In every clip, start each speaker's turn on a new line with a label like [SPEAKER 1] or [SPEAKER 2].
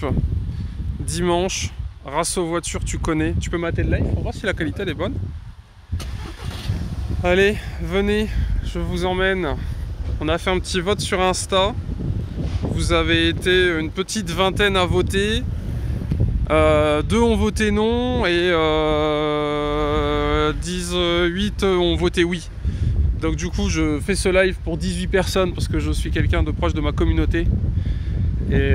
[SPEAKER 1] l'équipe. Dimanche, Rasso voiture, tu connais. Tu peux mater le live pour voir si la qualité elle est bonne. Allez, venez, je vous emmène. On a fait un petit vote sur Insta. Vous avez été une petite vingtaine à voter. 2 ont voté non et 18 ont voté oui. Donc du coup je fais ce live pour 18 personnes parce que je suis quelqu'un de proche de ma communauté. Et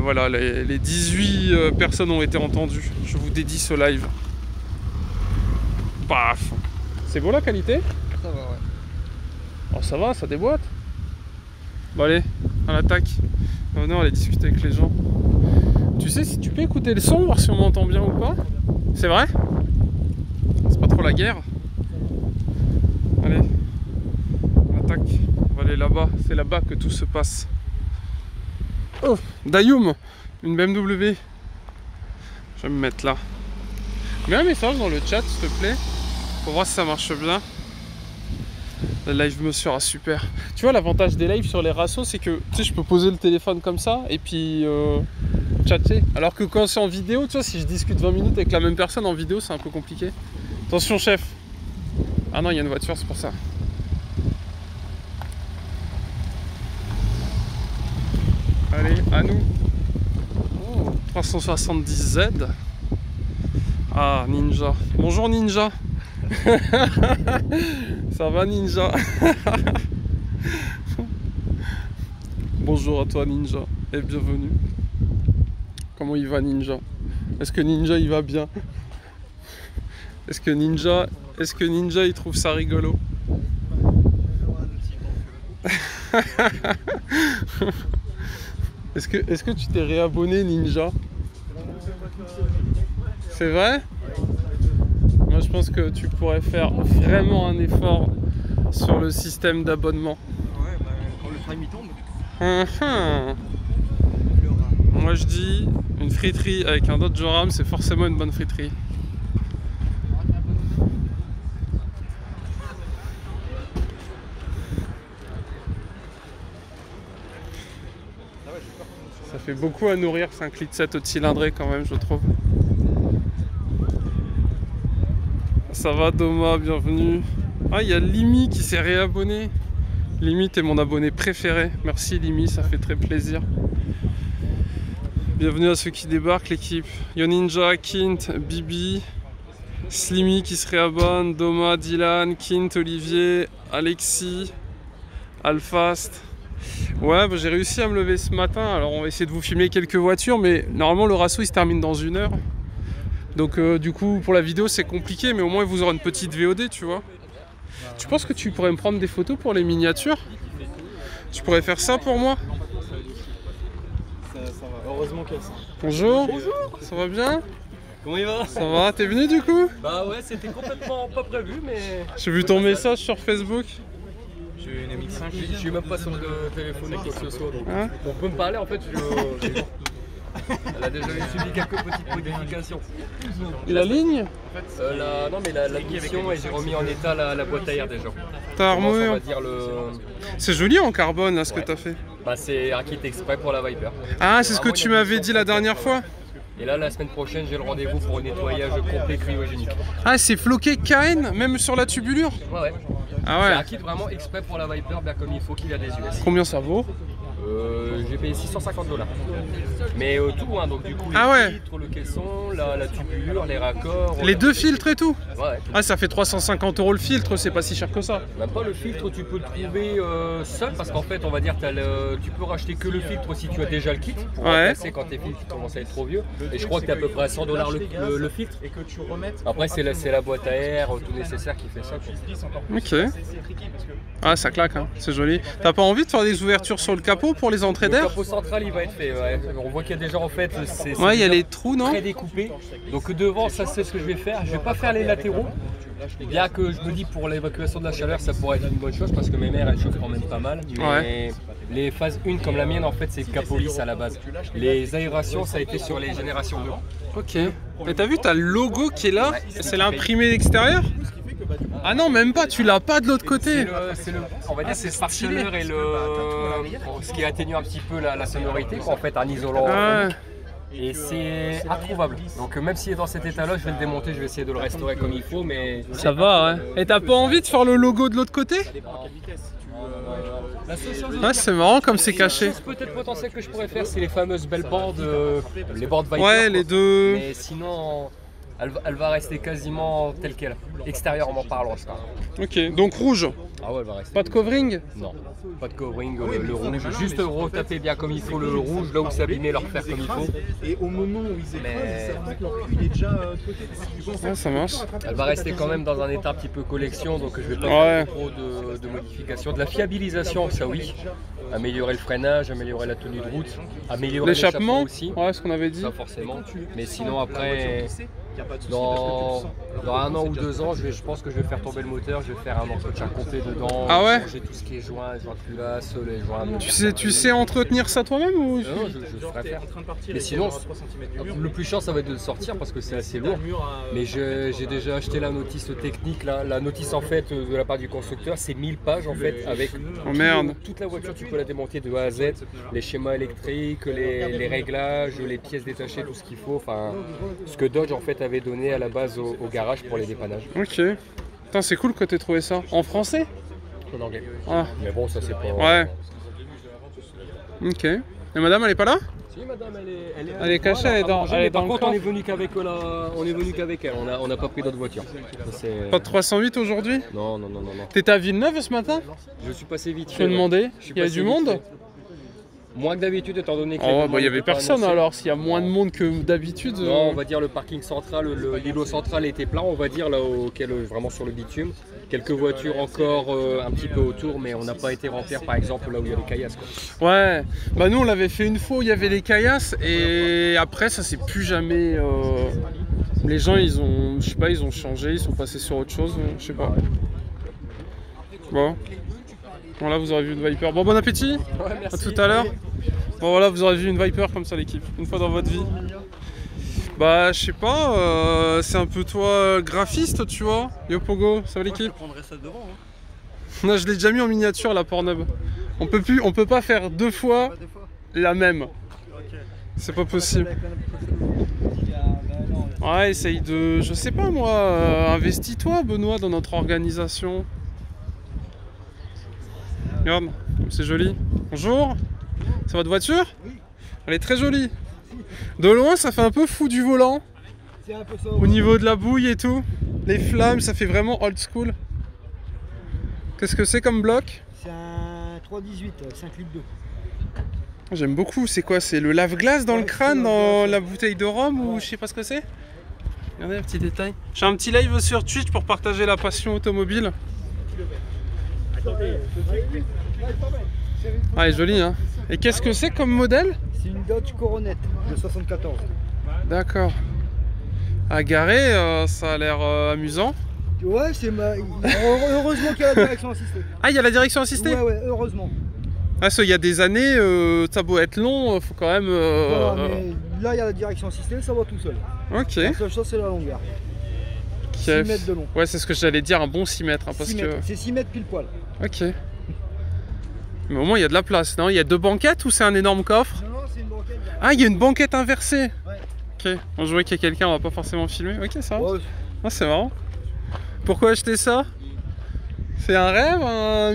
[SPEAKER 1] voilà, les 18 personnes ont été entendues. Je vous dédie ce live. Paf. C'est beau la qualité?
[SPEAKER 2] Ça va, ouais.
[SPEAKER 1] Oh ça va, ça déboîte. Bon allez, on attaque. Venez, on va aller discuter avec les gens. Tu sais si tu peux écouter le son, voir si on m'entend bien ou pas? C'est vrai? C'est pas trop la guerre? Allez, on attaque. On va aller là-bas, c'est là-bas que tout se passe. Oh, Dayoum, une BMW. Je vais me mettre là. Mets un message dans le chat s'il te plaît, pour voir si ça marche bien. Le live me sera super. Tu vois l'avantage des lives sur les rassos, c'est que tu sais, je peux poser le téléphone comme ça et puis chatter. Alors que quand c'est en vidéo, tu vois, si je discute 20 minutes avec la même personne en vidéo, c'est un peu compliqué. Attention chef. Ah non, il y a une voiture, c'est pour ça. Allez, à nous. Oh, 370Z. Ah, Ninja. Bonjour Ninja. Ça va Ninja? Bonjour à toi Ninja et bienvenue. Comment il va Ninja? Est-ce que Ninja il va bien? Est-ce que Ninja il trouve ça rigolo? Est-ce que tu t'es réabonné Ninja? C'est vrai? Moi je pense que tu pourrais faire vraiment un effort sur le système d'abonnement.
[SPEAKER 2] Ouais, bah quand le prime il tombe.
[SPEAKER 1] Moi je dis une friterie avec un Dodge Ram, c'est forcément une bonne friterie. Ça fait beaucoup à nourrir 5 litres 7 au cylindré quand même, je trouve. Ça va Doma, bienvenue. Ah, il y a Limi qui s'est réabonné. Limi, t'es mon abonné préféré. Merci Limi, ça fait très plaisir. Bienvenue à ceux qui débarquent l'équipe. Yoninja, Kint, Bibi, Slimy qui se réabonne, Doma, Dylan, Kint, Olivier, Alexis, Alfast. Ouais, bah, j'ai réussi à me lever ce matin. Alors on va essayer de vous filmer quelques voitures, mais normalement le rasso il se termine dans 1 heure. Donc du coup pour la vidéo c'est compliqué, mais au moins vous aurez une petite VOD, tu vois. Tu penses que tu pourrais me prendre des photos pour les miniatures? Tu pourrais faire ça pour moi?
[SPEAKER 2] Ça va, heureusement qu'elle sent.
[SPEAKER 1] Bonjour.
[SPEAKER 2] Bonjour.
[SPEAKER 1] Ça va bien?
[SPEAKER 2] Comment il va?
[SPEAKER 1] Ça va, t'es venu du coup?
[SPEAKER 2] Bah ouais, c'était complètement pas prévu, mais...
[SPEAKER 1] J'ai vu ton message sur Facebook.
[SPEAKER 2] J'ai une MX5, je suis même pas sur le téléphone et quoi que ce soit, donc
[SPEAKER 1] Hein?
[SPEAKER 2] on peut me parler en fait, elle a déjà subi quelques petites modifications.
[SPEAKER 1] La ligne?
[SPEAKER 2] Non mais la mission, et j'ai remis en état la boîte à air déjà.
[SPEAKER 1] Ta
[SPEAKER 2] On va
[SPEAKER 1] armure?
[SPEAKER 2] dire
[SPEAKER 1] C'est joli en carbone là ce que t'as fait.
[SPEAKER 2] Bah c'est un kit exprès pour la Viper.
[SPEAKER 1] Ah, c'est ce que tu m'avais dit la dernière fois?
[SPEAKER 2] Et là la semaine prochaine j'ai le rendez-vous pour un nettoyage complet cryogénique.
[SPEAKER 1] Ah, c'est floqué KN, même sur la tubulure?
[SPEAKER 2] Ouais.
[SPEAKER 1] Ah
[SPEAKER 2] C'est
[SPEAKER 1] ouais.
[SPEAKER 2] un kit vraiment exprès pour la Viper, bien comme il faut, qu'il y a des US.
[SPEAKER 1] Combien ça vaut?
[SPEAKER 2] J'ai payé 650 $. Mais tout, hein, donc du coup, les
[SPEAKER 1] Ah ouais.
[SPEAKER 2] filtres, le caisson, la tubulure, les raccords.
[SPEAKER 1] Les 2 filtres et tout?
[SPEAKER 2] Ouais.
[SPEAKER 1] Ah, ça fait 350 € le filtre, c'est pas si cher que ça.
[SPEAKER 2] Même pas le filtre, tu peux le trouver seul parce qu'en fait, on va dire, tu peux racheter que le filtre si tu as déjà le kit pour remplacer quand tes filtres commencent à être trop vieux. Et je crois que tu à peu près à 100 $ le filtre. Après, c'est la boîte à air, tout nécessaire qui fait ça.
[SPEAKER 1] Ok. Ah, ça claque, hein. C'est joli. T'as pas envie de faire des ouvertures sur le capot pour les entrées
[SPEAKER 2] Le
[SPEAKER 1] d'air?
[SPEAKER 2] capot central, il va être fait. Ouais. On voit qu'il y a déjà en fait.
[SPEAKER 1] Ouais, il y a les trous, non?
[SPEAKER 2] Très découpé. Donc devant, ça c'est ce que je vais faire. Je vais pas faire les latéraux. Bien que je me dis pour l'évacuation de la chaleur, ça pourrait être une bonne chose parce que mes mères elles chauffent quand même pas mal. Mais les phases 1 comme la mienne, en fait, c'est capot lisse à la base. Les aérations, ça a été sur les générations 2.
[SPEAKER 1] Ok. Et t'as vu, t'as le logo qui est là? C'est l'imprimé extérieur? Ah non, même pas, tu l'as pas de l'autre côté.
[SPEAKER 2] On va dire c'est le pare-chaleur et ce qui atténue un petit peu la sonorité, en fait, un isolant. et c'est introuvable. Donc même s'il est dans cet état-là, je vais le démonter, je vais essayer de le restaurer comme il faut, mais...
[SPEAKER 1] Ça va, ouais. Et t'as pas envie de faire le logo de l'autre côté? Ouais, c'est marrant comme c'est caché.
[SPEAKER 2] La chose peut-être potentielle que je pourrais faire, c'est les fameuses belles bordes, les bordes Viper.
[SPEAKER 1] Ouais, les deux.
[SPEAKER 2] Mais sinon, elle va rester quasiment telle qu'elle, extérieurement parlant, je parle.
[SPEAKER 1] Ok, donc rouge.
[SPEAKER 2] Ah ouais, elle va rester.
[SPEAKER 1] Pas de covering?
[SPEAKER 2] Non, pas de covering, le rouge. Juste retaper bien comme il faut le rouge, là où c'est abîmé, le refaire comme il faut.
[SPEAKER 3] Et au moment où ils écrasent, il est déjà de côté.
[SPEAKER 1] Ouais, ça marche.
[SPEAKER 2] Elle va rester quand même dans un état un petit peu collection, donc je vais pas faire trop de modifications. De la fiabilisation, ça oui. Améliorer le freinage, améliorer la tenue de route, améliorer l'échappement aussi.
[SPEAKER 1] Ouais, ce qu'on avait dit.
[SPEAKER 2] Ça forcément. Mais sinon après, dans 1 an ou 2 ans, je pense que je vais faire tomber le moteur, je vais faire un entretien complet dedans.
[SPEAKER 1] Ah ouais?
[SPEAKER 2] Changer tout ce qui est joints, joints de culasse, les joints.
[SPEAKER 1] Tu sais entretenir ça toi-même ou?
[SPEAKER 2] Non, je ferai faire. Mais sinon, le plus chiant ça va être de le sortir parce que c'est assez lourd. Mais j'ai déjà acheté la notice technique, la notice en fait de la part du constructeur, c'est 1000 pages en fait avec toute la voiture, tu peux la démonter de A à Z, les schémas électriques, les réglages, les pièces détachées, tout ce qu'il faut, enfin ce que Dodge en fait avait donné à la base au garage pour les dépannages.
[SPEAKER 1] Ok. Putain, c'est cool que t'aies trouvé ça. En français?
[SPEAKER 2] En anglais.
[SPEAKER 1] Ah.
[SPEAKER 2] Mais bon, ça c'est pas...
[SPEAKER 1] Ouais. Ok. Et madame, elle est pas là?
[SPEAKER 2] Si, madame,
[SPEAKER 1] elle est cachée, elle est dans le
[SPEAKER 2] Par contre,
[SPEAKER 1] coffre.
[SPEAKER 2] on est venu qu'avec elle, on n'a pas pris d'autres voitures.
[SPEAKER 1] Pas de 308 aujourd'hui?
[SPEAKER 2] Non.
[SPEAKER 1] T'étais à Villeneuve ce matin?
[SPEAKER 2] Je suis passé vite.
[SPEAKER 1] Je te demandais, il y a du monde?
[SPEAKER 2] Moins que d'habitude, étant donné que...
[SPEAKER 1] Oh, bah il y avait personne alors, s'il y a moins de monde que d'habitude.
[SPEAKER 2] Non, on va dire le parking central, l'îlot central était plein, on va dire, là auquel vraiment sur le bitume. Quelques voitures encore un petit peu autour, mais on n'a pas été remplir par exemple là où il y a les caillasses. Quoi.
[SPEAKER 1] Ouais, bah nous on l'avait fait une fois où il y avait les caillasses et après ça s'est plus jamais... Les gens ils ont, je sais pas, ils ont changé, ils sont passés sur autre chose, je sais pas. Bon. Bon là vous aurez vu une Viper. Bon appétit,
[SPEAKER 2] ouais, merci.
[SPEAKER 1] à tout à l'heure. Bon voilà vous aurez vu une Viper comme ça l'équipe, une fois dans votre vie. Bah je sais pas, c'est un peu toi graphiste tu vois. Yo Pogo, ça va l'équipe?
[SPEAKER 3] Je prendrais ça devant.
[SPEAKER 1] Non je l'ai déjà mis en miniature la Pornhub. On peut pas faire deux fois la même. Okay. C'est pas possible. Ouais essaye de, je sais pas moi, investis-toi Benoît dans notre organisation. Regarde, c'est joli. Bonjour, c'est votre voiture? Oui. Elle est très jolie. De loin, ça fait un peu fou du volant.
[SPEAKER 3] C'est un peu ça.
[SPEAKER 1] Au niveau de la bouille et tout. Les flammes, ça fait vraiment old school. Qu'est-ce que c'est comme bloc?
[SPEAKER 3] C'est un 318, 5 litres d'eau.
[SPEAKER 1] J'aime beaucoup. C'est quoi? C'est le lave-glace dans le crâne, dans la bouteille de rhum ou je sais pas ce que c'est? Regardez un petit détail. J'ai un petit live sur Twitch pour partager la passion automobile. Ah, elle est jolie, hein. Et qu'est-ce que c'est comme modèle?
[SPEAKER 3] C'est une Dodge Coronet de 74.
[SPEAKER 1] D'accord. À garer, ça a l'air amusant.
[SPEAKER 3] Ouais, heureusement qu'il y a la direction assistée.
[SPEAKER 1] Ah, il y a la direction assistée?
[SPEAKER 3] Ouais, heureusement.
[SPEAKER 1] Ah, ça, il y a des années, ça a beau être long, faut quand même...
[SPEAKER 3] Voilà, mais là, il y a la direction assistée, ça va tout seul.
[SPEAKER 1] Ok.
[SPEAKER 3] La seule chose, c'est la longueur. 6 mètres de long.
[SPEAKER 1] Ouais, c'est ce que j'allais dire, un bon 6 mètres. Hein, parce
[SPEAKER 3] 6 mètres. C'est 6 mètres pile poil.
[SPEAKER 1] Ok. Mais au moins, il y a de la place, non? Il y a deux banquettes ou c'est un énorme coffre?
[SPEAKER 3] Non, c'est une banquette.
[SPEAKER 1] Ah, il y a une banquette inversée.
[SPEAKER 3] Ouais.
[SPEAKER 1] Ok. On jouait qu'il y a quelqu'un, on va pas forcément filmer. Ok, ça va.
[SPEAKER 3] Ouais.
[SPEAKER 1] Ah, c'est marrant. Pourquoi acheter ça? C'est un rêve,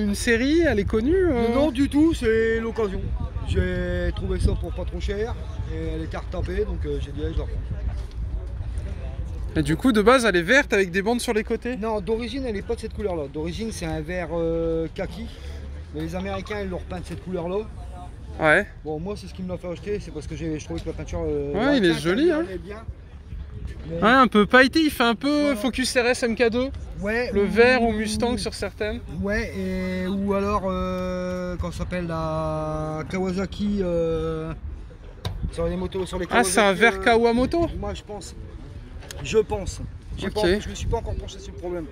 [SPEAKER 1] une série, elle est connue
[SPEAKER 3] Non, du tout, c'est l'occasion. J'ai trouvé ça pour pas trop cher et elle était retapée, donc j'ai dit allez, je la reprends.
[SPEAKER 1] Et du coup, de base, elle est verte avec des bandes sur les côtés?
[SPEAKER 3] Non, d'origine, elle n'est pas de cette couleur-là. D'origine, c'est un vert kaki. Mais les Américains, ils l'ont repeint de cette couleur-là.
[SPEAKER 1] Ouais.
[SPEAKER 3] Bon, moi, c'est ce qui me l'a fait acheter, c'est parce que je trouvais que la peinture...
[SPEAKER 1] ouais, il est joli, hein.
[SPEAKER 3] Bien. Mais...
[SPEAKER 1] Ouais, un peu pailleté, il fait un peu Focus RS MK2.
[SPEAKER 3] Ouais.
[SPEAKER 1] Le vert ou Mustang sur certaines.
[SPEAKER 3] Ouais, et ou alors, quand ça s'appelle la Kawasaki... sur les motos, sur les Kawasaki...
[SPEAKER 1] Ah, c'est un vert Kawamoto?
[SPEAKER 3] Moi, je pense. Je pense.
[SPEAKER 1] Okay.
[SPEAKER 3] Je me suis pas encore penché sur le problème.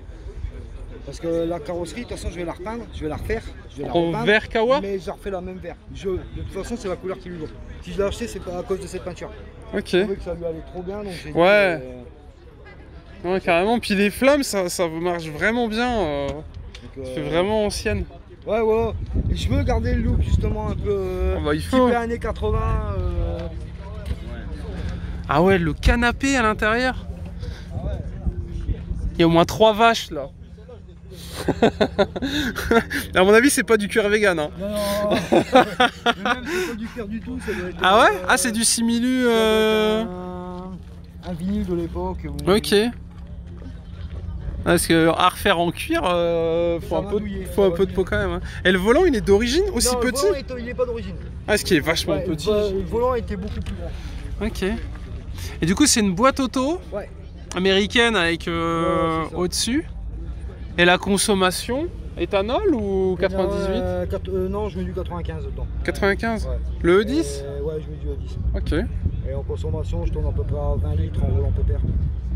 [SPEAKER 3] Parce que la carrosserie, de toute façon, je vais la repeindre, je vais la refaire. Je vais la repeindre,
[SPEAKER 1] vert Kawa?
[SPEAKER 3] Mais je refais la même vert. De toute façon, c'est la couleur qui lui va. Si je l'ai acheté, c'est pas à cause de cette peinture.
[SPEAKER 1] Ok.
[SPEAKER 3] Je trouvais que ça lui allait trop bien, donc j'ai dit...
[SPEAKER 1] Ouais, carrément. Puis les flammes, ça marche vraiment bien. Ça fait vraiment ancienne.
[SPEAKER 3] Ouais, ouais. Et je veux garder le look, justement, un peu...
[SPEAKER 1] il faut.
[SPEAKER 3] Type années 80.
[SPEAKER 1] Ah ouais, le canapé à l'intérieur. Il y a au moins 3 vaches là. À mon avis, c'est pas du cuir vegan. Hein.
[SPEAKER 3] Non, non, même c'est pas du cuir du tout. Ça doit être,
[SPEAKER 1] ah ouais, ah c'est du simili.
[SPEAKER 3] Un vinyle de l'époque.
[SPEAKER 1] Ok. Parce que à refaire en cuir, faut un peu de peau quand même. Hein. Et le volant, il est d'origine aussi
[SPEAKER 3] non,
[SPEAKER 1] petit?
[SPEAKER 3] Le volant, il est pas d'origine.
[SPEAKER 1] Ah, ce qui est vachement petit.
[SPEAKER 3] Le volant était beaucoup plus grand.
[SPEAKER 1] Ok. Et du coup, c'est une boîte auto américaine avec au-dessus. Et la consommation, éthanol ou 98?
[SPEAKER 3] Non, je mets du 95 dedans.
[SPEAKER 1] 95
[SPEAKER 3] ouais.
[SPEAKER 1] Le E10
[SPEAKER 3] Ouais, je mets du E10.
[SPEAKER 1] Ok.
[SPEAKER 3] Et en consommation, je tourne à peu près à 20 litres en volant pépère.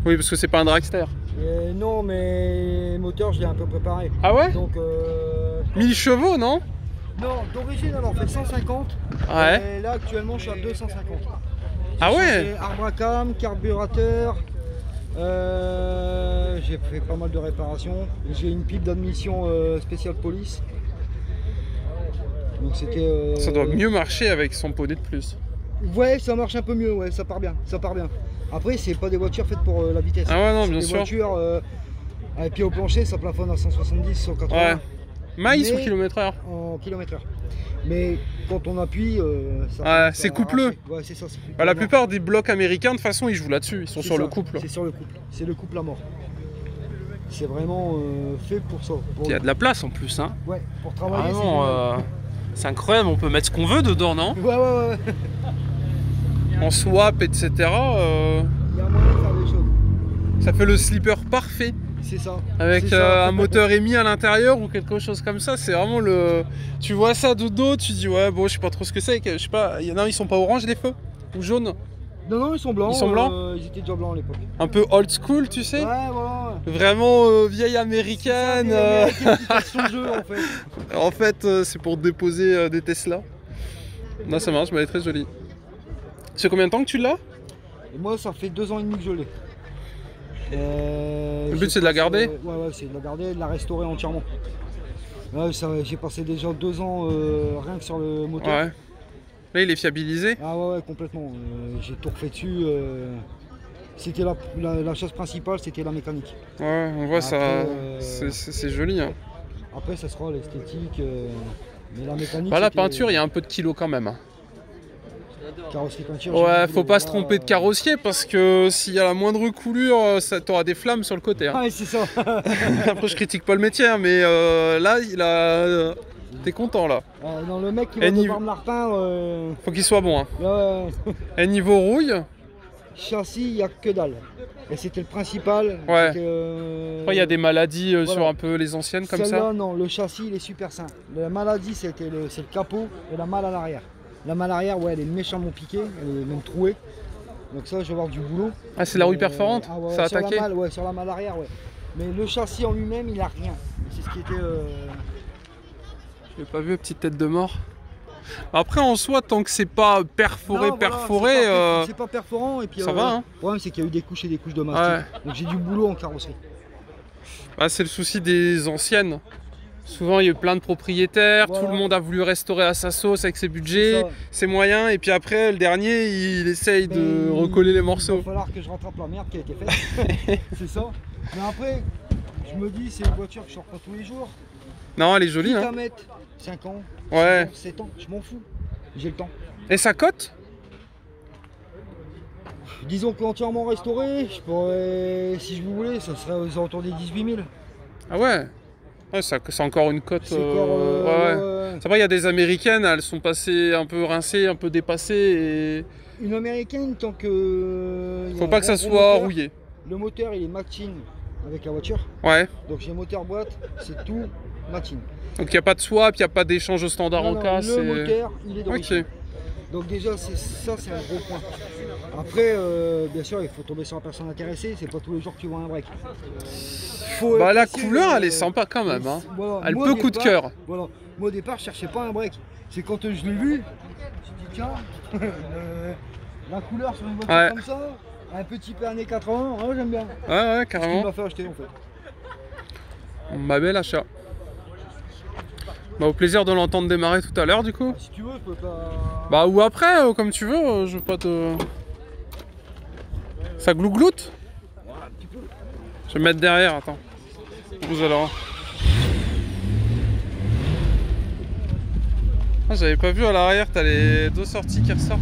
[SPEAKER 1] Oui, parce que c'est pas un dragster.
[SPEAKER 3] Et non, mais moteur, je l'ai un peu préparé.
[SPEAKER 1] Ah ouais?
[SPEAKER 3] Donc,
[SPEAKER 1] 1000 chevaux, non?
[SPEAKER 3] Non, d'origine, alors, on fait 150.
[SPEAKER 1] Ouais.
[SPEAKER 3] Et là, actuellement, je suis à 250.
[SPEAKER 1] Ah ouais?
[SPEAKER 3] Arbre à cam, carburateur. J'ai fait pas mal de réparations. J'ai une pipe d'admission spéciale police. Donc c'était.
[SPEAKER 1] Ça doit mieux marcher avec son poney de plus.
[SPEAKER 3] Ouais, ça marche un peu mieux, ouais, ça part bien, ça part bien. Après, c'est pas des voitures faites pour la vitesse.
[SPEAKER 1] Ah ouais, non, bien sûr.
[SPEAKER 3] Des voitures avec pied au plancher, ça plafonne à 170, 180.
[SPEAKER 1] Ouais. Miles ou km/h?
[SPEAKER 3] En km/h. Mais quand on appuie, ça.
[SPEAKER 1] Ouais, c'est coupleux.
[SPEAKER 3] Ouais, c'est ça.
[SPEAKER 1] Bah, la plupart des blocs américains, de toute façon, ils jouent là-dessus. Ils sont sur le couple.
[SPEAKER 3] C'est sur le couple. C'est le couple à mort. C'est vraiment fait pour ça.
[SPEAKER 1] Il y a de la place en plus, hein.
[SPEAKER 3] Ouais, pour travailler.
[SPEAKER 1] C'est incroyable, on peut mettre ce qu'on veut dedans, non?
[SPEAKER 3] Ouais.
[SPEAKER 1] En swap, etc.
[SPEAKER 3] Il y a moyen de faire des choses.
[SPEAKER 1] Ça fait le slipper parfait.
[SPEAKER 3] C'est ça.
[SPEAKER 1] Avec un moteur émis à l'intérieur ou quelque chose comme ça, c'est vraiment le... Tu vois ça de dos, tu dis ouais bon je sais pas trop ce que c'est, je sais pas, il y en a ils sont pas orange les feux? Ou jaunes?
[SPEAKER 3] Non, ils sont blancs.
[SPEAKER 1] Ils sont blancs?
[SPEAKER 3] Ils étaient déjà blancs à l'époque.
[SPEAKER 1] Un peu old school, tu sais?
[SPEAKER 3] Ouais, voilà.
[SPEAKER 1] Vraiment vieille américaine.
[SPEAKER 3] C'est jeu en fait.
[SPEAKER 1] En fait, c'est pour déposer des Tesla. Non, ça marche, mais elle est très jolie. C'est combien de temps que tu l'as?
[SPEAKER 3] Et moi, ça fait 2 ans et demi que je l'ai.
[SPEAKER 1] Le but, c'est de la garder?
[SPEAKER 3] Ouais, c'est de la garder et de la restaurer entièrement. J'ai passé déjà 2 ans rien que sur le moteur.
[SPEAKER 1] Ouais. Là, il est fiabilisé?
[SPEAKER 3] Ah ouais, complètement. J'ai tout refait dessus. C'était la chose principale, c'était la mécanique.
[SPEAKER 1] Ouais, on voit
[SPEAKER 3] après,
[SPEAKER 1] ça. C'est joli. Hein.
[SPEAKER 3] Après, ça sera l'esthétique. Mais la mécanique.
[SPEAKER 1] Bah, la peinture, il y a un peu de kilo quand même.
[SPEAKER 3] Carrosserie peinture.
[SPEAKER 1] Ouais, faut pas se tromper de carrossier parce que s'il y a la moindre coulure, t'auras des flammes sur le côté. Hein.
[SPEAKER 3] Ah, c'est ça.
[SPEAKER 1] Après, je critique pas le métier, hein, mais là, il a. T'es content là.
[SPEAKER 3] Non, le mec qui va devoir me la repeindre.
[SPEAKER 1] Faut qu'il soit bon. Hein.
[SPEAKER 3] Ouais.
[SPEAKER 1] Et niveau rouille?
[SPEAKER 3] Châssis, il n'y a que dalle. Et c'était le principal.
[SPEAKER 1] Ouais. Après, il y a des maladies sur un peu les anciennes comme ça.
[SPEAKER 3] Celle-là, non, le châssis, il est super sain. La maladie, c'est le capot et la malle à l'arrière. La malle arrière, ouais, elle est méchamment piquée, elle est même trouée. Donc ça, je vais avoir du boulot.
[SPEAKER 1] Ah, c'est la rouille perforante?
[SPEAKER 3] Ouais,
[SPEAKER 1] ça a attaqué?
[SPEAKER 3] Sur la malle arrière, ouais. Mais le châssis en lui-même, il a rien. C'est ce qui était...
[SPEAKER 1] Je l'ai pas vu, petite tête de mort. Après, en soi, tant que c'est pas perforé,
[SPEAKER 3] c'est pas perforant. Et puis,
[SPEAKER 1] ça va, hein.
[SPEAKER 3] Le problème, c'est qu'il y a eu des couches et des couches de mastic. Ouais. Donc j'ai du boulot en carrosserie.
[SPEAKER 1] Bah, c'est le souci des anciennes. Souvent, il y a eu plein de propriétaires, tout le monde a voulu restaurer à sa sauce avec ses budgets, ses moyens, et puis après, le dernier, il essaye de recoller les morceaux.
[SPEAKER 3] Il va falloir que je rattrape la merde qui a été faite. C'est ça. Mais après, je me dis, c'est une voiture que je sors pas tous les jours.
[SPEAKER 1] Non, elle est jolie.
[SPEAKER 3] Hein. 5 ans,
[SPEAKER 1] ouais.
[SPEAKER 3] 7 ans, je m'en fous. J'ai le temps.
[SPEAKER 1] Et ça cote?
[SPEAKER 3] Disons qu'entièrement restauré, je pourrais, si je voulais, ça serait aux alentours des 18 000.
[SPEAKER 1] Ah ouais? Ouais, c'est encore une cote.
[SPEAKER 3] C'est ouais.
[SPEAKER 1] C'est vrai, il y a des américaines, elles sont passées un peu rincées, un peu dépassées. Et...
[SPEAKER 3] Une américaine, tant que.
[SPEAKER 1] Faut pas que ça soit rouillé.
[SPEAKER 3] Le moteur, il est matching avec la voiture.
[SPEAKER 1] Ouais.
[SPEAKER 3] Donc j'ai moteur boîte, c'est tout matching.
[SPEAKER 1] Donc il n'y a pas de swap, il n'y a pas d'échange au standard en casse.
[SPEAKER 3] Le moteur, il est d'origine.
[SPEAKER 1] Ok.
[SPEAKER 3] Donc déjà, ça c'est un gros point. Après, bien sûr, il faut tomber sur la personne intéressée, c'est pas tous les jours que tu vois un break.
[SPEAKER 1] Bah la couleur, elle est sympa quand même. Hein.
[SPEAKER 3] Voilà,
[SPEAKER 1] elle peut coup de cœur.
[SPEAKER 3] Voilà. Moi au départ, je cherchais pas un break. C'est quand je l'ai vu, je me suis dit tiens, la couleur sur une voiture comme ça, un petit peu années 80, ouais, j'aime bien.
[SPEAKER 1] Ouais, carrément. C'est ce
[SPEAKER 3] qui m'a fait acheter en fait.
[SPEAKER 1] Ma belle achat. Bah, au plaisir de l'entendre démarrer tout à l'heure du coup.
[SPEAKER 3] Si tu veux, je peux pas...
[SPEAKER 1] Bah ou après, comme tu veux, je veux pas te... Ça glougloute?
[SPEAKER 3] Ouais, un petit peu.
[SPEAKER 1] Je vais me mettre derrière, attends. Vous allez voir. Ah, j'avais pas vu à l'arrière, t'as les deux sorties qui ressortent.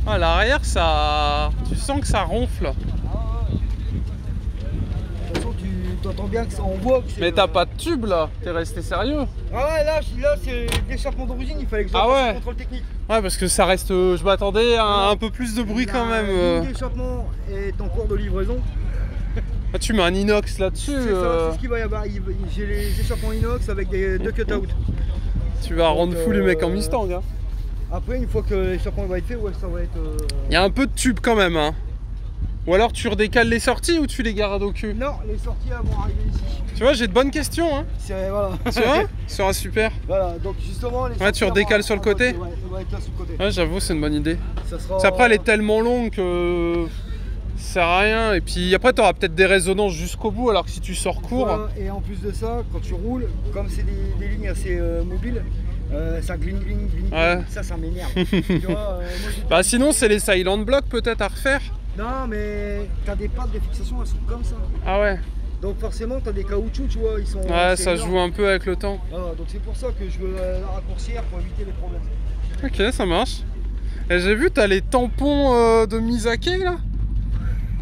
[SPEAKER 1] Ah, à l'arrière, ça... tu sens que ça ronfle.
[SPEAKER 3] De toute façon, tu entends bien que ça, on voit que c'est...
[SPEAKER 1] Mais t'as pas de tube là, t'es resté sérieux?
[SPEAKER 3] Ah ouais, là c'est l'échappement d'origine, il fallait que je fasse le contrôle technique.
[SPEAKER 1] Ouais, parce que ça reste... je m'attendais à un peu plus de bruit quand même.
[SPEAKER 3] La ligne d'échappement est en cours de livraison.
[SPEAKER 1] Ah, tu mets un inox là-dessus.
[SPEAKER 3] C'est ça, c'est ce qu'il va y avoir. J'ai les échappements inox avec deux cut-out.
[SPEAKER 1] Tu vas rendre fou les mecs en Mustang. Hein.
[SPEAKER 3] Après, une fois que l'échappement va être fait, ouais, ça va être...
[SPEAKER 1] Il y a un peu de tube quand même. Hein. Ou alors tu redécales les sorties ou tu les gardes au cul?
[SPEAKER 3] Non, les sorties elles vont arriver ici.
[SPEAKER 1] Tu vois, j'ai de bonnes questions. Hein.
[SPEAKER 3] Voilà.
[SPEAKER 1] Tu vois? Ça sera super.
[SPEAKER 3] Voilà, donc justement... Les
[SPEAKER 1] ouais, tu redécales sur le côté?
[SPEAKER 3] Ouais, ça va être là sur le côté.
[SPEAKER 1] Ouais, j'avoue, c'est une bonne idée.
[SPEAKER 3] Ça sera...
[SPEAKER 1] Après, elle est tellement longue que... ça sert à rien. Et puis après, tu auras peut-être des résonances jusqu'au bout, alors que si tu sors court...
[SPEAKER 3] Voilà, et en plus de ça, quand tu roules, comme c'est des lignes assez mobiles, ça gling.
[SPEAKER 1] Ouais.
[SPEAKER 3] Ça m'énerve.
[SPEAKER 1] Bah sinon, c'est les Silent Block peut-être à refaire.
[SPEAKER 3] Non, mais t'as des pattes de fixation, elles sont comme ça.
[SPEAKER 1] Ah ouais.
[SPEAKER 3] Donc forcément, t'as des caoutchoucs, tu vois, ils sont...
[SPEAKER 1] Ouais, ça
[SPEAKER 3] énorme.
[SPEAKER 1] joue un peu avec le temps.
[SPEAKER 3] Voilà, donc c'est pour ça que je veux la raccourcir pour éviter les problèmes.
[SPEAKER 1] Ok, ça marche. Et j'ai vu, t'as les tampons de Misake là.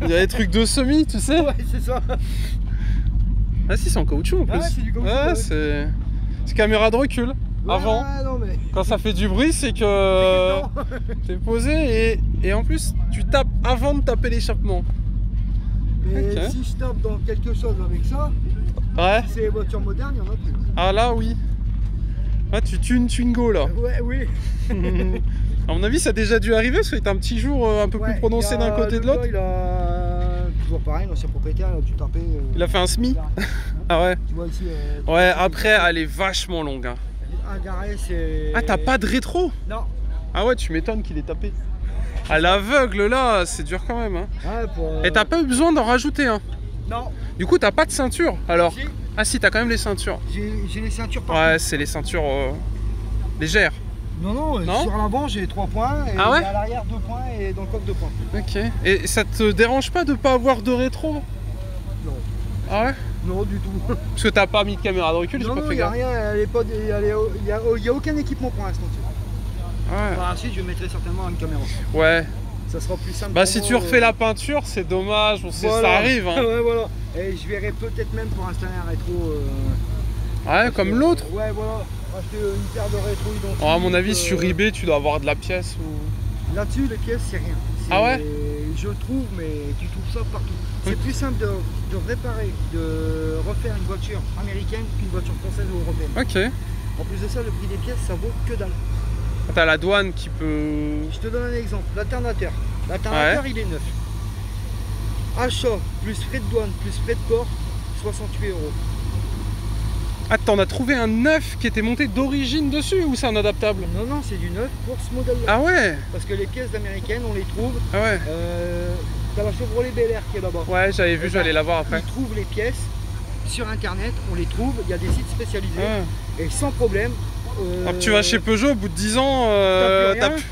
[SPEAKER 1] Il y a des trucs de semi, tu sais.
[SPEAKER 3] Ouais, c'est ça.
[SPEAKER 1] Ah si, c'est en caoutchouc en plus.
[SPEAKER 3] Ouais, c'est du caoutchouc.
[SPEAKER 1] Ouais,
[SPEAKER 3] ouais.
[SPEAKER 1] c'est caméra de recul.
[SPEAKER 3] Ouais,
[SPEAKER 1] avant.
[SPEAKER 3] Ouais, non, mais...
[SPEAKER 1] Quand ça fait du bruit, c'est que t'es posé et en plus tu tapes avant de taper l'échappement.
[SPEAKER 3] Mais
[SPEAKER 1] Ok.
[SPEAKER 3] si je tape dans quelque chose avec ça,
[SPEAKER 1] Ouais.
[SPEAKER 3] si c'est les voitures modernes, il y en a plus.
[SPEAKER 1] Ah là, oui. Ah, tu tunes Twingo là.
[SPEAKER 3] Ouais, oui.
[SPEAKER 1] À mon avis, ça a déjà dû arriver parce qu'il y a un petit jour un peu plus prononcé d'un côté de l'autre.
[SPEAKER 3] Il a toujours pareil, l'ancien propriétaire, il a dû taper.
[SPEAKER 1] Il a fait un SMI. Ah ouais.
[SPEAKER 3] Tu vois ici.
[SPEAKER 1] Ouais, après, elle est vachement longue. Hein.
[SPEAKER 3] Un garé, c'est.
[SPEAKER 1] Ah, t'as pas de rétro?
[SPEAKER 3] Non.
[SPEAKER 1] Ah ouais, tu m'étonnes qu'il ait tapé. À l'aveugle là, c'est dur quand même. Hein.
[SPEAKER 3] Ouais, pour,
[SPEAKER 1] Et t'as pas eu besoin d'en rajouter un.
[SPEAKER 3] Non.
[SPEAKER 1] Du coup, t'as pas de ceinture alors?
[SPEAKER 3] Si.
[SPEAKER 1] Ah si, t'as quand même les ceintures.
[SPEAKER 3] J'ai les ceintures partout.
[SPEAKER 1] Ouais, c'est les ceintures légères.
[SPEAKER 3] Non, sur l'avant j'ai 3 points et
[SPEAKER 1] ah ouais,
[SPEAKER 3] à l'arrière 2 points et dans le coffre 2 points.
[SPEAKER 1] Ok. Et ça te dérange pas de pas avoir de rétro?
[SPEAKER 3] Non.
[SPEAKER 1] Ah ouais?
[SPEAKER 3] Non, du tout.
[SPEAKER 1] Parce que t'as pas mis de caméra de recul, j'ai pas
[SPEAKER 3] Non,
[SPEAKER 1] fait
[SPEAKER 3] il n'y a
[SPEAKER 1] gaffe.
[SPEAKER 3] rien, il y a aucun équipement pour l'instant.
[SPEAKER 1] Ouais.
[SPEAKER 3] Par la suite, je mettrai certainement une caméra.
[SPEAKER 1] Ouais.
[SPEAKER 3] Ça sera plus simple.
[SPEAKER 1] Bah
[SPEAKER 3] pour
[SPEAKER 1] si
[SPEAKER 3] moi,
[SPEAKER 1] tu refais la peinture, c'est dommage, on sait,
[SPEAKER 3] voilà.
[SPEAKER 1] ça arrive. Hein.
[SPEAKER 3] Ouais, voilà. Et je verrai peut-être même pour installer un rétro.
[SPEAKER 1] Ouais, comme l'autre.
[SPEAKER 3] Ouais, voilà. Acheter une paire de rétro identiques.
[SPEAKER 1] Oh, à mon avis, sur eBay, tu dois avoir de la pièce ou...
[SPEAKER 3] Là-dessus, les pièces, c'est rien.
[SPEAKER 1] Ah ouais?
[SPEAKER 3] Je trouve, mais tu trouves ça partout. C'est plus simple de réparer, de refaire une voiture américaine qu'une voiture française ou européenne.
[SPEAKER 1] Ok.
[SPEAKER 3] En plus de ça, le prix des pièces, ça vaut que dalle.
[SPEAKER 1] T'as la douane qui peut...
[SPEAKER 3] Je te donne un exemple. L'alternateur. L'alternateur, il est neuf. Achat, plus frais de douane, plus frais de port, 68 €.
[SPEAKER 1] Ah, t'en as trouvé un neuf qui était monté d'origine dessus ou c'est un adaptable?
[SPEAKER 3] Non, c'est du neuf pour ce modèle-là.
[SPEAKER 1] Ah ouais?
[SPEAKER 3] Parce que les pièces américaines, on les trouve.
[SPEAKER 1] Ah ouais?
[SPEAKER 3] T'as la Chevrolet Bel Air qui est là-bas.
[SPEAKER 1] Ouais, j'avais vu, j'allais la voir après.
[SPEAKER 3] Ils trouvent les pièces sur internet, on les trouve, il y a des sites spécialisés
[SPEAKER 1] Ouais.
[SPEAKER 3] et sans problème.
[SPEAKER 1] Alors tu vas chez Peugeot, au bout de 10 ans,
[SPEAKER 3] t'as plus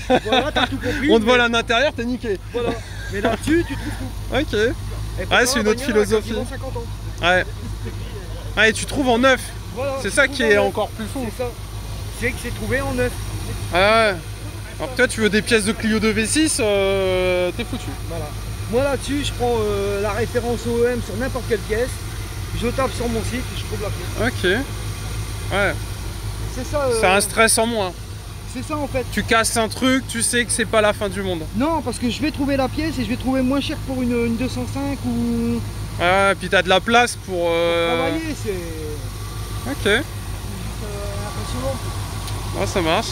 [SPEAKER 3] rien. Voilà, t'as tout compris.
[SPEAKER 1] on te vole à l'intérieur, t'es niqué.
[SPEAKER 3] Voilà. Mais là-dessus, tu trouves tout.
[SPEAKER 1] Ok.
[SPEAKER 3] Et
[SPEAKER 1] Ouais, c'est une autre philosophie.
[SPEAKER 3] 50 ans.
[SPEAKER 1] Ouais. Ouais, et tu trouves en neuf.
[SPEAKER 3] Voilà,
[SPEAKER 1] c'est
[SPEAKER 3] tu
[SPEAKER 1] ça
[SPEAKER 3] trouves
[SPEAKER 1] qui
[SPEAKER 3] en
[SPEAKER 1] est
[SPEAKER 3] neuf.
[SPEAKER 1] encore plus fou.
[SPEAKER 3] C'est ça. C'est que c'est trouvé en neuf.
[SPEAKER 1] Ouais, ouais. Alors que toi, tu veux des pièces de Clio de V6, t'es foutu.
[SPEAKER 3] Voilà. Moi là-dessus, je prends la référence OEM sur n'importe quelle pièce. Je tape sur mon site et je trouve la pièce.
[SPEAKER 1] Ok. Ouais.
[SPEAKER 3] C'est ça.
[SPEAKER 1] C'est un stress en moins.
[SPEAKER 3] C'est ça en fait.
[SPEAKER 1] Tu casses un truc, tu sais que c'est pas la fin du monde.
[SPEAKER 3] Non, parce que je vais trouver la pièce et je vais trouver moins cher pour une 205 ou...
[SPEAKER 1] Ouais, puis t'as de la place pour...
[SPEAKER 3] Travailler, c'est...
[SPEAKER 1] Ok.
[SPEAKER 3] C'est juste impressionnant.
[SPEAKER 1] Ouais, ça marche.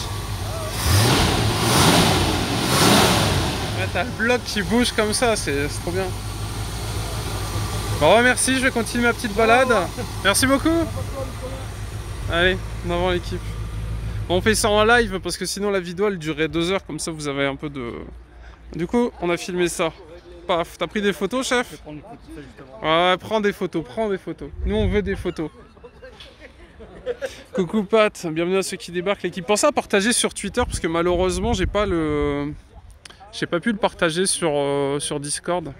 [SPEAKER 1] Ouais, t'as le bloc qui bouge comme ça, c'est trop bien. Bon, merci, je vais continuer ma petite balade. Merci beaucoup. Allez, en avant l'équipe. Bon, on fait ça en live parce que sinon la vidéo elle durerait 2 heures, comme ça vous avez un peu de... Du coup, on a filmé ça. Paf, t'as pris des photos, chef? Ouais, prends des photos, prends des photos. Nous on veut des photos. Coucou Pat, bienvenue à ceux qui débarquent. L'équipe, pensez à partager sur Twitter parce que malheureusement j'ai pas pu le partager sur Discord.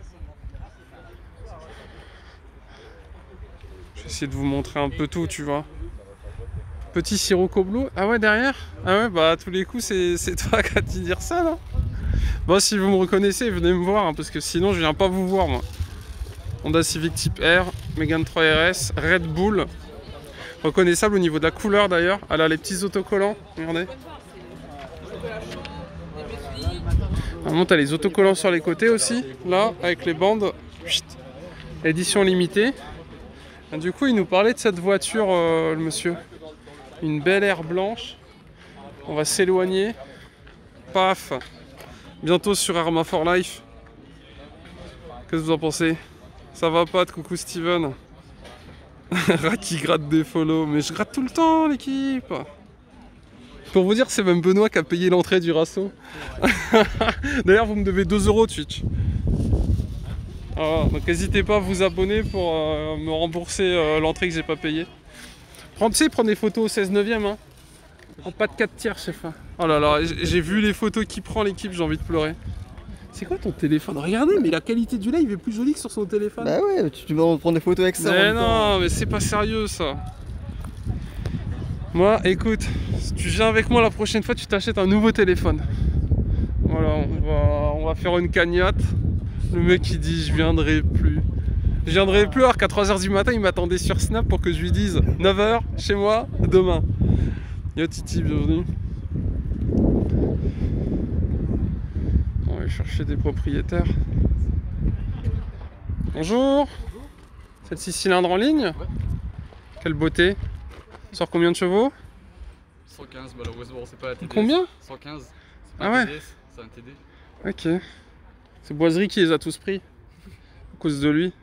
[SPEAKER 1] Je vais essayer de vous montrer un peu tout, tu vois. Petit Sirocco Blue. Ah ouais, derrière? Ah ouais, bah à tous les coups c'est toi qui as dit dire ça là. Bon, si vous me reconnaissez, venez me voir, hein, parce que sinon je viens pas vous voir moi. Honda Civic Type R, Mégane 3 RS, Red Bull. Reconnaissable au niveau de la couleur d'ailleurs. Elle a les petits autocollants, regardez. Vraiment, t'as les autocollants sur les côtés aussi, là, avec les bandes. Chut. Édition limitée. Et du coup, il nous parlait de cette voiture, le monsieur. Une belle air blanche. On va s'éloigner. Paf. Bientôt sur Arma for Life. Qu'est-ce que vous en pensez? Ça va pas, coucou Steven. Rat qui gratte des follow, mais je gratte tout le temps l'équipe. Pour vous dire, c'est même Benoît qui a payé l'entrée du rasso. D'ailleurs, vous me devez 2 € Twitch. Alors, donc n'hésitez pas à vous abonner pour me rembourser l'entrée que j'ai pas payée. Prends des photos au 16 9e. Hein. En pas de 4 tiers, chef. Oh là là, j'ai vu les photos qu'il prend l'équipe, j'ai envie de pleurer. C'est quoi ton téléphone? Regardez, mais la qualité du live est plus jolie que sur son téléphone.
[SPEAKER 4] Bah ouais, tu vas prendre des photos avec ça.
[SPEAKER 1] Mais non, mais c'est pas sérieux ça. Moi, écoute, si tu viens avec moi la prochaine fois, tu t'achètes un nouveau téléphone. Voilà, on va faire une cagnotte. Le mec il dit je viendrai plus. Je viendrai plus alors qu'à 3 h du matin, il m'attendait sur Snap pour que je lui dise 9 h chez moi demain. Yo Titi, bienvenue. On va chercher des propriétaires. Bonjour. Cette 6 cylindres en ligne? Ouais. Quelle beauté. Sort combien de chevaux?
[SPEAKER 5] 115, malheureusement, c'est pas la TDS.
[SPEAKER 1] Combien?
[SPEAKER 5] 115.
[SPEAKER 1] Ah ouais?
[SPEAKER 5] TDS, c'est un TD.
[SPEAKER 1] Ok. C'est Boiserie qui les a tous pris. À cause de lui.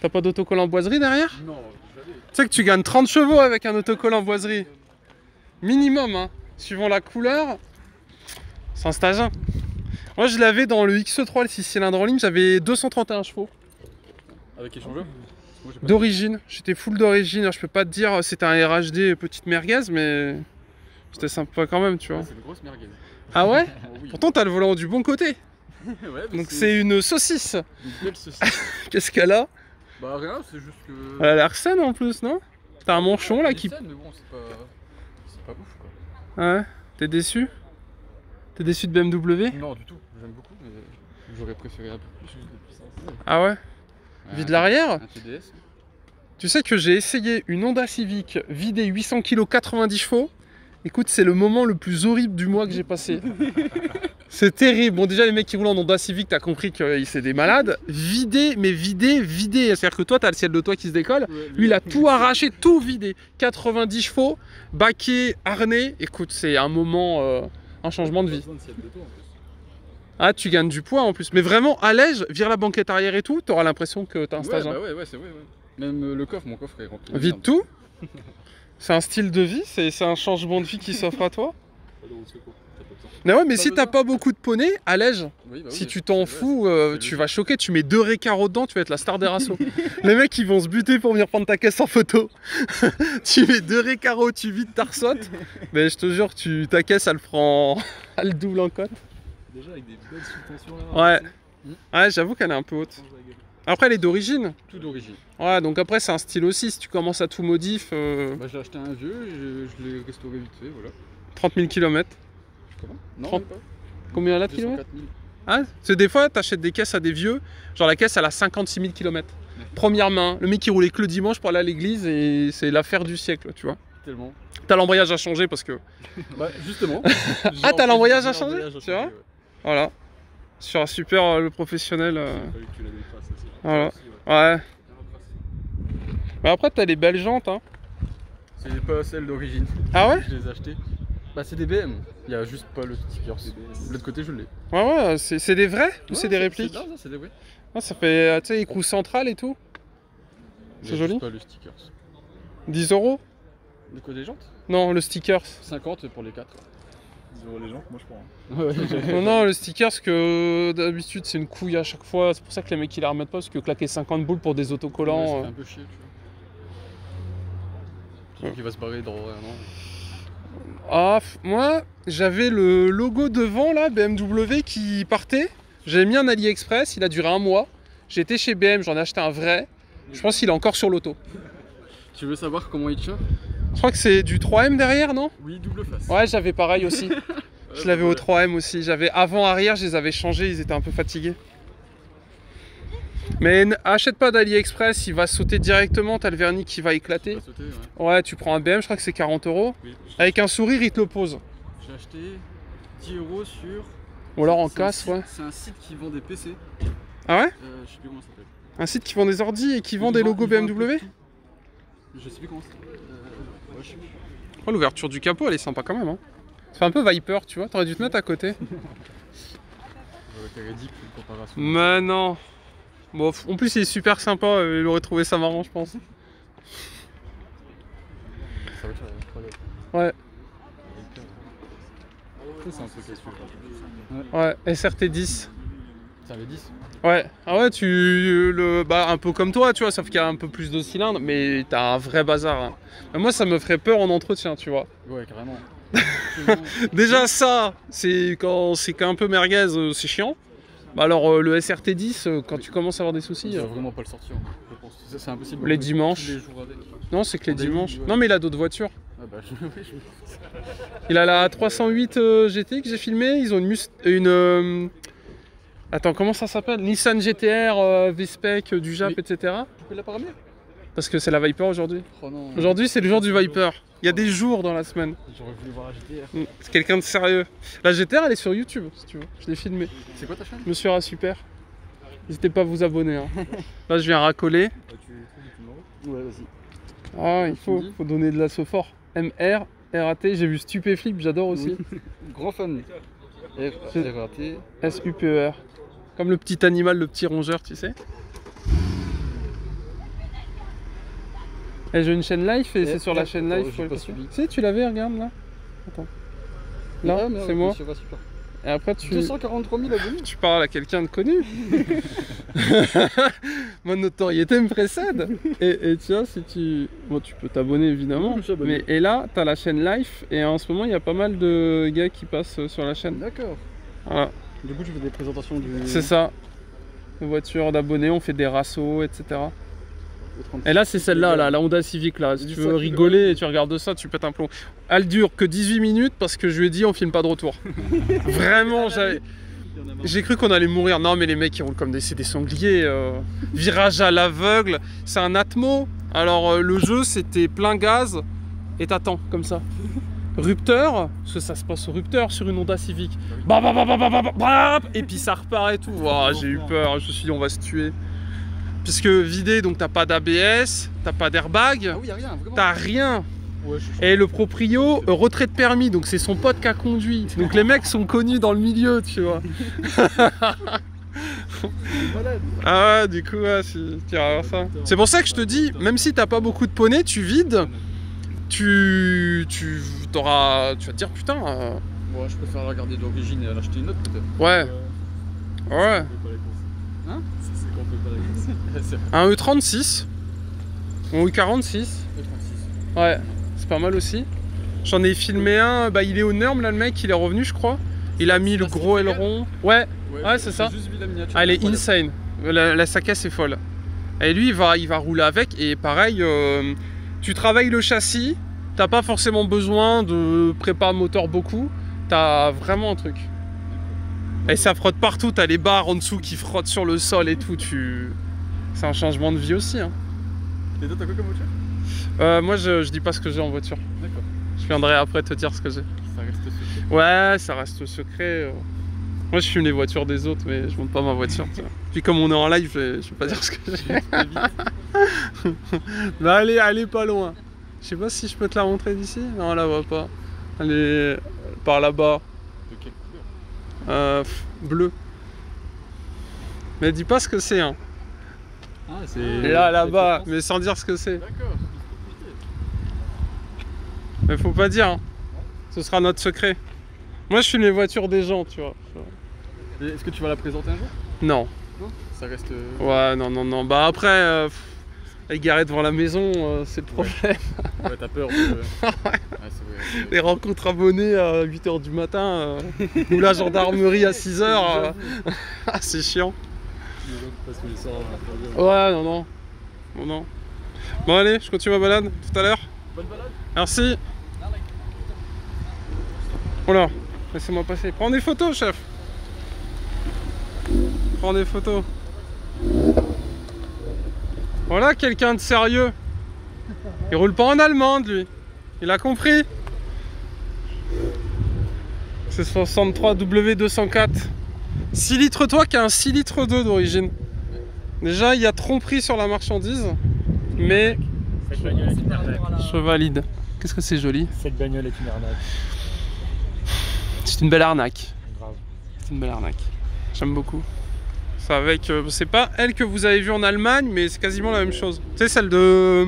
[SPEAKER 1] T'as pas d'autocollant Boiserie derrière?
[SPEAKER 5] Non, jamais.
[SPEAKER 1] Tu sais que tu gagnes 30 chevaux avec un autocollant Boiserie. Minimum, hein. Suivant la couleur. C'est un stage 1. Moi je l'avais dans le X3, le 6 cylindres en ligne, j'avais 231 chevaux.
[SPEAKER 5] Avec échangeur?
[SPEAKER 1] D'origine, j'étais full d'origine, je peux pas te dire c'était un RHD petite merguez, mais c'était sympa quand même, tu vois.
[SPEAKER 5] Ouais, c'est une grosse merguez.
[SPEAKER 1] Ah ouais?
[SPEAKER 5] Oh, oui.
[SPEAKER 1] Pourtant t'as le volant du bon côté.
[SPEAKER 5] Ouais,
[SPEAKER 1] donc c'est une saucisse.
[SPEAKER 5] Une belle saucisse.
[SPEAKER 1] Qu'est-ce qu'elle a?
[SPEAKER 5] Bah rien, c'est juste que...
[SPEAKER 1] Elle a l'air saine en plus, non? T'as un manchon là qui...
[SPEAKER 5] Saine, mais bon, c'est pas ouf quoi.
[SPEAKER 1] Ouais, t'es déçu? T'es déçu de BMW?
[SPEAKER 5] Non, du tout, j'aime beaucoup, mais j'aurais préféré un peu plus de puissance.
[SPEAKER 1] Ah ouais? Vide l'arrière?
[SPEAKER 5] Un TDS.
[SPEAKER 1] Tu sais que j'ai essayé une Honda Civic vidée 800 kg 90 chevaux. Écoute, c'est le moment le plus horrible du mois que j'ai passé. C'est terrible. Bon, déjà, les mecs qui roulent en Honda Civic, t'as compris que c'est des malades. Vidé, mais vidé. C'est-à-dire que toi, t'as le ciel de toi qui se décolle.
[SPEAKER 5] Ouais,
[SPEAKER 1] lui, il a tout arraché, tout vidé. 90 chevaux, baquet, harnais. Écoute, c'est un moment, un changement de vie. Ah, tu gagnes du poids en plus. Mais vraiment, allège, vire la banquette arrière et tout, t'auras l'impression que t'as un stage.
[SPEAKER 5] Ouais, bah ouais, c'est vrai. Ouais. Même le coffre, mon coffre est rempli.
[SPEAKER 1] Vide tout. C'est un style de vie, c'est un changement de vie qui s'offre à toi. Mais ouais, mais si t'as pas beaucoup de poney, allège. Oui, bah si tu t'en fous, tu vas choquer. Tu mets 2 récaros dedans, tu vas être la star des rassos. Les mecs, ils vont se buter pour venir prendre ta caisse en photo. Tu mets 2 récaros, tu vides ta ressotte. Mais je te jure, ta caisse, elle prend. Elle double en cote.
[SPEAKER 5] Déjà avec des belles suspensions là.
[SPEAKER 1] Ouais. Ouais, j'avoue qu'elle est un peu haute. Après, elle est d'origine.
[SPEAKER 5] Tout d'origine.
[SPEAKER 1] Ouais, donc après, c'est un style aussi. Si tu commences à tout modif.
[SPEAKER 5] Bah, j'ai acheté un vieux, je l'ai restauré vite fait, voilà.
[SPEAKER 1] 30 000 km.
[SPEAKER 5] Comment? Non,
[SPEAKER 1] 30...
[SPEAKER 5] même pas.
[SPEAKER 1] Combien elle a de kilomètres?
[SPEAKER 5] 000.
[SPEAKER 1] Ah, c'est des fois, t'achètes des caisses à des vieux. Genre, la caisse, elle a 56 000 km. Première main. Le mec qui roulait que le dimanche pour aller à l'église et c'est l'affaire du siècle, tu vois.
[SPEAKER 5] Tellement.
[SPEAKER 1] T'as l'embrayage à changer parce que.
[SPEAKER 5] Bah, justement.
[SPEAKER 1] Ah, t'as l'embrayage à changer? Tu vois?
[SPEAKER 5] Ouais.
[SPEAKER 1] Voilà. Sur un super le professionnel.
[SPEAKER 5] Fallait que tu la détraces aussi.
[SPEAKER 1] Voilà.
[SPEAKER 5] Aussi, ouais.
[SPEAKER 1] Ouais. Mais après, t'as les belles jantes, hein.
[SPEAKER 5] C'est pas celles d'origine.
[SPEAKER 1] Ah ouais?
[SPEAKER 5] Je les ai achetées. Bah, c'est des BM. Il y a juste pas le sticker. De l'autre côté, je l'ai.
[SPEAKER 1] Ouais, ouais. C'est des vrais ou c'est des répliques?
[SPEAKER 5] Non, c'est des vrais.
[SPEAKER 1] Ah, ça fait, tu sais, écrou central et tout. C'est joli.
[SPEAKER 5] Pas le sticker.
[SPEAKER 1] 10 €?
[SPEAKER 5] De quoi, des jantes?
[SPEAKER 1] Non, le sticker.
[SPEAKER 5] 50 pour les 4.
[SPEAKER 6] 10 € les jantes, moi je prends.
[SPEAKER 5] Ouais,
[SPEAKER 1] Non, non, le sticker, parce que d'habitude c'est une couille à chaque fois. C'est pour ça que les mecs ils la remettent pas, parce que claquer 50 boules pour des autocollants.
[SPEAKER 5] C'est un peu chier, tu Il va se barrer dans un an.
[SPEAKER 1] Ah, moi, j'avais le logo devant, là, BMW, qui partait. J'avais mis un AliExpress, il a duré un mois. J'étais chez BM, j'en ai acheté un vrai. Je pense qu'il est encore sur l'auto.
[SPEAKER 5] Tu veux savoir comment il tient?
[SPEAKER 1] Je crois que c'est du 3M derrière, non?
[SPEAKER 5] Oui, double face.
[SPEAKER 1] Ouais, j'avais pareil aussi. Je l'avais au 3M aussi. J'avais avant-arrière, je les avais changés, ils étaient un peu fatigués. Mais achète pas d'AliExpress, il va sauter directement, t'as le vernis qui va éclater.
[SPEAKER 5] Sauter,
[SPEAKER 1] Ouais, tu prends un BM, je crois que c'est 40 €.
[SPEAKER 5] Oui.
[SPEAKER 1] Avec un sourire, il te le pose.
[SPEAKER 5] J'ai acheté 10 € sur.
[SPEAKER 1] Ou alors en
[SPEAKER 5] C'est
[SPEAKER 1] casse, ouais.
[SPEAKER 5] C'est un site qui vend des PC.
[SPEAKER 1] Ah ouais?
[SPEAKER 5] Je sais plus comment ça s'appelle.
[SPEAKER 1] Un site qui vend des ordis et qui vend des logos BMW?
[SPEAKER 5] Je sais plus comment ça s'appelle. Ouais, je sais plus.
[SPEAKER 1] Oh, l'ouverture du capot, elle est sympa quand même. Hein. Ça fait un peu Viper, tu vois. T'aurais dû te mettre à côté.
[SPEAKER 5] T'es ridicule une comparaison.
[SPEAKER 1] Mais non. Bon, en plus, il est super sympa. Il aurait trouvé ça marrant, je pense.
[SPEAKER 5] Ça va être incroyable.
[SPEAKER 1] Ouais.
[SPEAKER 5] C'est un truc à suivre.
[SPEAKER 1] Ouais, SRT10.
[SPEAKER 5] Ça avait 10.
[SPEAKER 1] Ouais, ah ouais, bah, un peu comme toi, tu vois, sauf qu'il y a un peu plus de cylindres, mais t'as un vrai bazar. Hein. Mais moi, ça me ferait peur en entretien, tu vois.
[SPEAKER 5] Ouais, carrément.
[SPEAKER 1] Déjà, ça, c'est quand c'est un peu merguez, c'est chiant. Bah alors, le SRT10, quand tu commences à avoir des soucis.
[SPEAKER 5] Il va vraiment pas le sortir, je pense. C'est impossible.
[SPEAKER 1] Les dimanches.
[SPEAKER 5] Tous les jours avec.
[SPEAKER 1] Non, c'est que les dimanches.
[SPEAKER 5] Ouais.
[SPEAKER 1] Non, mais il a d'autres voitures.
[SPEAKER 5] Ah bah,
[SPEAKER 1] Il a la 308 GT que j'ai filmé. Ils ont une attends, comment ça s'appelle? Nissan GTR V-Spec du Jap,
[SPEAKER 5] Oui.
[SPEAKER 1] etc.
[SPEAKER 5] Pourquoi il a pas ramené?
[SPEAKER 1] Parce que c'est la Viper aujourd'hui.
[SPEAKER 5] Oh non.
[SPEAKER 1] Aujourd'hui, c'est le jour du Viper. Il y a des jours dans la semaine.
[SPEAKER 5] J'aurais voulu voir la GTR.
[SPEAKER 1] C'est quelqu'un de sérieux. La GTR, elle est sur YouTube, si tu veux. Je l'ai filmée.
[SPEAKER 5] C'est quoi ta chaîne?
[SPEAKER 1] Monsieur A Super. N'hésitez pas à vous abonner. Hein. Là, je viens racoler.
[SPEAKER 5] Ouais, vas-y.
[SPEAKER 1] Ah, il faut donner de la fort. MR, RAT, j'ai vu Stupéflip, j'adore aussi.
[SPEAKER 5] Grand fan. RAT.
[SPEAKER 1] SUPER. Comme le petit animal, le petit rongeur, tu sais. Et j'ai une chaîne live et c'est sur la chaîne live.
[SPEAKER 5] J'ai pas suivi.
[SPEAKER 1] Si, tu l'avais, regarde là. Attends. Là, c'est moi. Et après, tu
[SPEAKER 5] 243 000 abonnés.
[SPEAKER 1] Tu parles à quelqu'un de connu. Ma notoriété me précède. Et tu vois, si tu... Bon, tu peux t'abonner évidemment. Mais, et là, t'as la chaîne live. Et en ce moment, il y a pas mal de gars qui passent sur la chaîne.
[SPEAKER 5] D'accord.
[SPEAKER 1] Voilà.
[SPEAKER 5] Du coup, tu fais des présentations du...
[SPEAKER 1] C'est ça. De voitures, d'abonnés, on fait des rassos, etc. Et là, c'est celle-là, là, la Honda Civic. Là. Si tu veux rigoler et tu regardes ça, tu pètes un plomb. Elle dure que 18 minutes parce que je lui ai dit on filme pas de retour. Vraiment, j'ai cru qu'on allait mourir. Non, mais les mecs, ils roulent comme des sangliers. Virage à l'aveugle. C'est un Atmo. Alors, le jeu, c'était plein gaz et t'attends comme ça. Rupteur, parce que ça se passe au rupteur sur une Honda Civic. Et puis ça repart et tout. Oh, j'ai eu peur, je me suis dit on va se tuer. Puisque vidé, donc t'as pas d'ABS, t'as pas d'airbag,
[SPEAKER 5] Ah oui, y'a rien, vraiment.
[SPEAKER 1] t'as rien.
[SPEAKER 5] Ouais,
[SPEAKER 1] Et le proprio, retrait de permis, donc c'est son pote qui a conduit. Donc les mecs sont connus dans le milieu, tu vois. Ah ouais, du coup, ouais, tu vas voir ça. C'est pour ça que je te dis, même si t'as pas beaucoup de poney, tu vides. Tu vas te dire putain.
[SPEAKER 5] Ouais, je préfère regarder d'origine et l'acheter une autre peut-être.
[SPEAKER 1] Ouais. Ouais.
[SPEAKER 5] Hein? C'est qu'on peut pas la casser.
[SPEAKER 1] Un E36. Un E46. Ouais, c'est pas mal aussi. J'en ai filmé un, bah il est aux normes là le mec, il est revenu je crois. Il a mis le gros aileron. Ouais, ouais c'est ça.
[SPEAKER 5] Juste vu la miniature.
[SPEAKER 1] Ah, elle est insane. Sa caisse est folle. Et lui il va rouler avec et pareil, tu travailles le châssis, t'as pas forcément besoin de prépa moteur beaucoup, t'as vraiment un truc. Et ça frotte partout, t'as les barres en dessous qui frottent sur le sol et tout, c'est un changement de vie aussi. Hein.
[SPEAKER 5] Et toi t'as quoi comme voiture?
[SPEAKER 1] Moi je dis pas ce que j'ai en voiture.
[SPEAKER 5] D'accord.
[SPEAKER 1] Je viendrai après te dire ce que j'ai.
[SPEAKER 5] Ça reste secret.
[SPEAKER 1] Ouais, ça reste secret. Moi je filme les voitures des autres mais je monte pas ma voiture. Puis comme on est en live, je vais pas dire ce que j'ai. Bah allez pas loin. Je sais pas si je peux te la montrer d'ici. Non, on la voit pas. Elle est par là-bas.
[SPEAKER 5] De quelle couleur?
[SPEAKER 1] Bleu. Mais dis pas ce que c'est hein.
[SPEAKER 5] Ah, c'est...
[SPEAKER 1] Là-bas, mais sans dire ce que c'est.
[SPEAKER 5] D'accord.
[SPEAKER 1] Mais faut pas dire hein. Ce sera notre secret. Moi je filme les voitures des gens, tu vois.
[SPEAKER 5] Est-ce que tu vas la présenter un jour?
[SPEAKER 1] Non.
[SPEAKER 5] Non. Ça reste...
[SPEAKER 1] Ouais, non. Bah après, Elle est garée devant la maison, c'est le problème.
[SPEAKER 5] Ouais, t'as peur de... Ouais, c'est vrai.
[SPEAKER 1] Les rencontres abonnées à 8 h du matin, ou la gendarmerie à 6 h, c'est chiant. Ouais, non. Bon allez, je continue ma balade, tout à l'heure.
[SPEAKER 5] Bonne balade.
[SPEAKER 1] Merci. Voilà, laissez-moi passer. Prends des photos, chef. Prends des photos. Voilà quelqu'un de sérieux. Il roule pas en allemande, lui. Il a compris. C'est 63 W204. 6 litres toi qui a un 6 litres 2 d'origine. Déjà, il y a tromperie sur la marchandise. Mais
[SPEAKER 7] Cette bagnole est une arnaque.
[SPEAKER 1] je valide. Qu'est-ce que c'est joli.
[SPEAKER 7] Cette bagnole est une arnaque.
[SPEAKER 1] C'est une belle arnaque.
[SPEAKER 7] Grave.
[SPEAKER 1] C'est une belle arnaque. J'aime beaucoup. C'est avec... c'est pas elle que vous avez vue en Allemagne, mais c'est quasiment la même chose. Tu sais, celle de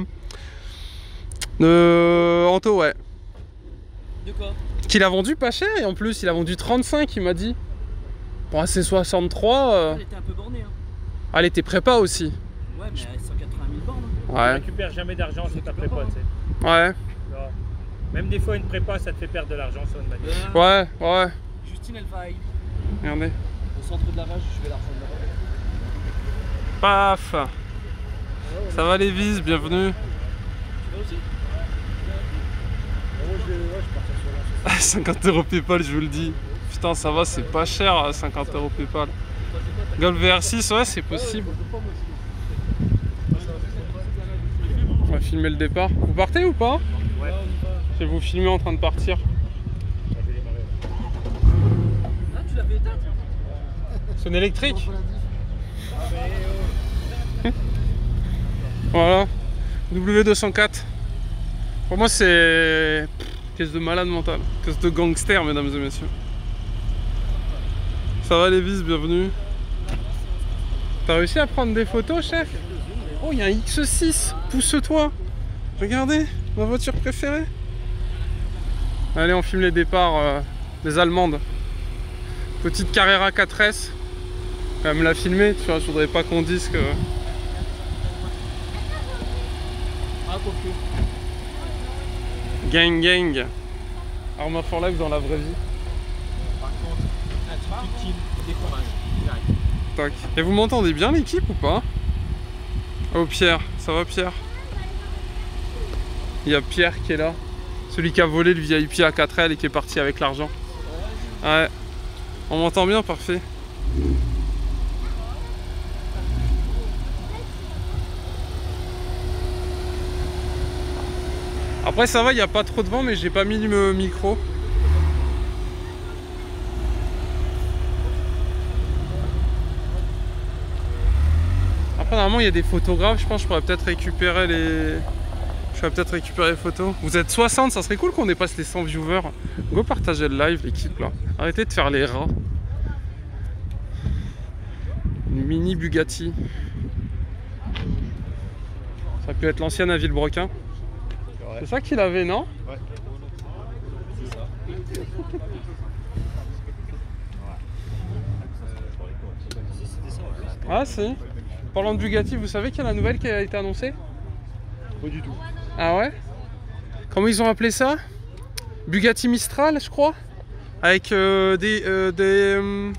[SPEAKER 1] Anto, ouais.
[SPEAKER 2] De quoi?
[SPEAKER 1] Qu'il a vendu pas cher, et en plus, il a vendu 35, il m'a dit. Pour un C63...
[SPEAKER 2] Elle était un peu bornée. Hein.
[SPEAKER 1] Ah, elle était prépa aussi.
[SPEAKER 2] Ouais, mais 180 000 bornes.
[SPEAKER 7] Tu
[SPEAKER 1] Ouais.
[SPEAKER 7] récupères jamais d'argent sur ta prépa, tu sais.
[SPEAKER 1] Ouais.
[SPEAKER 7] Non. Même des fois, une prépa, ça te fait perdre de l'argent sur une bagnole.
[SPEAKER 1] Ouais.
[SPEAKER 2] Justine, elle va
[SPEAKER 1] Regardez.
[SPEAKER 2] au centre de lavage, je vais la reprendre là-bas.
[SPEAKER 1] Paf. Ça va les vis, bienvenue.
[SPEAKER 2] Tu vas aussi?
[SPEAKER 1] 50 € PayPal, je vous le dis. Putain, ça va, c'est pas cher, 50 € PayPal. Golf VR6, ouais, c'est possible. On va filmer le départ. Vous partez ou pas?
[SPEAKER 7] Ouais.
[SPEAKER 1] Je vais vous filmer en train de partir.
[SPEAKER 2] Ah, tu l'avais éteinte?
[SPEAKER 1] C'est une électrique. Voilà. W204. Pour moi, c'est... Caisse de malade mental. Caisse de gangster, mesdames et messieurs. Ça va les vis, bienvenue. T'as réussi à prendre des photos, chef? Oh, il y a un X6. Pousse-toi. Regardez, ma voiture préférée. Allez, on filme les départs des Allemandes. Petite Carrera 4S. Quand même la filmer, tu vois, je voudrais pas qu'on dise que...
[SPEAKER 2] Ah, pour que.
[SPEAKER 1] Gang. Arma for Life dans la vraie vie.
[SPEAKER 2] Par contre, attitude team, décourage. Direct.
[SPEAKER 1] Tac. Et vous m'entendez bien l'équipe ou pas? Oh Pierre, ça va Pierre? Il y a Pierre qui est là. Celui qui a volé le VIP A4L et qui est parti avec l'argent. Ouais. On m'entend bien, parfait. Après ça va, il n'y a pas trop de vent, mais j'ai pas mis le micro. Après normalement il y a des photographes, je pense que je pourrais peut-être récupérer les... photos. Vous êtes 60, ça serait cool qu'on dépasse les 100 viewers. Go partager le live l'équipe là. Arrêtez de faire les rats. Une mini Bugatti. Ça peut être l'ancienne à Villebrequin. C'est ça qu'il avait, non?
[SPEAKER 6] Ouais. C'est ça.
[SPEAKER 1] Ah si. Parlant de Bugatti, vous savez qu'il y a la nouvelle qui a été annoncée?
[SPEAKER 6] Pas du tout.
[SPEAKER 1] Ah ouais? Comment ils ont appelé ça? Bugatti Mistral, je crois? Avec pas de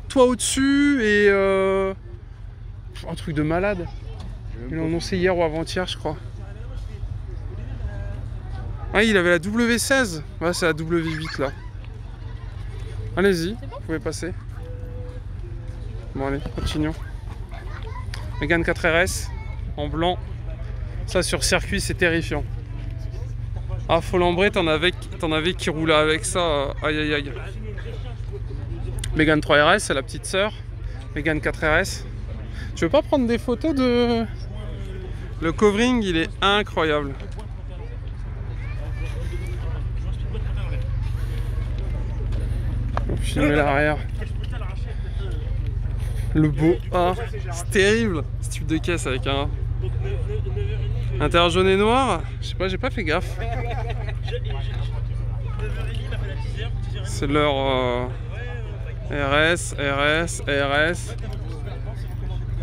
[SPEAKER 1] toit au-dessus et un truc de malade. Ils l'ont annoncé hier ou avant-hier, je crois. Ah, il avait la W16. Ouais, c'est la W8 là. Allez-y, vous pouvez passer. Bon, allez, continuons. Mégane 4RS en blanc. Ça, sur circuit, c'est terrifiant. Ah, Folambray, t'en avais qui roulaient avec ça. Aïe aïe aïe. Mégane 3RS, c'est la petite sœur. Mégane 4RS. Tu veux pas prendre des photos de... Le covering, il est incroyable. Filmer l'arrière. Le beau A. C'est terrible ce type de caisse avec un intérieur jaune et noir. Je sais pas, j'ai pas fait gaffe. C'est leur RS.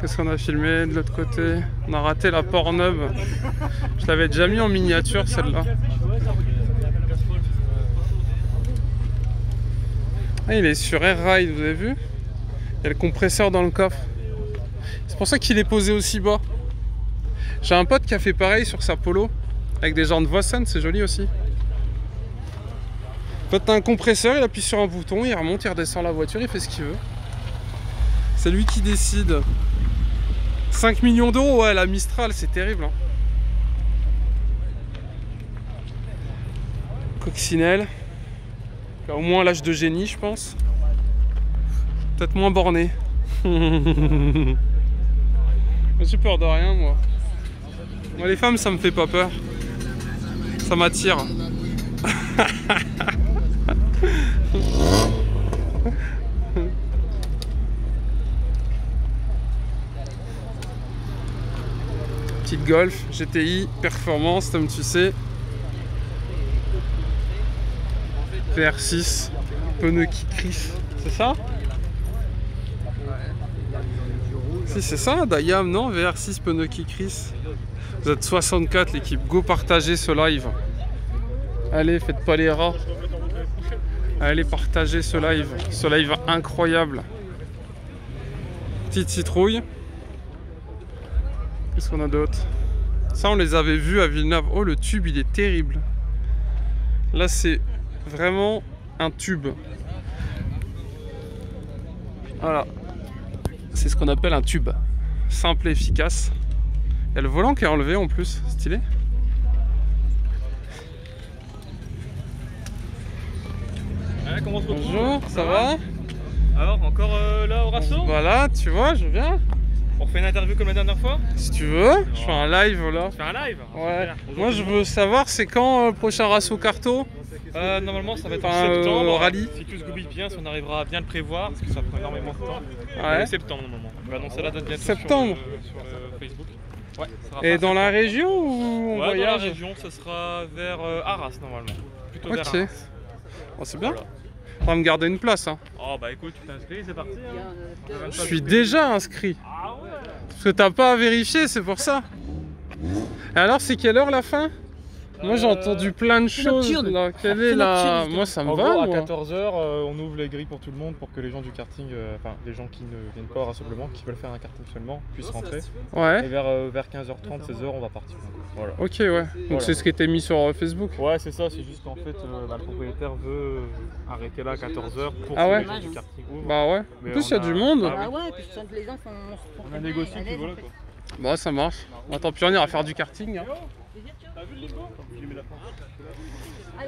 [SPEAKER 1] Qu'est-ce qu'on a filmé de l'autre côté? On a raté la Pornhub. Je l'avais déjà mis en miniature celle-là. Ah, il est sur Air Ride, vous avez vu? Il y a le compresseur dans le coffre. C'est pour ça qu'il est posé aussi bas. J'ai un pote qui a fait pareil sur sa Polo. Avec des jantes Vossen, c'est joli aussi. En fait, t'as un compresseur, il appuie sur un bouton, il remonte, il redescend la voiture, il fait ce qu'il veut. C'est lui qui décide. 5 millions d'euros, ouais, la Mistral, c'est terrible. Hein. Coccinelle. Qui a au moins l'âge de génie, je pense. Peut-être moins borné. J'ai peur de rien, moi. Moi, les femmes, ça me fait pas peur. Ça m'attire. Petite Golf, GTI, performance, comme tu sais. VR6, pneus qui crissent, c'est ça? Si c'est ça, Dayam, non? VR6, pneus qui crissent. Vous êtes 64 l'équipe, go partager ce live. Allez, faites pas les rats. Allez partager ce live incroyable. Petite citrouille. Qu'est-ce qu'on a d'autre? Ça on les avait vus à Villeneuve. Oh, le tube il est terrible. Là c'est vraiment un tube. Voilà. C'est ce qu'on appelle un tube. Simple et efficace. Il y a le volant qui est enlevé en plus. Stylé.
[SPEAKER 7] Ah, comment on se retrouve?
[SPEAKER 1] Bonjour, ça va?
[SPEAKER 7] Alors, encore là au Rasso?
[SPEAKER 1] Voilà, tu vois, je viens.
[SPEAKER 7] On refait une interview comme la dernière fois?
[SPEAKER 1] Si tu veux, je fais un live là.
[SPEAKER 7] Tu fais un live?
[SPEAKER 1] Ouais. Moi je veux savoir c'est quand le prochain Rasso Carto?
[SPEAKER 7] Normalement ça va être en
[SPEAKER 1] Enfin,
[SPEAKER 7] septembre.
[SPEAKER 1] rallye.
[SPEAKER 7] Si tout se goupille bien, si on arrivera à bien le prévoir, parce que ça prend énormément de temps.
[SPEAKER 1] Ouais.
[SPEAKER 7] Septembre normalement. On va annoncer la date bientôt
[SPEAKER 1] Septembre.
[SPEAKER 7] sur Facebook. Ouais, ça sera
[SPEAKER 1] Et
[SPEAKER 7] fin
[SPEAKER 1] dans la
[SPEAKER 7] septembre.
[SPEAKER 1] région ou on
[SPEAKER 7] Ouais,
[SPEAKER 1] voyage?
[SPEAKER 7] dans la région, ça sera vers Arras normalement. Plutôt vers
[SPEAKER 1] Ok.
[SPEAKER 7] Arras.
[SPEAKER 1] Oh, c'est bien.
[SPEAKER 7] Voilà.
[SPEAKER 1] On va me garder une place. Hein.
[SPEAKER 7] Oh bah écoute, tu t'inscris, c'est parti. Hein.
[SPEAKER 1] Je suis déjà inscrit.
[SPEAKER 7] Ah ouais.
[SPEAKER 1] Parce que t'as pas à vérifier, c'est pour ça. Et alors, c'est quelle heure la fin? Moi j'ai entendu plein de choses là. Quelle est la... Moi ça me
[SPEAKER 6] En
[SPEAKER 1] va.
[SPEAKER 6] gros, à
[SPEAKER 1] Moi.
[SPEAKER 6] 14h, on ouvre les grilles pour tout le monde pour que les gens du karting, enfin les gens qui ne viennent pas au rassemblement, qui veulent faire un karting seulement, puissent rentrer. Et
[SPEAKER 1] Ouais.
[SPEAKER 6] vers 15h30, 16h, on va partir. Voilà.
[SPEAKER 1] Ok, ouais. Donc
[SPEAKER 6] Voilà.
[SPEAKER 1] c'est ce qui était mis sur Facebook.
[SPEAKER 6] Ouais, c'est ça, c'est juste qu'en fait, le propriétaire veut arrêter là à 14h pour
[SPEAKER 1] Ah
[SPEAKER 6] que
[SPEAKER 1] ouais
[SPEAKER 6] les gens du karting ouvrent.
[SPEAKER 1] Bah ouais.
[SPEAKER 6] Mais
[SPEAKER 1] En plus, il y
[SPEAKER 6] on
[SPEAKER 1] a du monde.
[SPEAKER 6] Ah,
[SPEAKER 8] Ah ouais, puis je sens que les gens sont.
[SPEAKER 6] On a négocié, puis voilà quoi.
[SPEAKER 1] Bah ça marche. Attends, puis on ira faire du karting. Hein.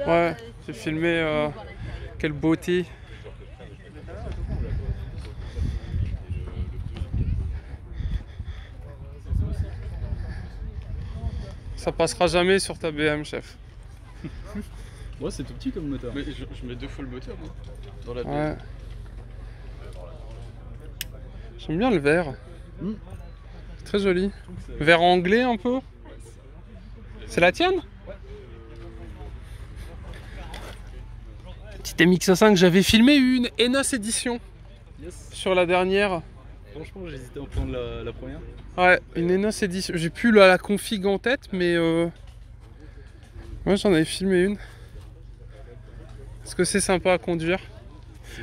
[SPEAKER 1] Ouais, j'ai filmé. Quelle beauté. Ça passera jamais sur ta BM, chef.
[SPEAKER 5] Ouais, c'est tout petit comme moteur. Mais je mets 2 fois le moteur moi, dans la
[SPEAKER 1] Ouais. J'aime bien le vert. C'est très joli. Vert anglais un peu. C'est la tienne? Petite MX5, j'avais filmé une Enos édition
[SPEAKER 5] Yes.
[SPEAKER 1] sur la dernière.
[SPEAKER 5] Franchement, j'hésitais à en prendre la première.
[SPEAKER 1] Ouais, une Enos édition. J'ai plus la config en tête, mais moi j'en avais filmé une. Parce que c'est sympa à conduire.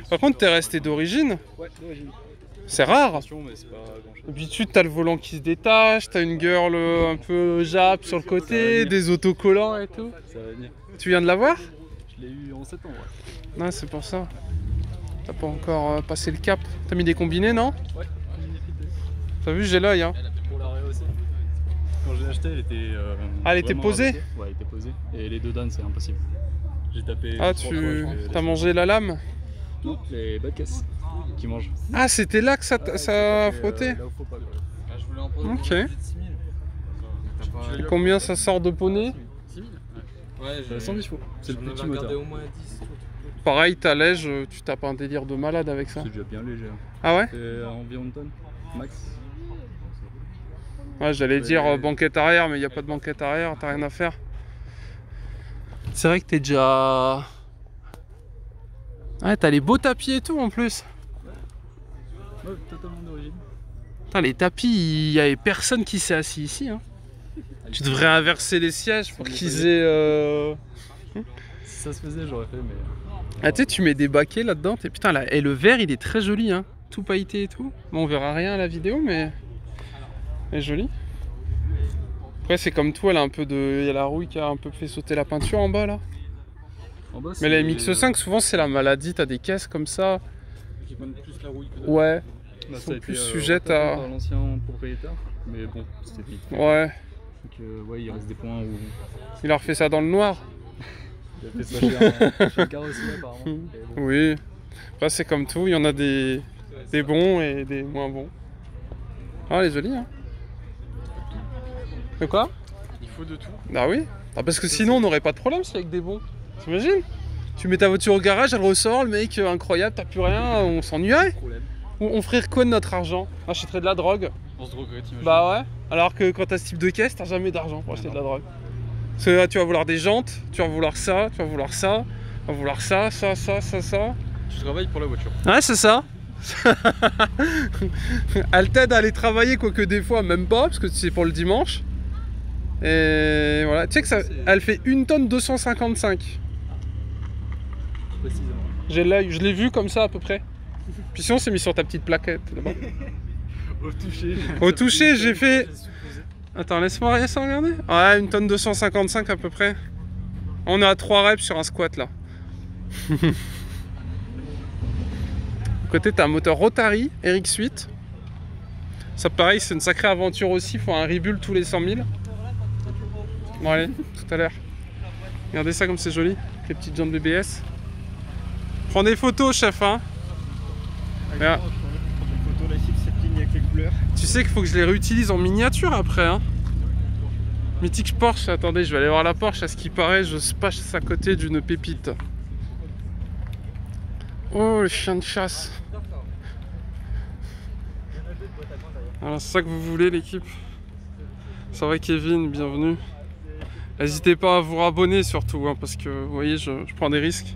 [SPEAKER 1] Par contre, t'es resté d'origine.
[SPEAKER 5] Ouais, d'origine.
[SPEAKER 1] C'est rare.
[SPEAKER 5] Attention, mais c'est pas grand chose.
[SPEAKER 1] D'habitude, t'as le volant qui se détache, t'as une girl un peu Jap sur le
[SPEAKER 5] Ça
[SPEAKER 1] côté,
[SPEAKER 5] va
[SPEAKER 1] des autocollants et tout.
[SPEAKER 5] Ça va venir.
[SPEAKER 1] Tu viens de l'avoir?
[SPEAKER 5] Je l'ai eu en septembre. Ouais.
[SPEAKER 1] Ouais, c'est pour ça. T'as pas encore passé le cap. T'as mis des combinés, non?
[SPEAKER 5] Ouais,
[SPEAKER 1] T'as vu, j'ai l'œil, hein.
[SPEAKER 5] pour l'arrêt aussi. Quand je l'ai acheté, elle était.
[SPEAKER 1] Ah, elle était
[SPEAKER 5] vraiment
[SPEAKER 1] posée?
[SPEAKER 5] rabaissée. Ouais, elle était posée. Et les deux dames, c'est impossible. J'ai tapé.
[SPEAKER 1] Ah,
[SPEAKER 5] 3 fois, je l'ai
[SPEAKER 1] t'as
[SPEAKER 5] laissé.
[SPEAKER 1] mangé la lame?
[SPEAKER 5] Non, les bas de caisse qui mangent.
[SPEAKER 1] Ah, c'était là que ça a frotté?
[SPEAKER 5] Là où faut pas, quoi.
[SPEAKER 4] Je voulais en prendre
[SPEAKER 1] Ok.
[SPEAKER 4] une petite 6000.
[SPEAKER 1] Et combien ça sort de poney?
[SPEAKER 5] 6000.
[SPEAKER 4] Ouais, j'ai
[SPEAKER 5] 110 chevaux. C'est le
[SPEAKER 4] j'en avais
[SPEAKER 5] petit
[SPEAKER 4] regardé
[SPEAKER 5] moteur.
[SPEAKER 4] au moins 10.
[SPEAKER 1] Pareil, t'allèges, tu tapes un délire de malade avec ça.
[SPEAKER 5] C'est déjà bien léger. Hein.
[SPEAKER 1] Ah ouais?
[SPEAKER 5] C'est environ une tonne, max.
[SPEAKER 1] Ouais, j'allais dire banquette arrière, mais il n'y a pas de banquette arrière, t'as rien à faire. C'est vrai que t'es déjà... Ouais, t'as les beaux tapis et tout en plus.
[SPEAKER 5] Ouais, totalement d'origine.
[SPEAKER 1] Putain, les tapis, il y avait personne qui s'est assis ici. Hein. Tu devrais inverser les sièges pour qu'ils aient...
[SPEAKER 5] Si ça se faisait, j'aurais fait, mais...
[SPEAKER 1] Ah, tu sais, tu mets des baquets là-dedans. Putain, là, et le verre, il est très joli, hein. Tout pailleté et tout. Bon, on verra rien à la vidéo, mais... Elle est jolie. Après, c'est comme toi, là, un peu de... Il y a la rouille qui a un peu fait sauter la peinture en bas, là.
[SPEAKER 5] En bas,
[SPEAKER 1] Mais les MX5, souvent, c'est la maladie. T'as des caisses comme ça.
[SPEAKER 5] Qui prennent plus la rouille peut-être.
[SPEAKER 1] Ouais.
[SPEAKER 5] Bah,
[SPEAKER 1] Ils sont
[SPEAKER 5] ça a
[SPEAKER 1] plus
[SPEAKER 5] été,
[SPEAKER 1] sujettes
[SPEAKER 5] retapé
[SPEAKER 1] à...
[SPEAKER 5] par l'ancien propriétaire, mais bon, c'était vite.
[SPEAKER 1] Ouais.
[SPEAKER 5] Donc ouais, il reste des points où...
[SPEAKER 1] Il a refait ça dans le noir.
[SPEAKER 5] Il a fait ça chez le carrossier apparemment. Mais bon.
[SPEAKER 1] Oui. Après, c'est comme tout. Il y en a des bons et des moins bons. Ah, elle est jolie, hein. De quoi?
[SPEAKER 6] Il faut de tout.
[SPEAKER 1] Bah oui. Ah, parce que sinon, on n'aurait pas de problème si avec des bons. T'imagines? Tu mets ta voiture au garage, elle ressort, le mec incroyable, t'as plus rien, on s'ennuierait. On ferait quoi de notre argent? On achèterait de la drogue.
[SPEAKER 5] On se droguerait, t'imagines?
[SPEAKER 1] Bah ouais. Alors que quand t'as ce type de caisse, t'as jamais d'argent pour acheter de la drogue. Parce que là, tu vas vouloir des jantes, tu vas vouloir ça, tu vas vouloir ça, tu vas vouloir ça.
[SPEAKER 5] Tu travailles pour la voiture.
[SPEAKER 1] Ouais, c'est ça. Elle t'aide à aller travailler, quoique des fois, même pas, parce que c'est pour le dimanche. Et voilà. Tu sais que ça, elle fait 1 tonne 255.
[SPEAKER 5] Précisément.
[SPEAKER 1] J'ai l'œil, je l'ai vu comme ça à peu près. Puis sinon, c'est mis sur ta petite plaquette là-bas. Au toucher, j'ai fait... Attends, laisse-moi regarder. Ouais, 1 tonne 255 à peu près. On est à 3 reps sur un squat là. Côté, t'as un moteur Rotary RX8. Ça, pareil, c'est une sacrée aventure aussi. Il faut un rebuild tous les 100 000. Bon, allez, tout à l'heure. Regardez ça comme c'est joli. Les petites jantes BBS. Prends des photos, chef, hein. Regarde. Tu sais qu'il faut que je les réutilise en miniature après, hein. Mythique Porsche. Attendez, je vais aller voir la Porsche. À ce qui paraît, je passe à côté d'une pépite. Oh, le chien de chasse. Alors, c'est ça que vous voulez, l'équipe? Ça va, Kevin, bienvenue. N'hésitez pas à vous abonner surtout, hein, parce que vous voyez, je prends des risques.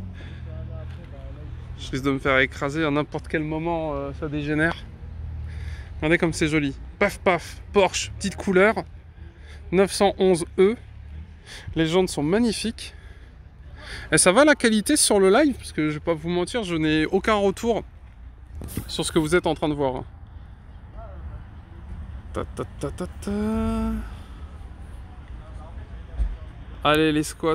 [SPEAKER 1] Je risque de me faire écraser à n'importe quel moment, ça dégénère. Regardez comme c'est joli. Paf paf, Porsche, petite couleur. 911E. Les jantes sont magnifiques. Et ça va la qualité sur le live, parce que je vais pas vous mentir, je n'ai aucun retour sur ce que vous êtes en train de voir. Allez, les squats.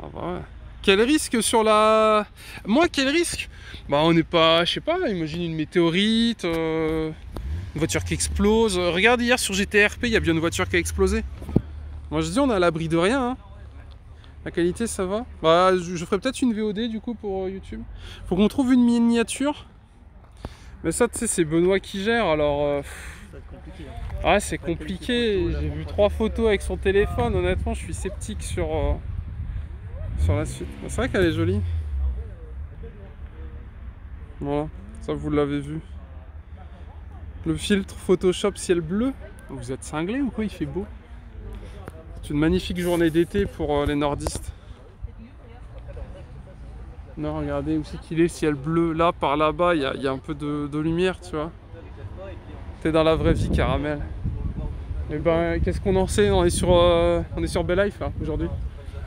[SPEAKER 1] Ah bah ouais. Quel risque sur la... Moi, quel risque? Bah on n'est pas... Je sais pas, imagine une météorite, une voiture qui explose. Regarde, hier sur GTRP, il y a bien une voiture qui a explosé. Moi je dis, on est à l'abri de rien, hein. La qualité, ça va. Bah, je ferai peut-être une VOD du coup pour YouTube. Faut qu'on trouve une miniature. Mais ça, tu sais, c'est Benoît qui gère, alors... Ah, c'est compliqué. J'ai vu 3 photos avec son téléphone. Honnêtement, je suis sceptique sur la suite. C'est vrai qu'elle est jolie. Voilà, ça vous l'avez vu. Le filtre Photoshop ciel bleu. Vous êtes cinglés ou quoi? Il fait beau. C'est une magnifique journée d'été pour les nordistes. Non, regardez où c'est qu'il est, ciel bleu. Là, par là-bas, il y a un peu de lumière, tu vois. T'es dans la vraie vie, caramel. Et ben, qu'est-ce qu'on en sait? On est sur Bel Life, là, aujourd'hui.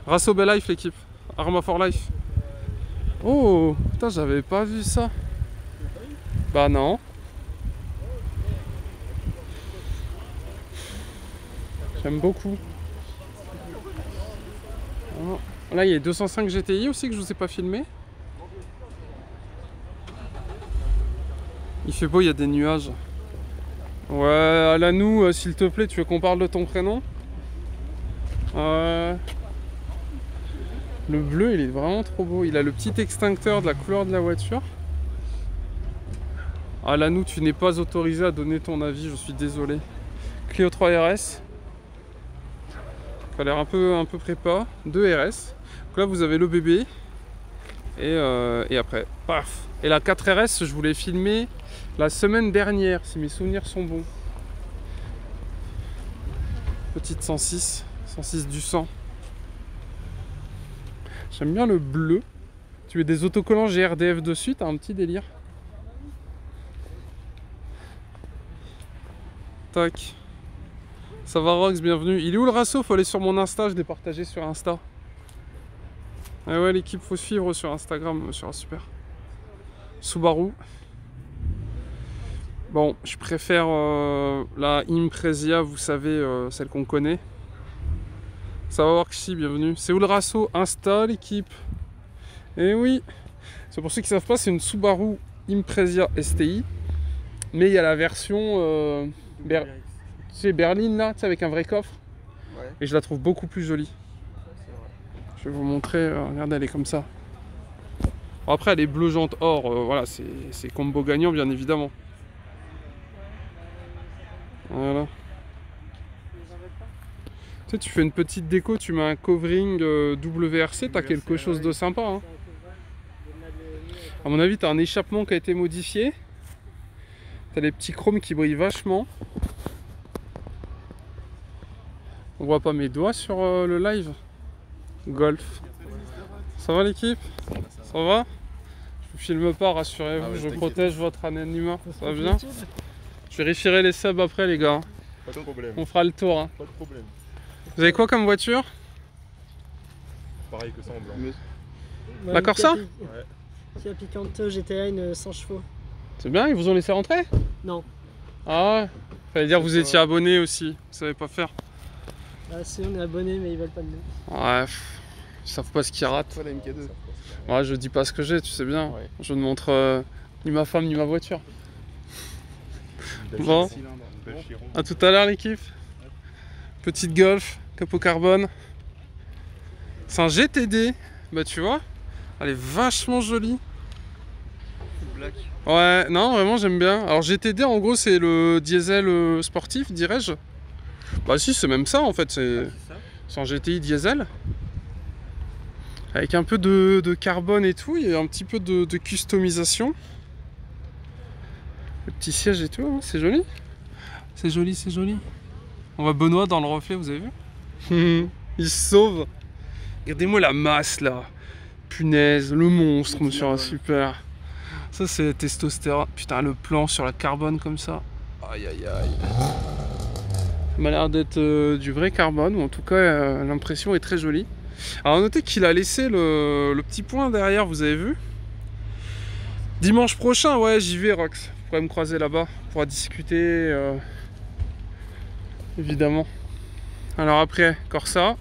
[SPEAKER 1] Rasso Bel Life, l'équipe. Arma for Life. Oh, putain, j'avais pas vu ça. Bah non. J'aime beaucoup. Là, il y a 205 GTI aussi que je vous ai pas filmé. Il fait beau, il y a des nuages. Ouais, Alanou, s'il te plaît, tu veux qu'on parle de ton prénom? Le bleu, il est vraiment trop beau. Il a le petit extincteur de la couleur de la voiture. Alanou, tu n'es pas autorisé à donner ton avis, je suis désolé. Clio 3 RS. Ça a l'air un peu prépa. 2 RS. Donc là, vous avez le bébé. Et après, paf. Et la 4 RS, je vous l'ai filmé la semaine dernière, si mes souvenirs sont bons. Petite 106 du 100. J'aime bien le bleu. Tu mets des autocollants GRDF dessus, t'as un petit délire. Tac. Ça va Rox, bienvenue. Il est où le rasso? Faut aller sur mon Insta, je l'ai partagé sur Insta. Ah ouais l'équipe, faut suivre sur Instagram, sur super. Subaru. Bon, je préfère la Impreza, vous savez, celle qu'on connaît. Ça va Worksy, bienvenue. C'est où le rasso? Insta l'équipe. Eh oui. C'est pour ceux qui ne savent pas, c'est une Subaru Impreza STI. Mais il y a la version berline là, tu sais, avec un vrai coffre. Ouais. Et je la trouve beaucoup plus jolie. Je vais vous montrer, regardez, elle est comme ça. Bon, après elle est bleu jante or, voilà, c'est combo gagnant bien évidemment. Voilà. Tu sais, tu fais une petite déco, tu mets un covering WRC, t'as quelque chose de sympa. Hein. À mon avis, t'as un échappement qui a été modifié. T'as les petits chromes qui brillent vachement. On voit pas mes doigts sur le live. Golf. Ça va l'équipe? Ça va? Je vous filme pas, rassurez-vous, ah ouais, je protège votre anonymat. Ça va bien? Je vérifierai les subs après les gars.
[SPEAKER 6] Pas de problème.
[SPEAKER 1] On fera le tour. Hein.
[SPEAKER 6] Pas de problème.
[SPEAKER 1] Vous avez quoi comme voiture?
[SPEAKER 6] Pareil que ça en blanc.
[SPEAKER 1] La Corsa?
[SPEAKER 8] Ouais. Kia Picanto GTI 100 chevaux.
[SPEAKER 1] C'est bien, ils vous ont laissé rentrer?
[SPEAKER 8] Non.
[SPEAKER 1] Ah ouais? Fallait dire que vous étiez abonné aussi, vous savez pas faire.
[SPEAKER 8] Ah si, on est abonné mais ils veulent pas de nous.
[SPEAKER 1] Ouais, ils savent pas ce qu'ils ratent.
[SPEAKER 5] Toi la MK2.
[SPEAKER 1] Ouais, je dis pas ce que j'ai, tu sais bien. Ouais. Je ne montre ni ma femme ni ma voiture. Bon, à tout à l'heure l'équipe. Petite Golf, capot carbone. C'est un GTD, bah tu vois, elle est vachement jolie.
[SPEAKER 5] Black.
[SPEAKER 1] Ouais, non, vraiment j'aime bien. Alors GTD en gros c'est le diesel sportif, dirais-je. Bah si, c'est même ça en fait, c'est un GTI diesel. Avec un peu de carbone et tout, il y a un petit peu de customisation. Le petit siège et tout, hein, c'est joli. C'est joli, c'est joli. On voit Benoît dans le reflet, vous avez vu? Il se sauve. Regardez-moi la masse là. Punaise, le monstre, monsieur, super. Ça c'est testostérone. Putain, le plan sur la carbone comme ça. Aïe aïe aïe. Ça m'a l'air d'être du vrai carbone, ou en tout cas l'impression est très jolie. Alors notez qu'il a laissé le petit point derrière, vous avez vu? Dimanche prochain, ouais, j'y vais Rox. Vous pourrez me croiser là-bas, on pourra discuter. Évidemment. Alors après, Corsa,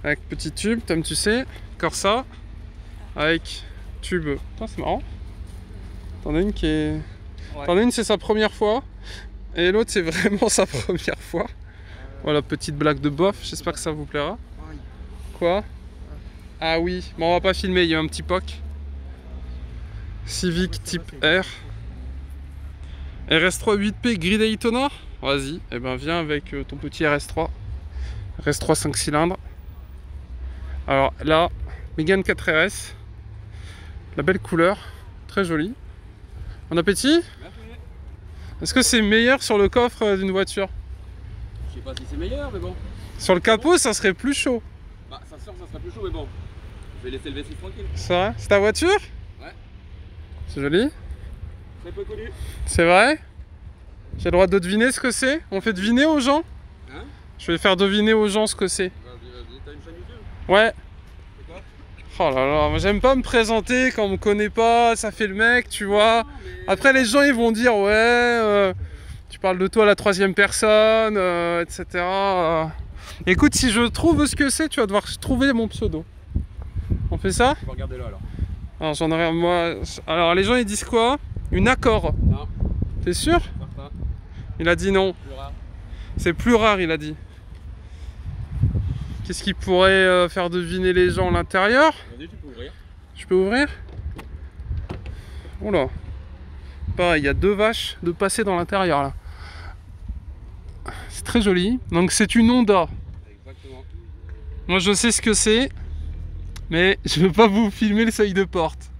[SPEAKER 1] avec petit tube, comme tu sais. Corsa, avec tube. Putain, c'est marrant. T'en as une qui est... Ouais. T'en as une, c'est sa première fois. Et l'autre, c'est vraiment sa première fois. Voilà, petite blague de bof. J'espère que ça vous plaira. Quoi? Ah oui, bon, on va pas filmer, il y a un petit POC. Civic type R. RS3 8P gris Daytona. Vas-y, et ben viens avec ton petit RS3. RS3 5 cylindres. Alors là, Mégane 4RS. La belle couleur, très jolie. Bon appétit? Est-ce que c'est meilleur sur le coffre d'une voiture?
[SPEAKER 2] Je sais pas si c'est meilleur, mais bon.
[SPEAKER 1] Sur le capot, ça serait plus chaud.
[SPEAKER 2] Bah, ça sort, ça sera plus chaud, mais bon. Je vais laisser le V6 tranquille.
[SPEAKER 1] C'est vrai? C'est ta voiture?
[SPEAKER 2] Ouais.
[SPEAKER 1] C'est joli?
[SPEAKER 2] Très peu connu.
[SPEAKER 1] C'est vrai? J'ai le droit de deviner ce que c'est? On fait deviner aux gens?
[SPEAKER 2] Hein?
[SPEAKER 1] Je vais faire deviner aux gens ce que c'est.
[SPEAKER 2] T'as une chaîne YouTube?
[SPEAKER 1] Ouais.
[SPEAKER 2] C'est quoi?
[SPEAKER 1] Oh là là, moi j'aime pas me présenter quand on me connaît pas, ça fait le mec, tu vois. Mais... Après les gens ils vont dire ouais, tu parles de toi à la troisième personne, etc. Écoute, si je trouve ce que c'est, tu vas devoir trouver mon pseudo. On fait ça?
[SPEAKER 2] Je vais regarder là alors.
[SPEAKER 1] Alors j'en aurais moi. Alors les gens ils disent quoi? Une Accord.
[SPEAKER 2] Non.
[SPEAKER 1] T'es sûr?
[SPEAKER 2] Certain.
[SPEAKER 1] Il a dit non.
[SPEAKER 2] Plus rare.
[SPEAKER 1] C'est plus rare, il a dit. Qu'est-ce qui pourrait faire deviner les gens à l'intérieur?
[SPEAKER 2] Vas-y, tu peux ouvrir.
[SPEAKER 1] Je peux ouvrir? Oula. Pareil, il y a deux vaches de passer dans l'intérieur là. C'est très joli. Donc c'est une Honda.
[SPEAKER 2] Exactement.
[SPEAKER 1] Moi je sais ce que c'est, mais je veux pas vous filmer le seuil de porte.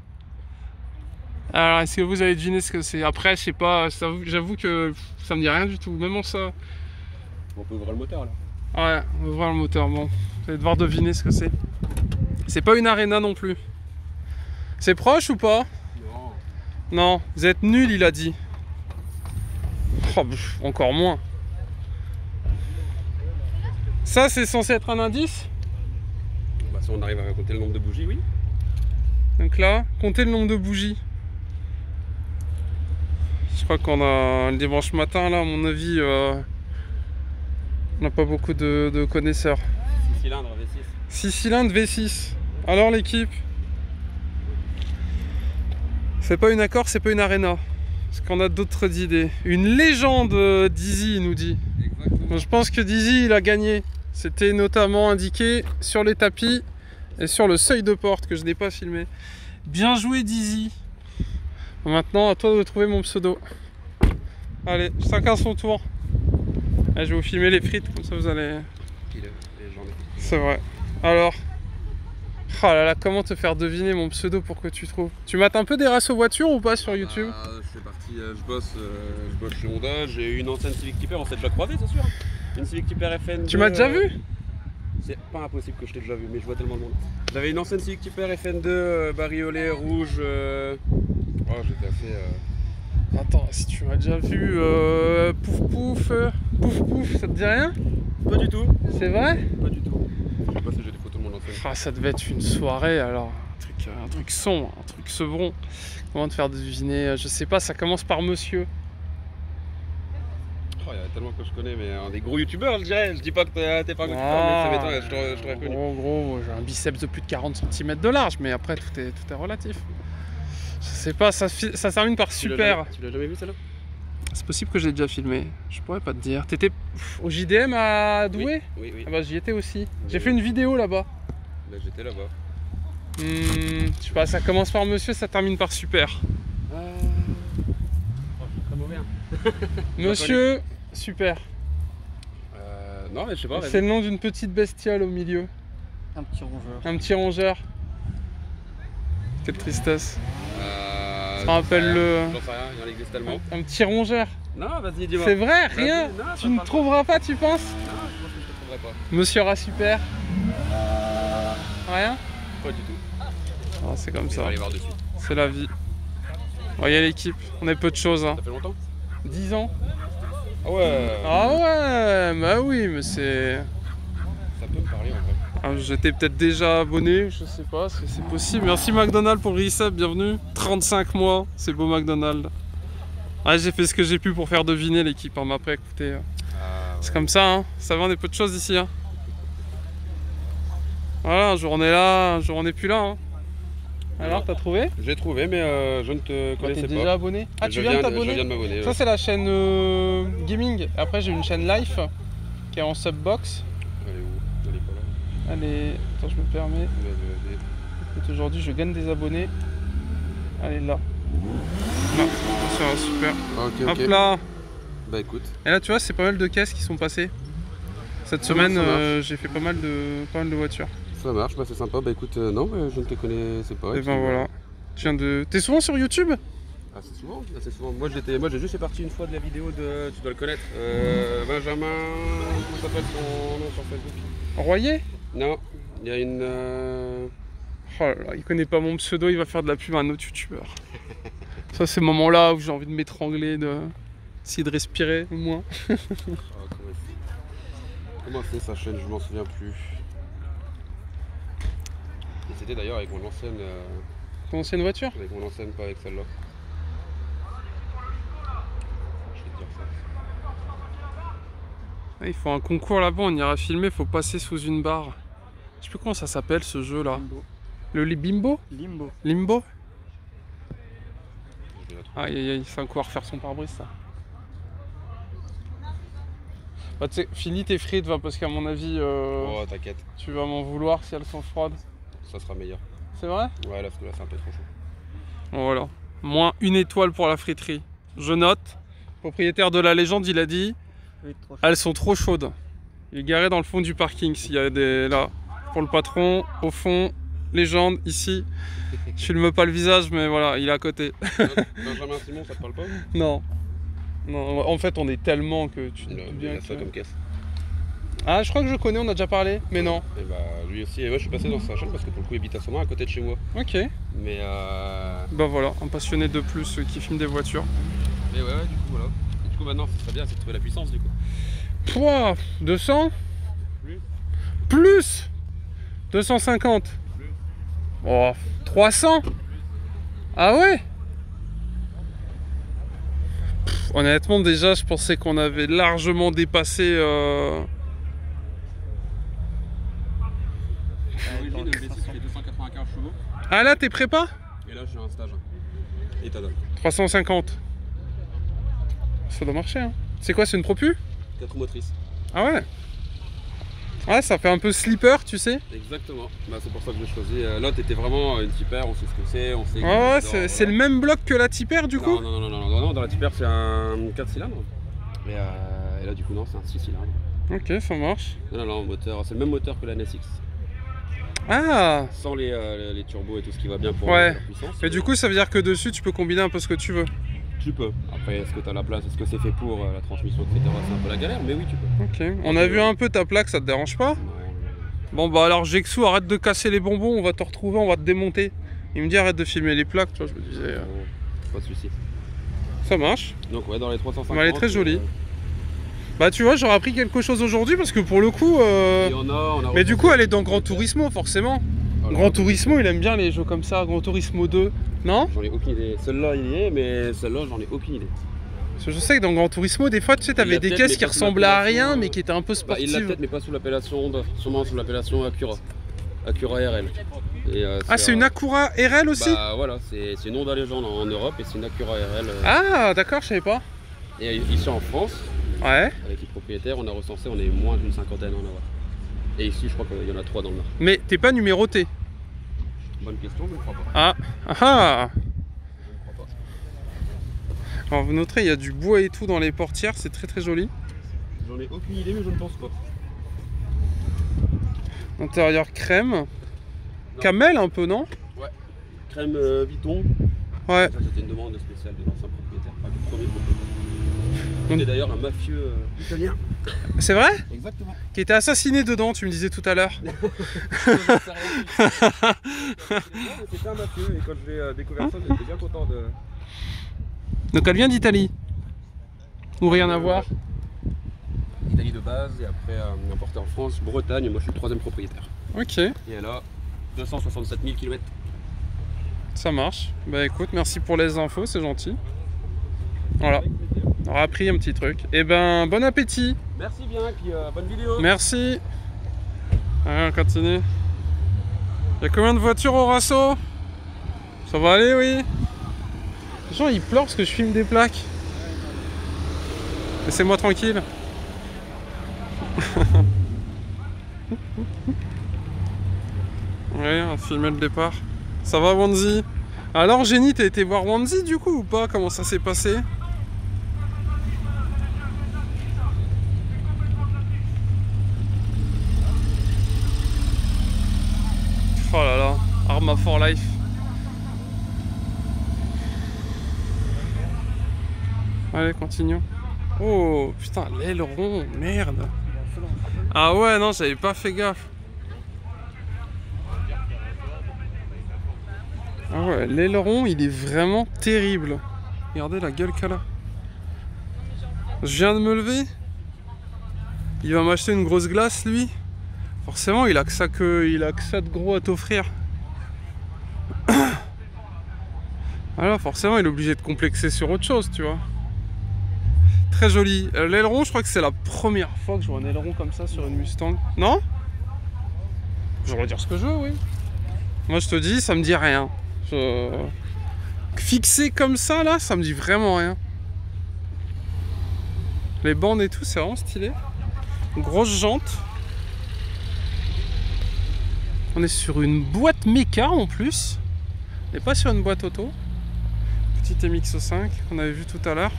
[SPEAKER 1] Alors est-ce que vous avez deviné ce que c'est? Après je sais pas, j'avoue que ça me dit rien du tout, même en ça.
[SPEAKER 2] On peut ouvrir le moteur là.
[SPEAKER 1] Ouais, on va ouvrir le moteur, bon. Vous allez devoir deviner ce que c'est. C'est pas une Arena non plus. C'est proche ou pas?
[SPEAKER 2] Non.
[SPEAKER 1] Non, vous êtes nuls, il a dit. Oh, encore moins. Ça, c'est censé être un indice.
[SPEAKER 9] Bah, si on arrive à compter le nombre de bougies, oui.
[SPEAKER 1] Donc là, comptez le nombre de bougies. Je crois qu'on a le dimanche matin, là, à mon avis, on n'a pas beaucoup de connaisseurs.
[SPEAKER 9] 6 cylindres V6.
[SPEAKER 1] 6 cylindres V6. Alors l'équipe, c'est pas une Accord, c'est pas une Arena. Parce qu'on a d'autres idées. Une légende, Dizzy, il nous dit.
[SPEAKER 9] Exactement.
[SPEAKER 1] Je pense que Dizzy, il a gagné. C'était notamment indiqué sur les tapis et sur le seuil de porte que je n'ai pas filmé. Bien joué, Dizzy. Maintenant, à toi de trouver mon pseudo. Allez, chacun son tour. Allez, je vais vous filmer les frites, comme ça vous allez... C'est vrai. Alors... Oh là là, comment te faire deviner mon pseudo pour que tu trouves? Tu mates un peu des races aux voitures ou pas sur YouTube?
[SPEAKER 9] Je fais partie, je bosse chez Honda, j'ai eu une ancienne Civic Type R, on s'est déjà croisé, c'est sûr. Une Civic Type R FN2.
[SPEAKER 1] Tu m'as déjà vu?
[SPEAKER 9] C'est pas impossible que je t'ai déjà vu, mais je vois tellement de monde. J'avais une ancienne Civic Type R FN2, bariolée, rouge. Oh, j'étais assez.
[SPEAKER 1] Attends, si tu m'as déjà vu, pouf, ça te dit rien?
[SPEAKER 9] Pas du tout.
[SPEAKER 1] C'est vrai?
[SPEAKER 9] Pas du tout. Je sais pas si j'ai des photos de mon ancienne.
[SPEAKER 1] Ah, ça devait être une soirée alors, un truc sombre, un truc sevron. Comment te faire deviner? Je sais pas, ça commence par monsieur.
[SPEAKER 9] Oh, il y en a tellement que je connais, mais un des gros youtubeurs, je dirais. Je dis pas que t'es pas un gros youtubeur, mais ça m'étonne, je t'aurais connu.
[SPEAKER 1] Gros, j'ai un biceps de plus de 40 cm de large, mais après tout est relatif. Je sais pas, ça termine par super.
[SPEAKER 9] Tu l'as jamais vu celle-là?
[SPEAKER 1] C'est possible que je l'ai déjà filmé, je pourrais pas te dire. T'étais au JDM à Douai?
[SPEAKER 9] Oui.
[SPEAKER 1] Ah bah j'y étais aussi. J'ai fait une vidéo là-bas.
[SPEAKER 9] Bah, j'étais là-bas.
[SPEAKER 1] Je sais pas, ça commence par monsieur, ça termine par super.
[SPEAKER 9] Oh, je suis très mauvais. Hein.
[SPEAKER 1] Monsieur, super.
[SPEAKER 9] Non, mais je sais pas.
[SPEAKER 1] C'est le nom d'une petite bestiole au milieu.
[SPEAKER 3] Un petit rongeur.
[SPEAKER 1] Un petit rongeur. Quelle tristesse. Rappelle-le.
[SPEAKER 9] J'en sais rien, il existe tellement.
[SPEAKER 1] Un petit rongeur.
[SPEAKER 9] Non, vas-y, dis-moi.
[SPEAKER 1] C'est vrai, rien.
[SPEAKER 9] Non,
[SPEAKER 1] tu ne trouveras pas, tu penses?
[SPEAKER 9] Non, je pense que je te trouverai pas.
[SPEAKER 1] Monsieur Rat super. Rien?
[SPEAKER 9] Pas du tout.
[SPEAKER 1] Ah, c'est comme ça.
[SPEAKER 9] On va aller voir dessus.
[SPEAKER 1] C'est la vie. Voyez l'équipe, on est peu de choses. Hein.
[SPEAKER 9] Ça fait longtemps?
[SPEAKER 1] 10 ans.
[SPEAKER 9] Ah ouais.
[SPEAKER 1] Ah ouais, bah oui, mais c'est...
[SPEAKER 9] Ça peut me parler en vrai.
[SPEAKER 1] Ah, j'étais peut-être déjà abonné, je sais pas, c'est possible. Merci McDonald's pour le resub, bienvenue. 35 mois, c'est beau McDonald's. Ouais, j'ai fait ce que j'ai pu pour faire deviner l'équipe, hein, mais après écoutez, c'est comme ça, hein. Ça va, on est peu de choses ici. Hein. Voilà, un jour on est là, un jour on n'est plus là. Hein. Alors, t'as trouvé?
[SPEAKER 9] J'ai trouvé, mais je ne te connaissais pas.
[SPEAKER 1] T'es déjà abonné? Ah, tu viens de t'abonner?
[SPEAKER 9] Je viens de m'abonner.
[SPEAKER 1] Ça, c'est la chaîne gaming. Après, j'ai une chaîne life qui est en subbox.
[SPEAKER 9] Elle est où? Elle est pas là.
[SPEAKER 1] Allez, attends, je me permets. Écoute, aujourd'hui, je gagne des abonnés. Allez, là. Là, ça va, super.
[SPEAKER 9] Ok.
[SPEAKER 1] Hop là.
[SPEAKER 9] Bah écoute.
[SPEAKER 1] Et là, tu vois, c'est pas mal de caisses qui sont passées. Cette semaine, j'ai fait pas mal de voitures.
[SPEAKER 9] Ça marche, bah c'est sympa. Bah écoute, non, mais je ne te connaissais pas.
[SPEAKER 1] Et ben voilà. Tu viens de... T'es souvent sur YouTube?
[SPEAKER 9] Assez souvent. Moi j'ai juste fait partie une fois de la vidéo de... Tu dois le connaître. Benjamin... Comment s'appelle son nom sur Facebook?
[SPEAKER 1] Royer?
[SPEAKER 9] Non, il y a une...
[SPEAKER 1] Oh là là, il connaît pas mon pseudo, il va faire de la pub à un autre youtubeur. Ça, c'est le moment là où j'ai envie de m'étrangler, essayer de respirer au moins.
[SPEAKER 9] Comment c'est sa chaîne? Je m'en souviens plus. C'était d'ailleurs avec mon ancienne...
[SPEAKER 1] Ton ancienne voiture?
[SPEAKER 9] Avec mon ancienne, pas avec celle-là. Je vais te dire ça.
[SPEAKER 1] Ah, il faut un concours là-bas, on ira filmer, faut passer sous une barre. Je sais plus comment ça s'appelle ce jeu là.
[SPEAKER 3] Limbo.
[SPEAKER 1] Le Bimbo?
[SPEAKER 3] Limbo.
[SPEAKER 1] Limbo? Aïe aïe aïe, c'est un coup à refaire son pare-brise ça. Bah tu sais, finis tes frites va, parce qu'à mon avis
[SPEAKER 9] oh t'inquiète.
[SPEAKER 1] Tu vas m'en vouloir si elles sont froides.
[SPEAKER 9] Ça sera meilleur.
[SPEAKER 1] C'est vrai?
[SPEAKER 9] Ouais là, parce que là c'est un peu trop chaud.
[SPEAKER 1] Bon, voilà. Moins 1 étoile pour la friterie. Je note. Propriétaire de la légende, il a dit elles sont trop chaudes. Il est garé dans le fond du parking. S'il y a des... Là, pour le patron, au fond, légende, ici. Je filme pas le visage, mais voilà, il est à côté.
[SPEAKER 9] Benjamin Simon, ça te parle pas?
[SPEAKER 1] Non. Non, en fait, on est tellement que tu te doutes bien
[SPEAKER 9] il a ça comme caisse.
[SPEAKER 1] Ah, je crois que je connais, on a déjà parlé, mais non.
[SPEAKER 9] Et bah, lui aussi, et moi je suis passé dans sa chaîne parce que pour le coup, il habite à Saumur, à côté de chez moi.
[SPEAKER 1] Ok.
[SPEAKER 9] Mais
[SPEAKER 1] bah voilà, un passionné de plus qui filme des voitures.
[SPEAKER 9] Mais ouais, du coup, voilà. Et du coup, maintenant, ce serait bien, c'est de trouver la puissance, du coup.
[SPEAKER 1] Pouah, 200?
[SPEAKER 9] Plus.
[SPEAKER 1] Plus 250. Oh, 300. Ah ouais. Pff, honnêtement, déjà, je pensais qu'on avait largement dépassé...
[SPEAKER 9] L'origine de V6 fait 295 chevaux.
[SPEAKER 1] Ah là, t'es prépa?
[SPEAKER 9] Et là, j'ai un stage. Et t'as
[SPEAKER 1] 350. Ça doit marcher, hein. C'est quoi, c'est une propu?
[SPEAKER 9] 4 motrices.
[SPEAKER 1] Ah ouais. Ouais, ça fait un peu slipper, tu sais.
[SPEAKER 9] Exactement. Bah, c'est pour ça que j'ai choisi. L'autre était vraiment une Tipper, on sait ce que c'est, on sait.
[SPEAKER 1] Ouais, c'est le même bloc que la Tipper du coup?
[SPEAKER 9] Non, dans la Tipper c'est un 4 cylindres. Et là du coup non, c'est un 6 cylindres.
[SPEAKER 1] Ok, ça marche.
[SPEAKER 9] Non, moteur, c'est le même moteur que la NSX.
[SPEAKER 1] Ah.
[SPEAKER 9] Sans les turbos et tout ce qui va bien pour
[SPEAKER 1] ouais.
[SPEAKER 9] la puissance.
[SPEAKER 1] Et du coup ça veut dire que dessus tu peux combiner un peu ce que tu veux?
[SPEAKER 9] Tu peux. Après, est-ce que tu as la place, est-ce que c'est fait pour la transmission, etc. C'est un peu la galère, mais oui, tu peux.
[SPEAKER 1] Ok. On a vu un peu ta plaque, ça te dérange pas? Bon bah alors Jexou, arrête de casser les bonbons, on va te retrouver, on va te démonter. Il me dit arrête de filmer les plaques, tu vois, je me disais...
[SPEAKER 9] Pas de soucis.
[SPEAKER 1] Ça marche.
[SPEAKER 9] Donc ouais, dans les 350...
[SPEAKER 1] Mais elle est très jolie. Bah tu vois, j'aurais appris quelque chose aujourd'hui parce que pour le coup...
[SPEAKER 9] on a
[SPEAKER 1] mais du coup elle est dans Gran Turismo forcément. Gran Turismo il aime bien les jeux comme ça, Gran Turismo 2, non?
[SPEAKER 9] J'en ai aucune idée. Celle-là il y est, mais celle-là j'en ai aucune idée.
[SPEAKER 1] Parce que je sais que dans Gran Turismo, des fois, tu sais, t'avais des caisses qui ressemblaient à rien, mais qui étaient un peu sportives.
[SPEAKER 9] Il l'a peut-être, mais pas sous l'appellation, sûrement sous l'appellation Acura. Acura RL. Et,
[SPEAKER 1] c'est une Acura RL aussi?
[SPEAKER 9] Bah voilà, c'est une Honda légende en Europe et c'est une Acura RL.
[SPEAKER 1] Ah, d'accord, je savais pas.
[SPEAKER 9] Et ici en France,
[SPEAKER 1] ouais.
[SPEAKER 9] Avec les propriétaires, on a recensé, on est moins d'une cinquantaine en avoir. Et ici, je crois qu'il y en a 3 dans le Nord.
[SPEAKER 1] Mais t'es pas numéroté?
[SPEAKER 9] Bonne question, mais je crois pas.
[SPEAKER 1] Ah, ah. Alors vous noterez, il y a du bois et tout dans les portières, c'est très très joli.
[SPEAKER 9] J'en ai aucune idée, mais je ne pense pas.
[SPEAKER 1] Intérieur crème. Non. Camel un peu, non?
[SPEAKER 9] Ouais. Crème Vuitton.
[SPEAKER 1] Ouais.
[SPEAKER 9] Ça c'était une demande spéciale de l'ancien propriétaire, enfin du premier propriétaire. C'était d'ailleurs un mafieux italien.
[SPEAKER 1] C'est vrai?
[SPEAKER 9] Exactement.
[SPEAKER 1] Qui était assassiné dedans, tu me disais tout à l'heure.
[SPEAKER 9] C'était un mafieux et quand je l'ai découvert ça, j'étais bien content de...
[SPEAKER 1] Donc elle vient d'Italie? Ou rien à voir?
[SPEAKER 9] Italie de base et après importée en France, Bretagne, moi je suis le 3e propriétaire.
[SPEAKER 1] Ok.
[SPEAKER 9] Et elle a 267 000 km.
[SPEAKER 1] Ça marche. Bah écoute, merci pour les infos, c'est gentil. Voilà. On aura appris un petit truc. Et ben, bon appétit.
[SPEAKER 9] Merci bien, et puis bonne vidéo.
[SPEAKER 1] Merci. Allez, on continue. Il y a combien de voitures au Rasso? Ça va aller, oui? Les gens ils pleurent parce que je filme des plaques. Laissez-moi tranquille. Ouais, on va filmer le départ. Ça va Wanzi? Alors Jenny, t'as été voir Wanzi du coup ou pas? Comment ça s'est passé? Oh là là, Arma for Life. Allez, continuons. Oh putain, l'aileron, merde. Ah ouais, non, j'avais pas fait gaffe. Ah ouais, l'aileron, il est vraiment terrible. Regardez la gueule qu'elle a. Je viens de me lever. Il va m'acheter une grosse glace, lui. Forcément, il a que ça de gros à t'offrir. Alors forcément, il est obligé de complexer sur autre chose, tu vois. Très joli. L'aileron, je crois que c'est la première fois que je vois un aileron comme ça sur une Mustang. Non? Je vais dire ce que je veux, oui. Moi, je te dis, ça me dit rien. Fixé comme ça, là, ça me dit vraiment rien. Les bandes et tout, c'est vraiment stylé. Grosse jante. On est sur une boîte méca en plus. Et pas sur une boîte auto. Petite MX-5 qu'on avait vu tout à l'heure.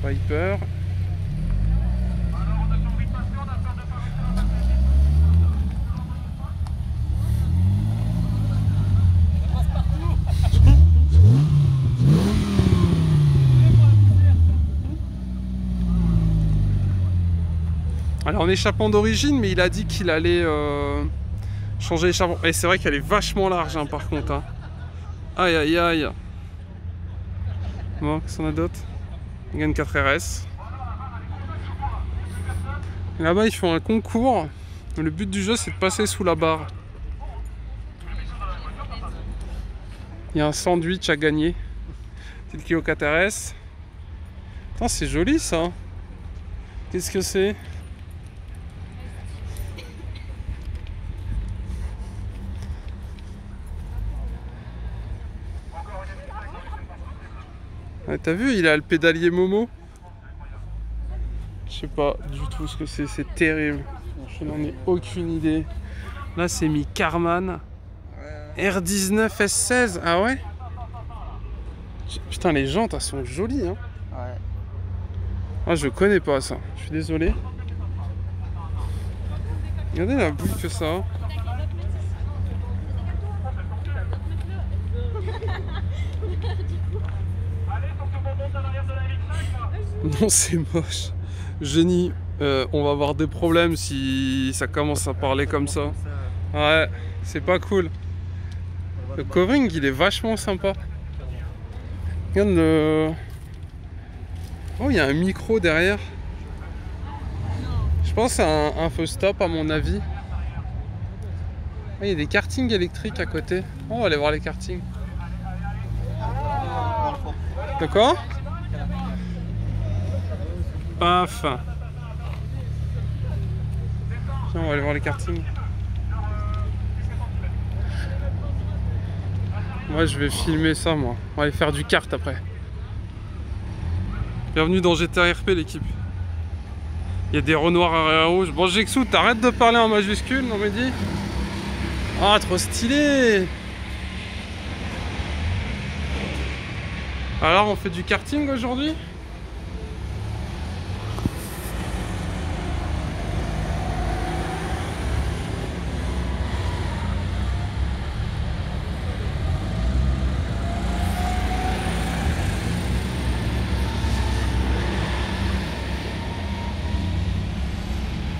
[SPEAKER 1] Viper. Alors en échappant d'origine, mais il a dit qu'il allait changer l'échappement. Et c'est vrai qu'elle est vachement large hein, par contre. Hein. Aïe aïe aïe. Bon, qu'est-ce qu'on a d'autre? Gain 4 RS. Là-bas, ils font un concours. Le but du jeu, c'est de passer sous la barre. Il y a un sandwich à gagner. C'est le Kio Cateres. Putain, c'est joli ça. Qu'est-ce que c'est? Ouais, t'as vu, il a le pédalier Momo. Je sais pas du tout ce que c'est terrible. Je n'en ai aucune idée. Là, c'est mis Karmann. R19 S16, ah ouais? Putain, les jantes, elles sont jolies, hein.
[SPEAKER 3] Ouais.
[SPEAKER 1] Ah, je connais pas ça, je suis désolé. Regardez la bouille que ça a. Non, c'est moche. Génie, on va avoir des problèmes si ça commence à parler comme ça. Ouais, c'est pas cool. Le covering, il est vachement sympa. Regarde le... Oh, il y a un micro derrière. Je pense à un feu stop à mon avis. Ah, il y a des kartings électriques à côté. Oh, on va aller voir les kartings. D'accord? Paf. Tiens, on va aller voir les kartings. Moi, je vais filmer ça, moi. On va aller faire du kart après. Bienvenue dans GTA RP, l'équipe. Il y a des Renoirs arrière rouge. Bon, Jexou, t'arrêtes de parler en majuscule, non, Mehdi? Ah, trop stylé! Alors, on fait du karting aujourd'hui?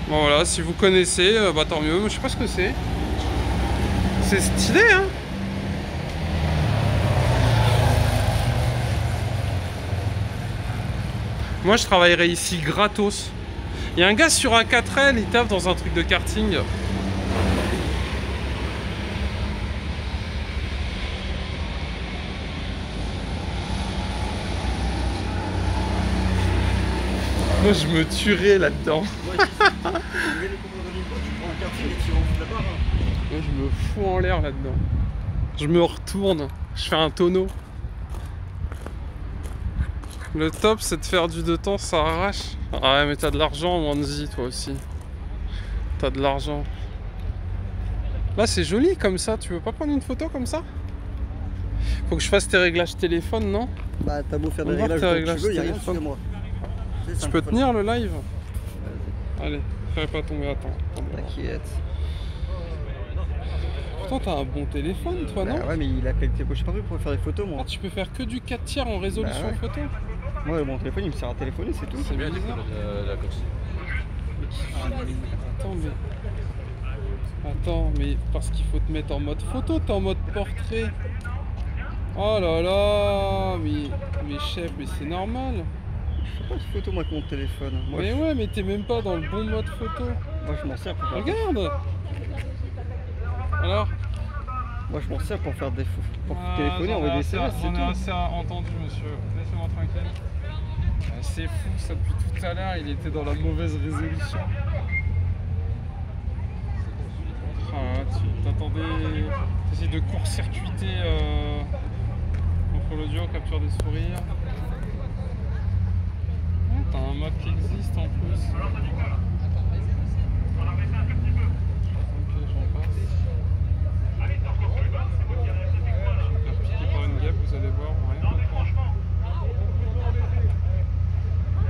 [SPEAKER 1] Bon voilà, si vous connaissez, bah tant mieux, je sais pas ce que c'est. C'est stylé, hein. Moi je travaillerai ici gratos. Il y a un gars sur un 4L, il tape dans un truc de karting. Moi je me tuerais là-dedans. Moi je me fous en l'air là-dedans. Je me retourne, je fais un tonneau. Le top c'est de faire du 2 temps, ça arrache. Ah ouais mais t'as de l'argent Wanzi toi aussi. T'as de l'argent. Là c'est joli comme ça, tu veux pas prendre une photo comme ça? Faut que je fasse tes réglages téléphone, non?
[SPEAKER 3] Bah t'as beau faire des réglages tu veux, y'a rien sur moi.
[SPEAKER 1] Je peux tenir le live? Allez, fais pas tomber, attends.
[SPEAKER 3] T'inquiète.
[SPEAKER 1] Pourtant t'as un bon téléphone toi, non?
[SPEAKER 3] Ouais mais il a qualité, je sais pas pour faire des photos moi.
[SPEAKER 1] Ah, tu peux faire que du 4 tiers en résolution photo?
[SPEAKER 3] Ouais, mon téléphone il me sert à téléphoner, c'est tout.
[SPEAKER 1] C'est bien bizarre.
[SPEAKER 2] La course.
[SPEAKER 1] Attends, mais parce qu'il faut te mettre en mode photo, t'es en mode portrait. Oh là là, mais chef, mais c'est normal.
[SPEAKER 3] Je fais pas de photo moi avec mon téléphone. Moi,
[SPEAKER 1] mais ouais, mais t'es même pas dans le bon mode photo.
[SPEAKER 3] Moi je m'en sers pour faire.
[SPEAKER 1] Regarde. Alors?
[SPEAKER 3] Moi je m'en sers pour faire des pour téléphoner, envoyer des SMS, c'est tout.
[SPEAKER 1] On a assez entendu, monsieur. Laissez-moi tranquille. C'est fou ça, depuis tout à l'heure, il était dans la mauvaise résolution. Ah, tu t'attendais. T'essayes de court-circuiter contre l'audio, capture des sourires. T'as un mode qui existe en plus. Vous allez voir, rien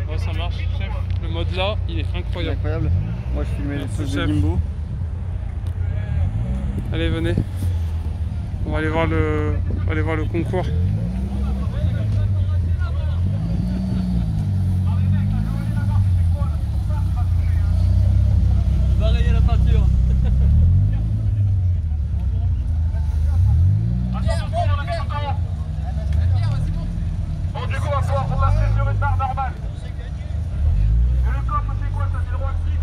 [SPEAKER 1] ouais, ça marche, chef. Le mode là, il est incroyable.
[SPEAKER 3] Incroyable. Moi je filmais les trucs de Gimbo.
[SPEAKER 1] Allez, venez. On va aller voir le concours.
[SPEAKER 2] Va rayer la peinture.
[SPEAKER 10] Bon, du coup, on va pouvoir passer sur une barre normale. Et le coffre, c'est quoi ça? C'est le roi 6?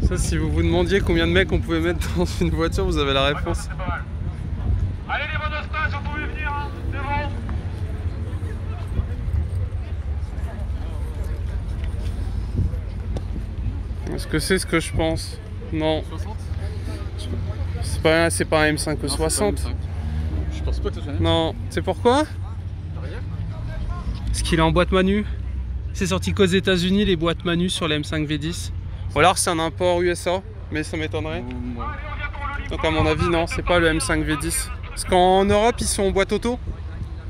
[SPEAKER 1] Ça, si vous vous demandiez combien de mecs on pouvait mettre dans une voiture, vous avez la réponse.
[SPEAKER 10] Allez les monostage, vous pouvez venir, hein. C'est bon.
[SPEAKER 1] Est-ce que c'est ce que je pense? Non.
[SPEAKER 5] 60?
[SPEAKER 1] C'est pas un M5 E 60.
[SPEAKER 5] Je pense pas que ça soit.
[SPEAKER 1] Non. C'est pourquoi? Parce qu'il est en boîte manu. C'est sorti qu'aux États-Unis les boîtes manu sur les M5 V10. Ou alors c'est un import USA, mais ça m'étonnerait. Donc à mon avis non, c'est pas le M5 V10. Parce qu'en Europe ils sont en boîte auto.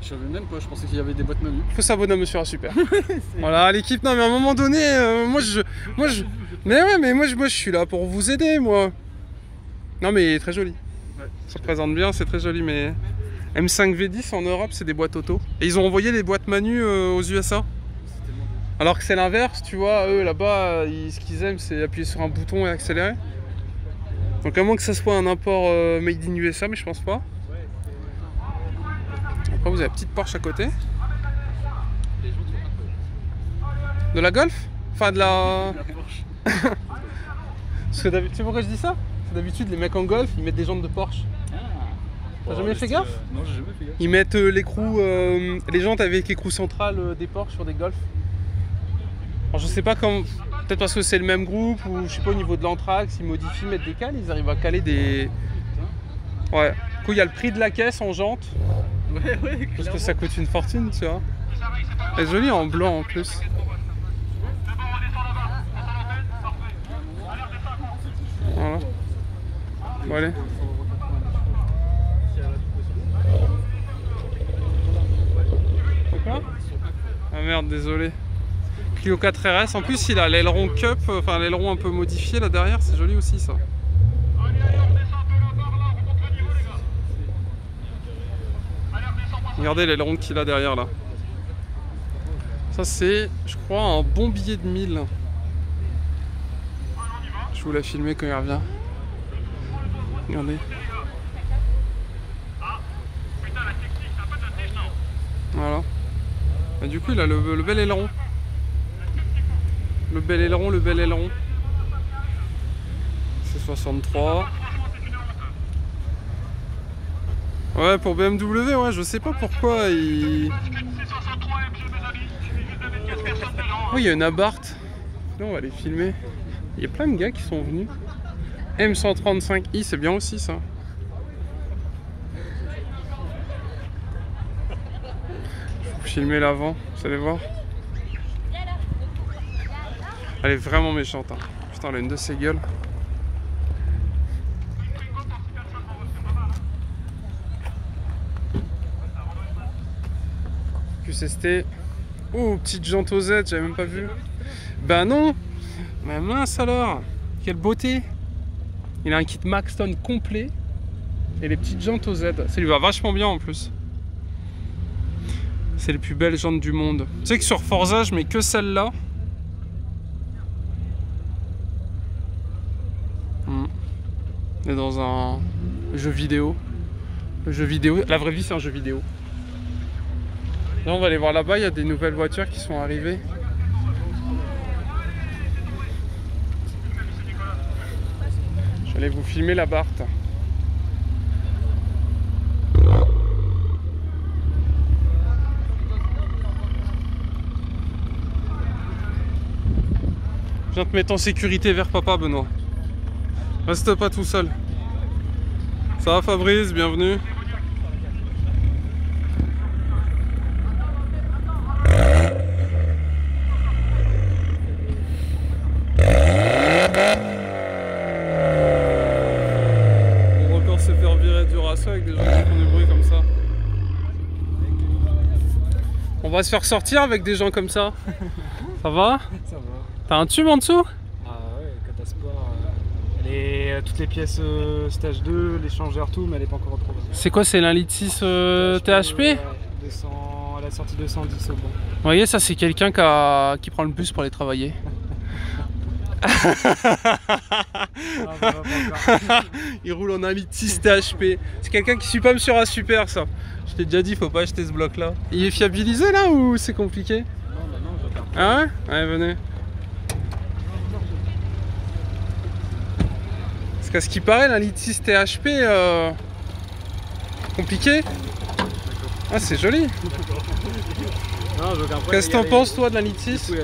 [SPEAKER 5] Je savais même pas, je pensais qu'il y avait des boîtes manu.
[SPEAKER 1] Faut s'abonner à Monsieur Super. Voilà l'équipe, non mais à un moment donné, mais moi je suis là pour vous aider moi. Non mais il est très joli.
[SPEAKER 5] Ouais,
[SPEAKER 1] ça présente bien, c'est très joli mais M5 V10 en Europe c'est des boîtes auto. Et ils ont envoyé les boîtes manu aux USA. Alors que c'est l'inverse, tu vois, eux là-bas, ce qu'ils aiment c'est appuyer sur un bouton et accélérer. Donc à moins que ça soit un import made in USA, mais je pense pas. Après vous avez la petite Porsche à côté. De la Golf? Enfin de la... Parce que tu sais pourquoi je dis ça? D'habitude les mecs en Golf ils mettent des jantes de Porsche. T'as jamais fait gaffe?
[SPEAKER 5] Non, j'ai jamais fait gaffe.
[SPEAKER 1] Ils mettent l'écrou, les jantes avec écrou central des Porsche sur des Golf. Alors je sais pas comment, peut-être parce que c'est le même groupe ou je sais pas au niveau de l'anthrax, ils modifient, mettent des cales, ils arrivent à caler des... Ouais, du coup il y a le prix de la caisse en jantes.
[SPEAKER 5] Ouais,
[SPEAKER 1] parce que ça coûte une fortune, tu vois. Elle est jolie en blanc en plus. Voilà. Bon allez. Quoi? Ah merde, désolé. Clio 4 RS, en plus il a l'aileron cup, enfin l'aileron un peu modifié là derrière, c'est joli aussi ça. Regardez l'aileron qu'il a derrière là. Ça c'est, je crois, un bon billet de 1000. Je vous l'ai filmé quand il revient. Regardez. Voilà. Et du coup il a le bel aileron. Le bel aileron. C'est 63. Ouais, pour BMW, ouais, je sais pas pourquoi il... Oh, il y a une Abarth. Là, on va les filmer. Il y a plein de gars qui sont venus. M135i, c'est bien aussi ça. Je vais vous filmer l'avant, vous allez voir. Elle est vraiment méchante. Hein. Putain, elle a une de ses gueules. QST. Oh, petite jante aux Z, j'avais même pas vu. Ben non. Mais mince alors. Quelle beauté. Il a un kit Maxton complet. Et les petites jantes aux Z. Ça lui va vachement bien en plus. C'est les plus belles jantes du monde. Tu sais que sur Forza, je mets que celle-là. On est dans un jeu vidéo. Le jeu vidéo, la vraie vie c'est un jeu vidéo. Là on va aller voir là-bas, il y a des nouvelles voitures qui sont arrivées. J'allais vous filmer la Barthe. Je viens te mettre en sécurité vers papa Benoît. Reste pas tout seul. Ça va Fabrice, bienvenue. On va encore se faire virer du rasso avec des gens qui font du bruit comme ça. On va se faire sortir avec des gens comme ça. Ça va?
[SPEAKER 11] Ça va.
[SPEAKER 1] T'as un tube en dessous?
[SPEAKER 11] Ah ouais, Catasport. Toutes les pièces stage 2, l'échangeur, tout, mais elle n'est pas encore retrouvée.
[SPEAKER 1] C'est quoi, c'est l'un litre 6 THP?
[SPEAKER 11] Ouais, 200, elle a sorti 210 au bon.
[SPEAKER 1] Vous voyez, ça c'est quelqu'un qui prend le bus pour aller travailler. Il roule en 1 litre 6 THP. C'est quelqu'un qui suit pas sur un super ça. Je t'ai déjà dit, faut pas acheter ce bloc là. Il est fiabilisé là ou c'est compliqué?
[SPEAKER 11] Non, bah non, je vais faire.
[SPEAKER 1] Ah ouais? Allez, venez. qu'à ce qui paraît, la Elite 6 THP, compliqué. Ah, c'est joli.
[SPEAKER 11] Non, j'ai aucun problème.
[SPEAKER 1] Qu'est-ce que t'en penses, toi, de la Elite 6?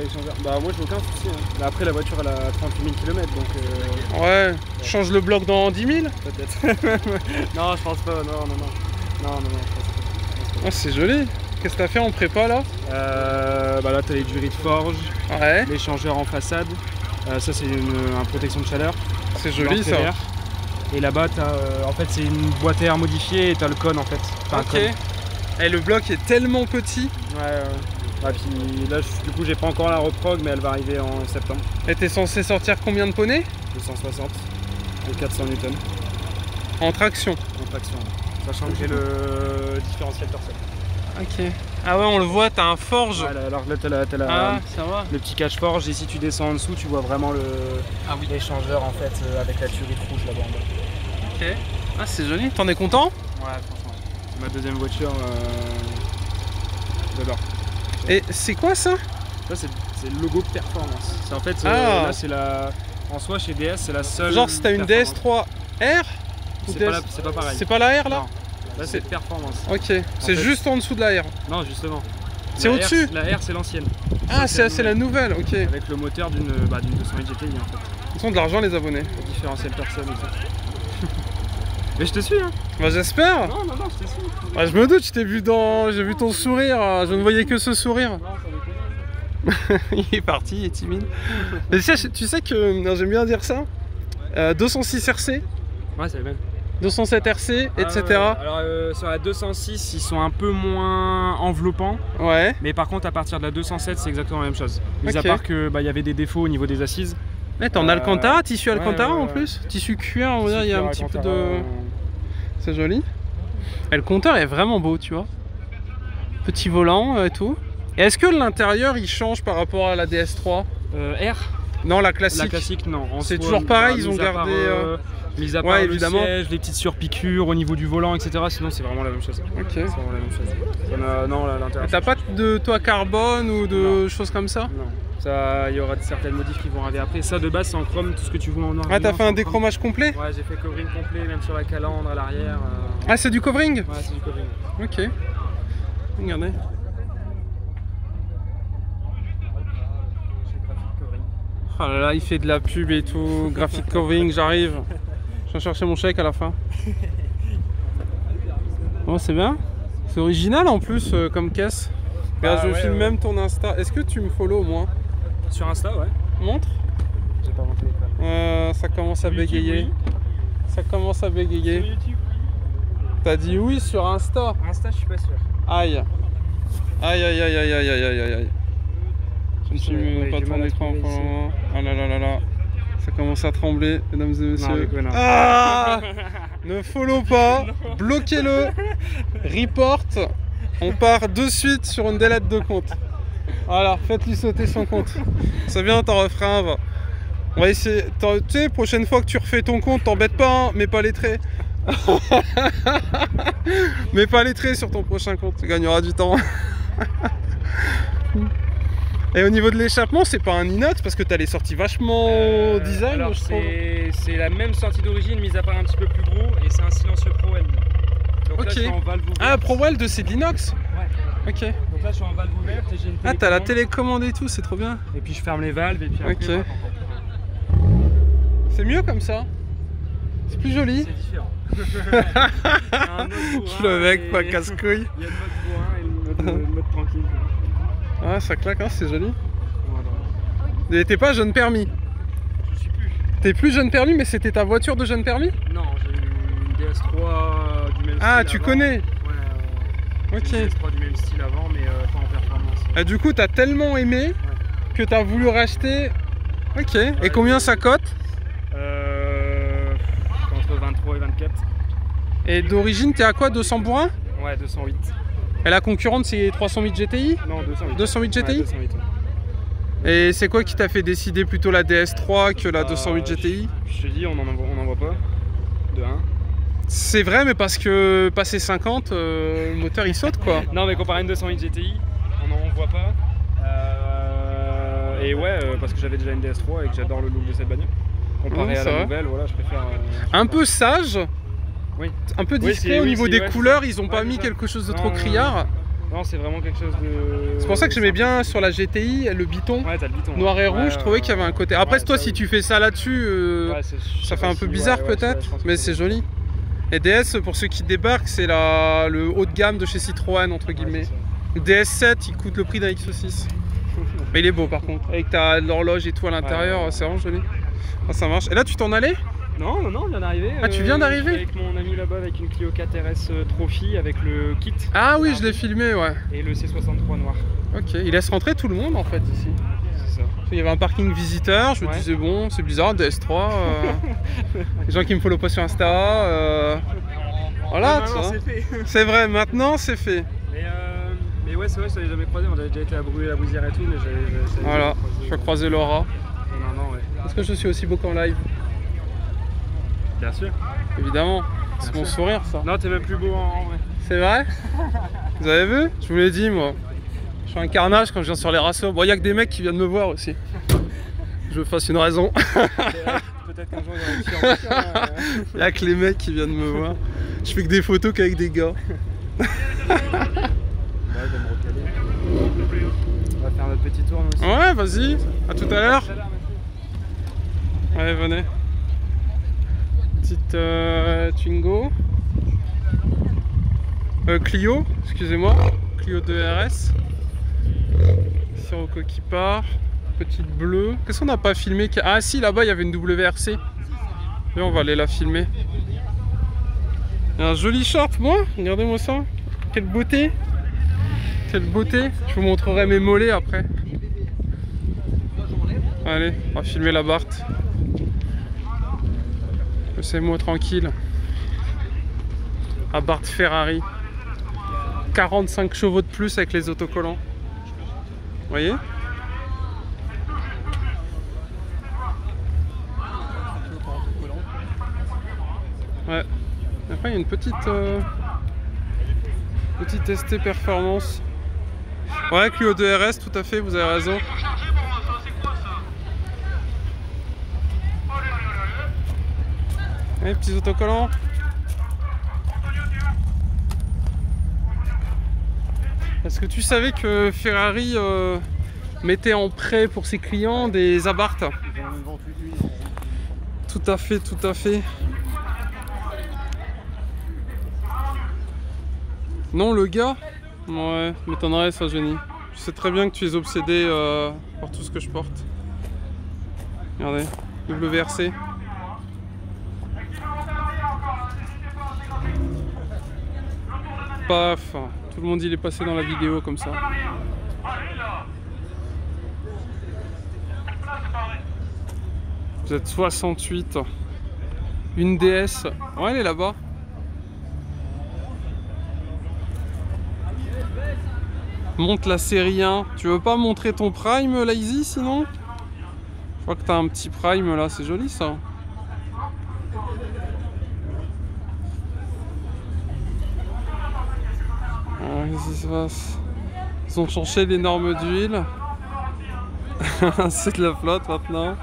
[SPEAKER 11] Bah, moi, j'ai aucun souci. Hein. Bah, après, la voiture, elle a 38 000 km, donc...
[SPEAKER 1] Ouais, change le bloc dans 10 000?
[SPEAKER 11] Peut-être. Non, je pense pas, non, je pense pas.
[SPEAKER 1] Ah, c'est joli. Qu'est-ce que t'as fait en prépa, là?
[SPEAKER 11] Bah là, t'as les durées de forge,
[SPEAKER 1] ouais.
[SPEAKER 11] L'échangeur en façade. Ça, c'est une protection de chaleur.
[SPEAKER 1] C'est joli, ça.
[SPEAKER 11] Et là-bas, t'as... en fait, c'est une boîte à air modifiée et t'as le cône, en fait. Enfin,
[SPEAKER 1] ok. Et le bloc est tellement petit.
[SPEAKER 11] Ouais, puis là, du coup, j'ai pas encore la reprog, mais elle va arriver en septembre.
[SPEAKER 1] Et t'es censé sortir combien de poneys?
[SPEAKER 11] 260 et 400 newtons.
[SPEAKER 1] En traction?
[SPEAKER 11] En traction, sachant que j'ai le différentiel torsion.
[SPEAKER 1] Ok. Ah ouais, on le voit, t'as un forge.
[SPEAKER 11] Ouais, alors là, t'as
[SPEAKER 1] ça va.
[SPEAKER 11] Le petit cache forge, et si tu descends en dessous, tu vois vraiment l'échangeur, en fait, avec la turite rouge là-bas en bas.
[SPEAKER 1] Ok. Ah, c'est joli. T'en es content?
[SPEAKER 11] Ouais, franchement. Ma deuxième voiture, j'adore.
[SPEAKER 1] Et c'est quoi ça?
[SPEAKER 11] Ça, c'est le logo performance. En fait, là, c'est la... En soi, chez DS, c'est la seule...
[SPEAKER 1] Genre, si t'as une DS3 R?
[SPEAKER 11] C'est pas pareil.
[SPEAKER 1] C'est pas la R, là?
[SPEAKER 11] Non. Là, c'est performance.
[SPEAKER 1] Ok. C'est juste en dessous de la R?
[SPEAKER 11] Non, justement.
[SPEAKER 1] C'est au-dessus?
[SPEAKER 11] La R, c'est l'ancienne.
[SPEAKER 1] Ah, c'est la nouvelle, ok.
[SPEAKER 11] Avec le moteur d'une 208 GTI, en fait.
[SPEAKER 1] Ils ont de l'argent, les abonnés.
[SPEAKER 11] Le différentiel personne et tout. Mais je te suis, hein.
[SPEAKER 1] Bah, j'espère.
[SPEAKER 11] Non, je te suis.
[SPEAKER 1] Bah, je me doute, j'ai vu ton sourire, je ne voyais que ce sourire. Il est parti, il est timide. Mais tu sais que, j'aime bien dire ça, 206 RC.
[SPEAKER 11] Ouais, c'est le même.
[SPEAKER 1] 207 RC, etc.
[SPEAKER 11] Alors sur la 206, ils sont un peu moins enveloppants.
[SPEAKER 1] Ouais.
[SPEAKER 11] Mais par contre, à partir de la 207, c'est exactement la même chose. Mis à part que y avait des défauts au niveau des assises.
[SPEAKER 1] Mais t'es en Alcantara, tissu Alcantara en plus. Tissu cuir, on va dire, il y a un petit peu de... C'est joli. Et le compteur est vraiment beau, tu vois. Petit volant et tout. Et est-ce que l'intérieur il change par rapport à la DS3?
[SPEAKER 11] R?
[SPEAKER 1] Non, la classique.
[SPEAKER 11] La classique, non.
[SPEAKER 1] C'est toujours pareil, ils ont gardé...
[SPEAKER 11] Mis à part le siège, les petites surpiqûres au niveau du volant, etc. Sinon, c'est vraiment la même chose.
[SPEAKER 1] Ok.
[SPEAKER 11] C'est vraiment la même chose. Non, l'intérieur.
[SPEAKER 1] T'as pas de toit carbone ou de choses comme ça?
[SPEAKER 11] Non. Ça, il y aura certaines modifs qui vont arriver après. Ça, de base, c'est en chrome, tout ce que tu vois en noir.
[SPEAKER 1] Ah, t'as fait un déchromage complet?
[SPEAKER 11] Ouais, j'ai fait covering complet, même sur la calandre, à l'arrière.
[SPEAKER 1] Ah, c'est du covering?
[SPEAKER 11] Ouais, c'est du covering.
[SPEAKER 1] Ok. Regardez. Oh là là, il fait de la pub et tout, graphic covering, j'arrive. Je viens chercher mon chèque à la fin. Bon, c'est bien. C'est original en plus comme caisse. Regarde, je filme même ton Insta. Est-ce que tu me follow au moins?
[SPEAKER 11] Sur Insta, ouais.
[SPEAKER 1] Montre.
[SPEAKER 11] J'ai pas mon téléphone.
[SPEAKER 1] Ça commence à bégayer.
[SPEAKER 11] YouTube, oui.
[SPEAKER 1] Ça commence à bégayer. T'as dit oui sur Insta?
[SPEAKER 11] Insta, je suis pas sûr.
[SPEAKER 1] Aïe. Aïe aïe aïe aïe aïe aïe aïe aïe. Je ne filme pas ton écran pour le moment. Ah là là là là. Ça commence à trembler, mesdames et messieurs.
[SPEAKER 11] Non,
[SPEAKER 1] ah ne follow pas, bloquez-le, report. On part de suite sur une délette de compte. Voilà, faites-lui sauter son compte. C'est bien, t'en referas un, va. On va essayer. Tu sais, prochaine fois que tu refais ton compte, t'embête pas, hein, mets pas les traits. Mets pas les traits sur ton prochain compte, tu gagneras du temps. Et au niveau de l'échappement, c'est pas un inox parce que t'as les sorties vachement design,
[SPEAKER 11] alors
[SPEAKER 1] je trouve.
[SPEAKER 11] C'est la même sortie d'origine, mise à part un petit peu plus gros, et c'est un silencieux ProWeld. Donc
[SPEAKER 1] ok.
[SPEAKER 11] là, je suis en valve ouverte.
[SPEAKER 1] Ah, ProWeld, c'est de l'inox?
[SPEAKER 11] Ouais.
[SPEAKER 1] Ok.
[SPEAKER 11] Donc là, je suis en valve ouverte et j'ai une télécommande.
[SPEAKER 1] Ah, t'as la télécommande et tout, c'est trop bien.
[SPEAKER 11] Et puis je ferme les valves et puis après,
[SPEAKER 1] ok. C'est mieux comme ça. C'est plus joli.
[SPEAKER 11] C'est différent.
[SPEAKER 1] Le mec, pas casse-couille.
[SPEAKER 11] Il y a le mode bourrin et le mode tranquille.
[SPEAKER 1] Ah, ça claque, hein, c'est joli. Et t'es pas jeune permis?
[SPEAKER 11] Je suis plus.
[SPEAKER 1] T'es plus jeune permis, mais c'était ta voiture de jeune permis?
[SPEAKER 11] Non, j'ai eu une DS3 du même style.
[SPEAKER 1] Ah, tu
[SPEAKER 11] avant.
[SPEAKER 1] connais?
[SPEAKER 11] Ouais,
[SPEAKER 1] ok.
[SPEAKER 11] Une DS3 du même style avant, mais pas en performance.
[SPEAKER 1] Et du coup, t'as tellement aimé que t'as voulu racheter. Ok.
[SPEAKER 11] Ouais,
[SPEAKER 1] et combien ça cote?
[SPEAKER 11] Entre 23 et 24.
[SPEAKER 1] Et d'origine, t'es à quoi? 200 bourrin?
[SPEAKER 11] Ouais, 208.
[SPEAKER 1] Et la concurrente, c'est 308 GTI?
[SPEAKER 11] Non, 208.
[SPEAKER 1] 208 GTI?
[SPEAKER 11] Ouais, 208, ouais.
[SPEAKER 1] Et c'est quoi qui t'a fait décider plutôt la DS3 que la 208 GTI?
[SPEAKER 11] Je te dis, on n'en voit pas. De 1.
[SPEAKER 1] C'est vrai, mais parce que passé 50, le moteur il saute quoi.
[SPEAKER 11] Non, mais comparé à une 208 GTI, on n'en voit pas. Et ouais, parce que j'avais déjà une DS3 et que j'adore le look de cette bagnole. comparé à la nouvelle, voilà, je préfère...
[SPEAKER 1] un peu sage,
[SPEAKER 11] oui.
[SPEAKER 1] Un peu discret au niveau des couleurs, ils ont pas mis quelque chose de trop criard.
[SPEAKER 11] Non, c'est vraiment quelque chose de...
[SPEAKER 1] C'est pour ça que j'aimais bien sur la GTI, le biton,
[SPEAKER 11] ouais, t'as le biton
[SPEAKER 1] noir et rouge, je trouvais qu'il y avait un côté... Après, toi, si tu fais ça là-dessus, ça fait un peu bizarre peut-être, mais c'est joli. Et DS, pour ceux qui débarquent, c'est le haut de gamme de chez Citroën, entre guillemets. Le DS7, il coûte le prix d'un X6. Mais il est beau par contre, avec l'horloge et tout à l'intérieur, c'est vraiment joli. Ah, ça marche. Et là, tu t'en allais?
[SPEAKER 11] Non, on vient d'arriver.
[SPEAKER 1] Ah, tu viens d'arriver?
[SPEAKER 11] Avec mon ami là-bas, avec une Clio 4 RS Trophy, avec le kit.
[SPEAKER 1] Ah oui, je l'ai filmé, ouais.
[SPEAKER 11] Et le C63 noir.
[SPEAKER 1] Ok, il laisse rentrer tout le monde en fait ici.
[SPEAKER 11] C'est ça.
[SPEAKER 1] Il y avait un parking visiteur, je me disais bon, c'est bizarre, DS3. Les gens qui me follow pas sur Insta. Voilà, tu vois. C'est vrai, maintenant c'est fait.
[SPEAKER 11] Mais ouais, c'est vrai, je t'avais jamais croisé, on avait déjà été à Bruyères-la-Bouzière et tout, mais j'avais
[SPEAKER 1] voilà, je vais croiser Laura.
[SPEAKER 11] Ouais.
[SPEAKER 1] Est-ce que je suis aussi beau qu'en live?
[SPEAKER 11] Bien sûr.
[SPEAKER 1] Évidemment, c'est mon sourire ça.
[SPEAKER 11] Non, t'es même plus beau en vrai.
[SPEAKER 1] C'est vrai? Vous avez vu? Je vous l'ai dit moi. Je suis un carnage quand je viens sur les rassos. Bon, il n'y a que des mecs qui viennent me voir aussi. Je fasse une raison.
[SPEAKER 11] Peut-être qu'un jour il y aura une fille en
[SPEAKER 1] Il n'y a que les mecs qui viennent me voir. Je fais que des photos qu'avec des gars.
[SPEAKER 11] On va faire notre petit tour nous aussi.
[SPEAKER 1] Ouais, vas-y, à tout à l'heure. Allez, venez. Petite Twingo. Clio, excusez-moi. Clio 2 RS. Sirocco qui part. Petite bleue. Qu'est-ce qu'on n'a pas filmé? Ah si, là-bas il y avait une WRC. Et on va aller la filmer. Il y a un joli short, moi. Regardez-moi ça. Quelle beauté. Quelle beauté. Je vous montrerai mes mollets après. Allez, on va filmer la Barthes. Laissez-moi tranquille. La Barthes Ferrari. 45 chevaux de plus avec les autocollants. Vous voyez? Ouais. Après il y a une petite ST performance. Ouais, Clio 2 RS, tout à fait, vous avez raison. Allez, petits autocollants. Est-ce que tu savais que Ferrari mettait en prêt pour ses clients des Abarth? Tout à fait, tout à fait. Non, le gars? Ouais, m'étonnerait ça, Jenny. Je sais très bien que tu es obsédé par tout ce que je porte. Regardez, WRC. Paf, tout le monde il est passé dans la vidéo comme ça. Vous êtes 68. Une DS. Ouais, elle est là-bas. Monte la série 1. Tu veux pas montrer ton prime là, Easy, sinon? Je crois que t'as un petit prime là, c'est joli ça. Qu'est-ce qui se passe? Ils ont changé les normes d'huile. C'est de la flotte maintenant.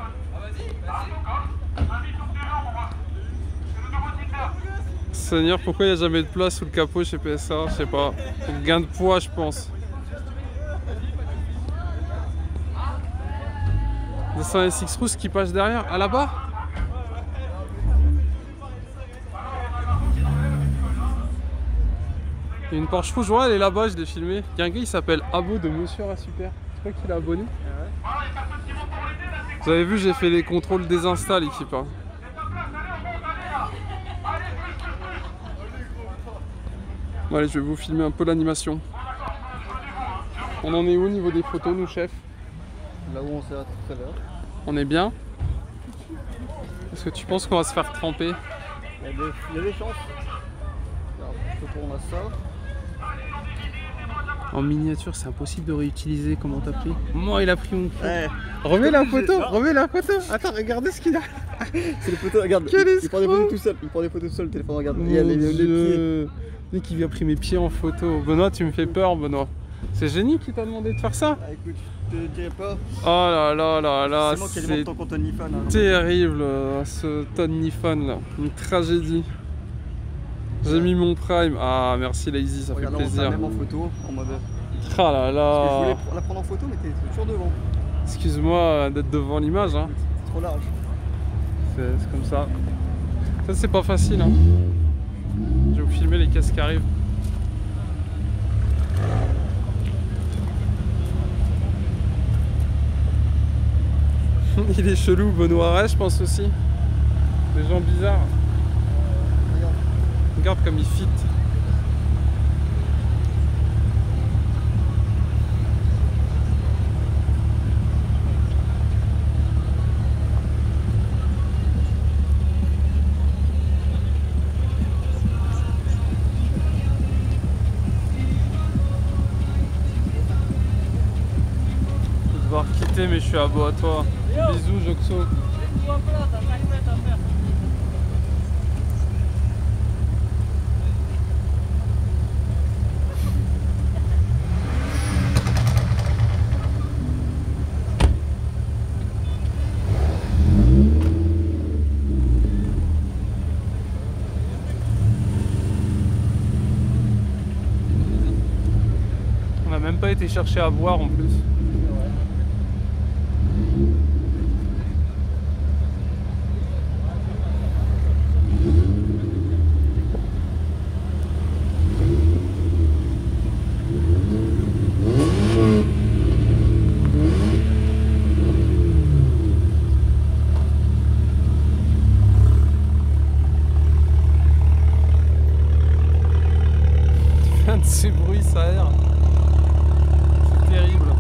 [SPEAKER 1] Seigneur, pourquoi il n'y a jamais de place sous le capot chez PSA? Je sais pas. Gain de poids, je pense. 200 SX Rousse qui passe derrière. Ah, là-bas? Il y a une Porsche rouge, ouais, elle est là-bas, je l'ai filmé. Il y a un gars, il s'appelle Abo de Monsieur Super. Je crois qu'il est abonné. Vous avez vu, j'ai fait les contrôles désinstall, l'équipe. Hein. Bon, allez, je vais vous filmer un peu l'animation. On en est où au niveau des photos, nous, chef?
[SPEAKER 5] Là où on s'est tout à l'heure.
[SPEAKER 1] On est bien? Est-ce que tu penses qu'on va se faire tremper?
[SPEAKER 5] Il y a des chances. On a ça.
[SPEAKER 1] En miniature, c'est impossible de réutiliser. Comment t'as pris? Moi, il a pris mon. Remets la photo, remets la photo. Attends, regardez ce qu'il a.
[SPEAKER 5] C'est les photos, regarde. Il prend des photos tout seul. Il prend des photos tout seul, le téléphone, regarde. Il y a les pieds.
[SPEAKER 1] Lui qui vient pris mes pieds en photo. Benoît, tu me fais peur, Benoît. C'est Génie qui t'a demandé de faire ça?
[SPEAKER 5] Ah, écoute.
[SPEAKER 12] te dirai pas.
[SPEAKER 1] Oh là là là là,
[SPEAKER 12] c'est moi qui alimente ton compte OnlyFans. Hein.
[SPEAKER 1] Terrible ce OnlyFans là, une tragédie. J'ai mis mon prime. Ah merci Lazy, ça fait plaisir.
[SPEAKER 12] Même en photo, en mode.
[SPEAKER 1] Ah là là.
[SPEAKER 12] Parce que je voulais la prendre en photo, mais t'es toujours devant.
[SPEAKER 1] Excuse-moi d'être devant l'image. Hein.
[SPEAKER 12] C'est trop large.
[SPEAKER 1] C'est comme ça. Ça c'est pas facile. Hein. Je vais vous filmer les caisses qui arrivent. Il est chelou, Benoît Ray, je pense aussi. Des gens bizarres. Regarde comme il fit. Je vais devoir quitter, mais je suis à bout à toi. Bisous, Joxo. On n'a même pas été chercher à boire en plus. De ces bruits, ça aère. C'est terrible.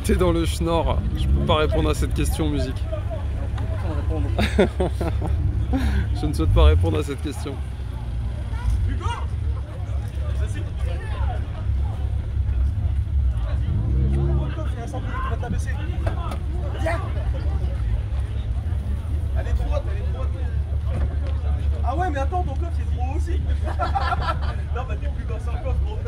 [SPEAKER 1] T'es dans le schnorr, je peux pas répondre à cette question, musique. Je ne souhaite pas répondre à cette question.
[SPEAKER 13] Elle est droite, elle est droite. Ah ouais, mais attends, ton coffre c'est trop aussi. Non, bah t'es plus dans son coffre, gros.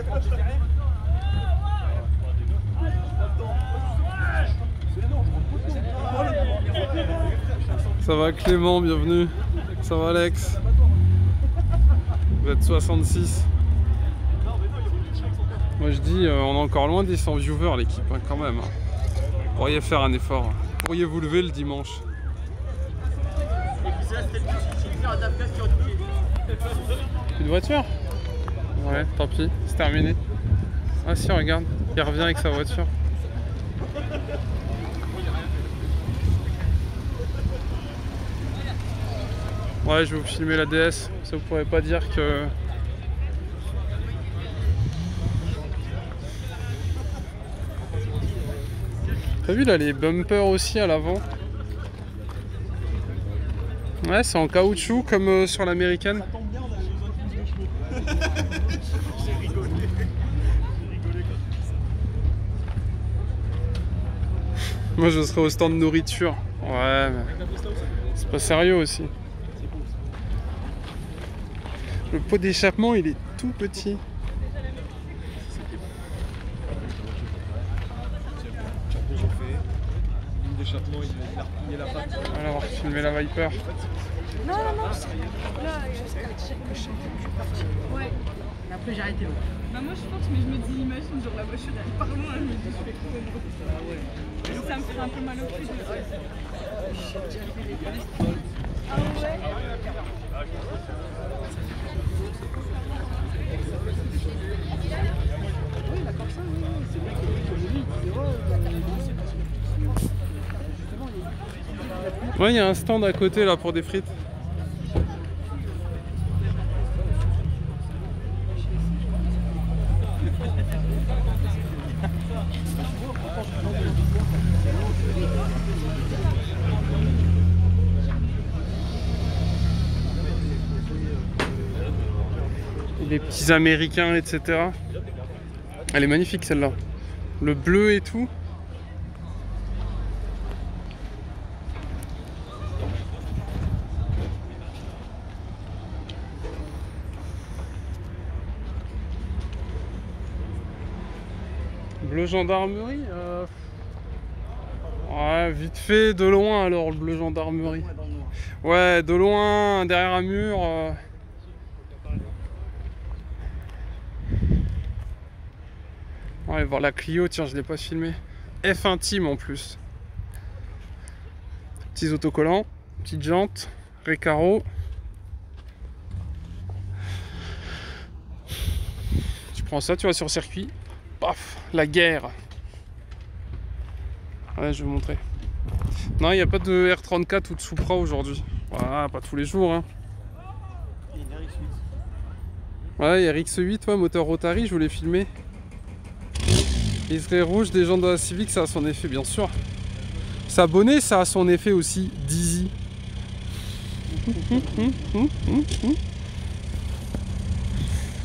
[SPEAKER 1] Ça va Clément, bienvenue. Ça va Alex. Vous êtes 66. Moi je dis, on est encore loin des 100 viewers l'équipe, hein, quand même. Vous pourriez faire un effort. Vous pourriez vous lever le dimanche. Une voiture? Ouais, tant pis, c'est terminé. Ah si, regarde, il revient avec sa voiture. Ouais, je vais vous filmer la DS, ça vous pourrez pas dire que... T'as vu là les bumpers aussi à l'avant? Ouais, c'est en caoutchouc comme sur l'américaine. Moi je serais au stand de nourriture. Ouais, mais c'est pas sérieux aussi. Le pot d'échappement il est tout petit.
[SPEAKER 6] d'échappement, il a repligné la patte.
[SPEAKER 1] On va avoir filmé la Viper.
[SPEAKER 14] Non, là, je suis parti. Ouais.
[SPEAKER 8] Mais après, j'ai arrêté.
[SPEAKER 14] Bah, moi, je pense, mais je me dis, imagine, genre la voiture, elle part loin, je me dis, je fais trop de bruit. Ça me fait un peu mal au cul. Ah ouais.
[SPEAKER 8] Oui, la Corsa, oui, c'est vrai que lui, il disait,
[SPEAKER 1] Ouais, il y a un stand à côté là pour des frites. Les petits américains, etc. Elle est magnifique celle-là. Le bleu et tout. Bleu gendarmerie ouais, vite fait, de loin alors, le bleu gendarmerie. Ouais, de loin, derrière un mur. On va voir la Clio, tiens, je l'ai pas filmé. F intime en plus. Petits autocollants, petites jantes, Recaro. Tu prends ça, tu vas sur le circuit. Paf, la guerre. Ouais, je vais vous montrer. Non, il n'y a pas de R34 ou de Supra aujourd'hui. Voilà, pas tous les jours. Hein. Ouais, il y a RX8, ouais, moteur Rotary, je voulais filmer. Liseré rouge, des gens de la Civic, ça a son effet, bien sûr. S'abonner, ça a son effet aussi. Dizzy.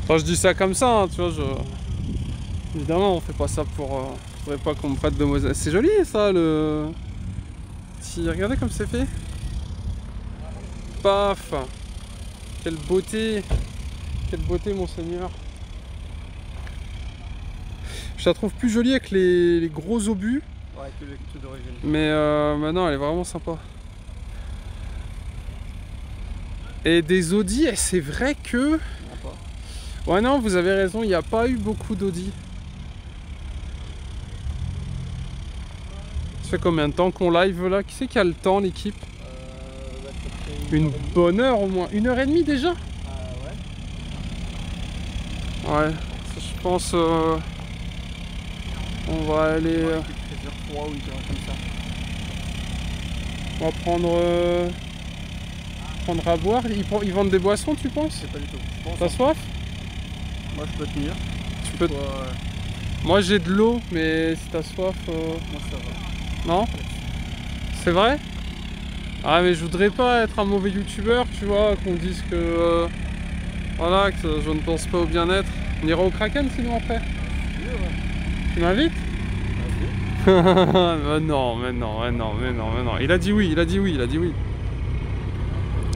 [SPEAKER 1] Enfin, je dis ça comme ça, hein, tu vois, évidemment, on fait pas ça pour... faudrait pas qu'on me prête de mauvaises... C'est joli, ça, le... Si, regardez comme c'est fait. Paf. Quelle beauté. Quelle beauté, monseigneur. Je la trouve plus jolie avec les gros obus.
[SPEAKER 12] Ouais, que les trucs d'origine.
[SPEAKER 1] Mais non, elle est vraiment sympa. Et des Audi, c'est vrai que... Ouais, non, vous avez raison, il n'y a pas eu beaucoup d'Audi. Ça fait combien de temps qu'on live là? Qui c'est qui a le temps, l'équipe? Une bonne heure au moins. 1h30 déjà? Ouais, ça, je pense... on va aller... On va prendre à boire. Ils vendent des boissons, tu penses?
[SPEAKER 12] Pas du tout.
[SPEAKER 1] T'as soif?
[SPEAKER 12] Moi je peux tenir.
[SPEAKER 1] Tu peux... Moi j'ai de l'eau, mais si t'as soif...
[SPEAKER 12] Moi ça va.
[SPEAKER 1] Non? C'est vrai? Ah mais je voudrais pas être un mauvais youtubeur, tu vois, qu'on dise que... voilà, que je ne pense pas au bien-être. On ira au Kraken sinon après? Tu m'invites? Mais non. Il a dit oui, il a dit oui.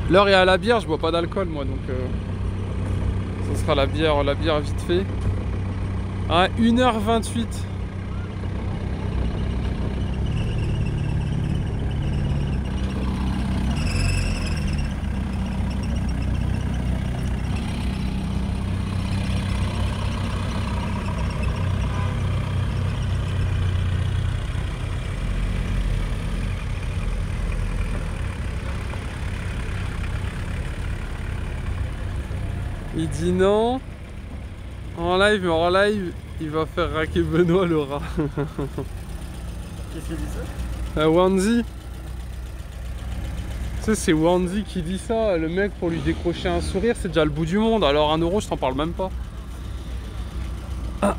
[SPEAKER 1] L'heure est à la bière, je bois pas d'alcool moi, donc ça sera la bière vite fait. Ah, 1h28. Il dit non. En live, mais en live, il va faire raquer Benoît le rat.
[SPEAKER 12] Qu'est-ce qu'il dit ça?
[SPEAKER 1] Wanzi. Tu sais, c'est Wanzi qui dit ça. Le mec, pour lui décrocher un sourire, c'est déjà le bout du monde. Alors 1 euro, je t'en parle même pas. Ah.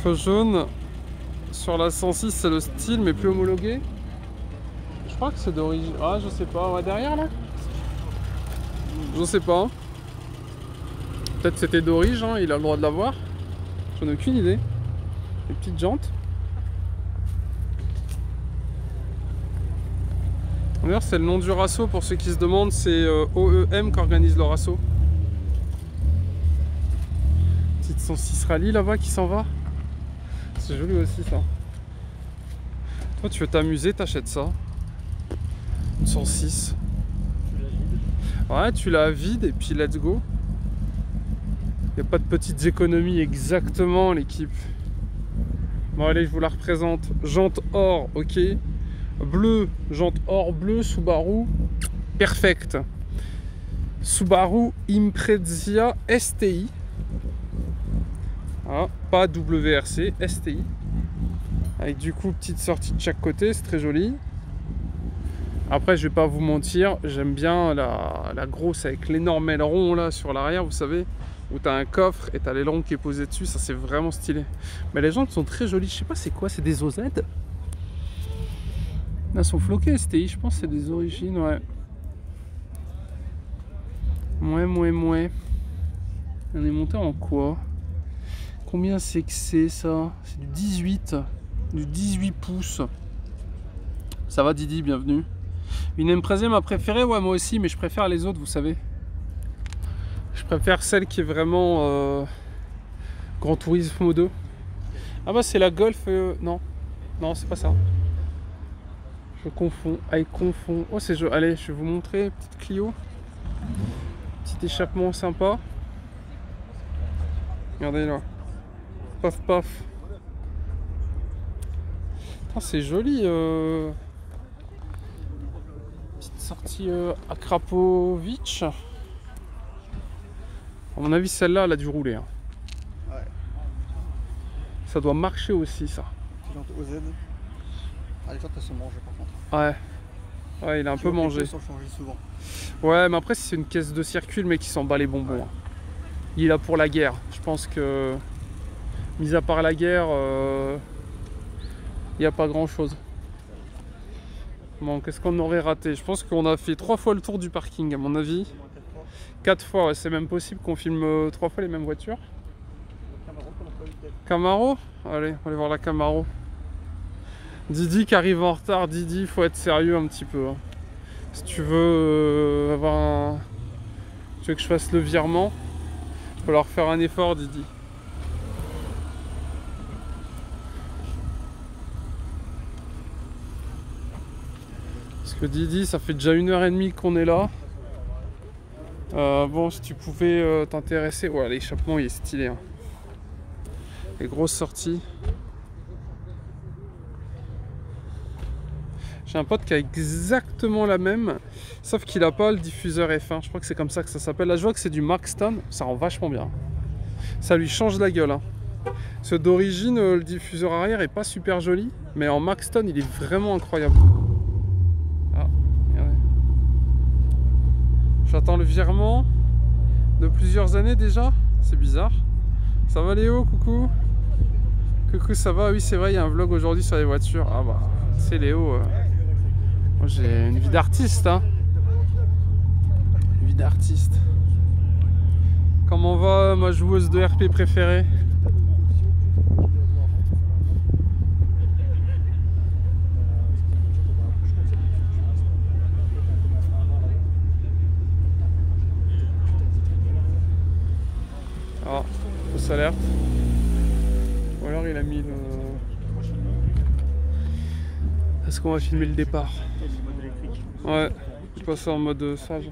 [SPEAKER 1] Feu jaune. Sur la 106, c'est le style, mais plus homologué. Je crois que c'est d'origine... Ah, je sais pas. Ouais, derrière, là? Je sais pas. Peut-être c'était d'origine, hein, il a le droit de l'avoir. J'en ai aucune idée. Les petites jantes. D'ailleurs, c'est le nom du Rasso, pour ceux qui se demandent. C'est OEM qui organise le Rasso. 106 Rallye là-bas qui s'en va. C'est joli aussi ça. Toi tu veux t'amuser, t'achètes ça. 106. Ouais, tu la vides et puis let's go. Il n'y a pas de petites économies exactement l'équipe. Bon allez, je vous la représente. Jante or, ok. Bleu, jante or bleu, Subaru. Perfect. Subaru Impreza STI. Ah, pas WRC, STI. Avec du coup petite sortie de chaque côté, c'est très joli. Après je vais pas vous mentir, j'aime bien la grosse avec l'énorme aileron là sur l'arrière, vous savez, où tu as un coffre et tu as l'aileron qui est posé dessus, ça c'est vraiment stylé. Mais les jantes sont très jolies, je sais pas c'est quoi, c'est des OZ. Elles sont floquées STI, je pense que c'est des origines, ouais. Ouais. On est monté en quoi? Combien c'est que c'est ça? C'est du 18. Du 18 pouces. Ça va Didi, bienvenue. Une Impreza ma préférée, ouais moi aussi, mais je préfère les autres, vous savez. Je préfère celle qui est vraiment Gran Turismo 2. Ah bah c'est la Golf, non. Non, c'est pas ça. Je confonds, Oh c'est joli, allez, je vais vous montrer, petite Clio. Petit échappement sympa. Regardez là. Paf paf. C'est joli. Petite sortie Akrapovic. À mon avis, celle-là, elle a dû rouler. Hein. Ouais. Ça doit marcher aussi, ça.
[SPEAKER 12] Pilote OZ. Ah, les jantes, elles sont mangées par contre.
[SPEAKER 1] Ouais. Ouais, il a un peu mangé.
[SPEAKER 12] Ils sont changés souvent.
[SPEAKER 1] Ouais, mais après, si c'est une caisse de circuit, le mec, il s'en bat les bonbons. Ouais. Hein. Il est là pour la guerre. Je pense que, mis à part la guerre, il n'y a pas grand chose. Bon, qu'est-ce qu'on aurait raté? Je pense qu'on a fait 3 fois le tour du parking, à mon avis. 4 fois, ouais, c'est même possible qu'on filme 3 fois les mêmes voitures. Camaro? Allez, on va aller voir la Camaro. Didi qui arrive en retard. Didi, il faut être sérieux un petit peu. Hein. Si tu veux avoir un... Tu veux que je fasse le virement? Il va falloir faire un effort, Didi. Parce que Didi, ça fait déjà 1h30 qu'on est là. Bon, si tu pouvais t'intéresser... Ouais, l'échappement, il est stylé. Hein. Les grosses sorties. J'ai un pote qui a exactement la même, sauf qu'il n'a pas le diffuseur F1. Je crois que c'est comme ça que ça s'appelle. Là, je vois que c'est du Markston. Ça rend vachement bien. Ça lui change la gueule. Hein. Parce que d'origine, le diffuseur arrière est pas super joli, mais en Markston, il est vraiment incroyable. Ah, regardez. J'attends le virement de plusieurs années déjà. C'est bizarre. Ça va Léo? Coucou. Coucou, ça va? Oui, c'est vrai, il y a un vlog aujourd'hui sur les voitures. Ah bah, c'est Léo. Moi, j'ai une vie d'artiste. Hein. Une vie d'artiste. Comment va ma joueuse de RP préférée? Ah, fausse alerte. Ou alors il a mis le... Est-ce qu'on va filmer le départ? Ouais, je passe en mode sage.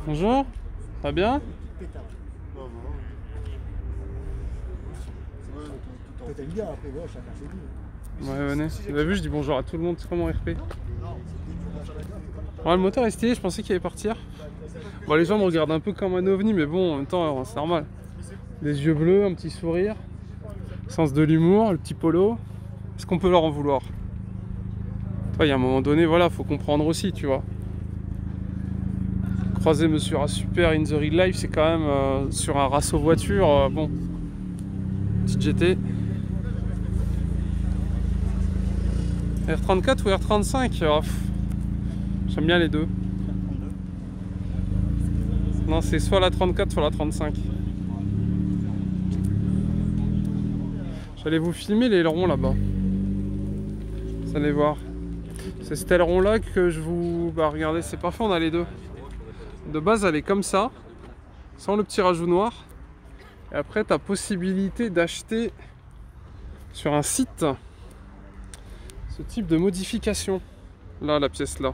[SPEAKER 1] Bonjour, ça va bien? Ouais, venez. Vous avez vu, je dis bonjour à tout le monde, c'est comment RP? Ouais, le moteur est stylé, je pensais qu'il allait partir. Bon, les gens me regardent un peu comme un ovni, mais bon, en même temps, c'est normal. Des yeux bleus, un petit sourire, sens de l'humour, le petit polo. Est-ce qu'on peut leur en vouloir? Il y a un moment donné, voilà, faut comprendre aussi, tu vois. Croiser Monsieur A Super in the real life, c'est quand même sur un raceau voiture, bon. Petite GT. R34 ou R35? J'aime bien les deux. Non, c'est soit la 34, soit la 35. J'allais vous filmer l'aileron là-bas. Vous allez voir. C'est cet aileron là que je vous... Bah regardez, c'est parfait, on a les deux. De base elle est comme ça, sans le petit rajout noir. Et après tu as possibilité d'acheter sur un site ce type de modification. Là, la pièce là.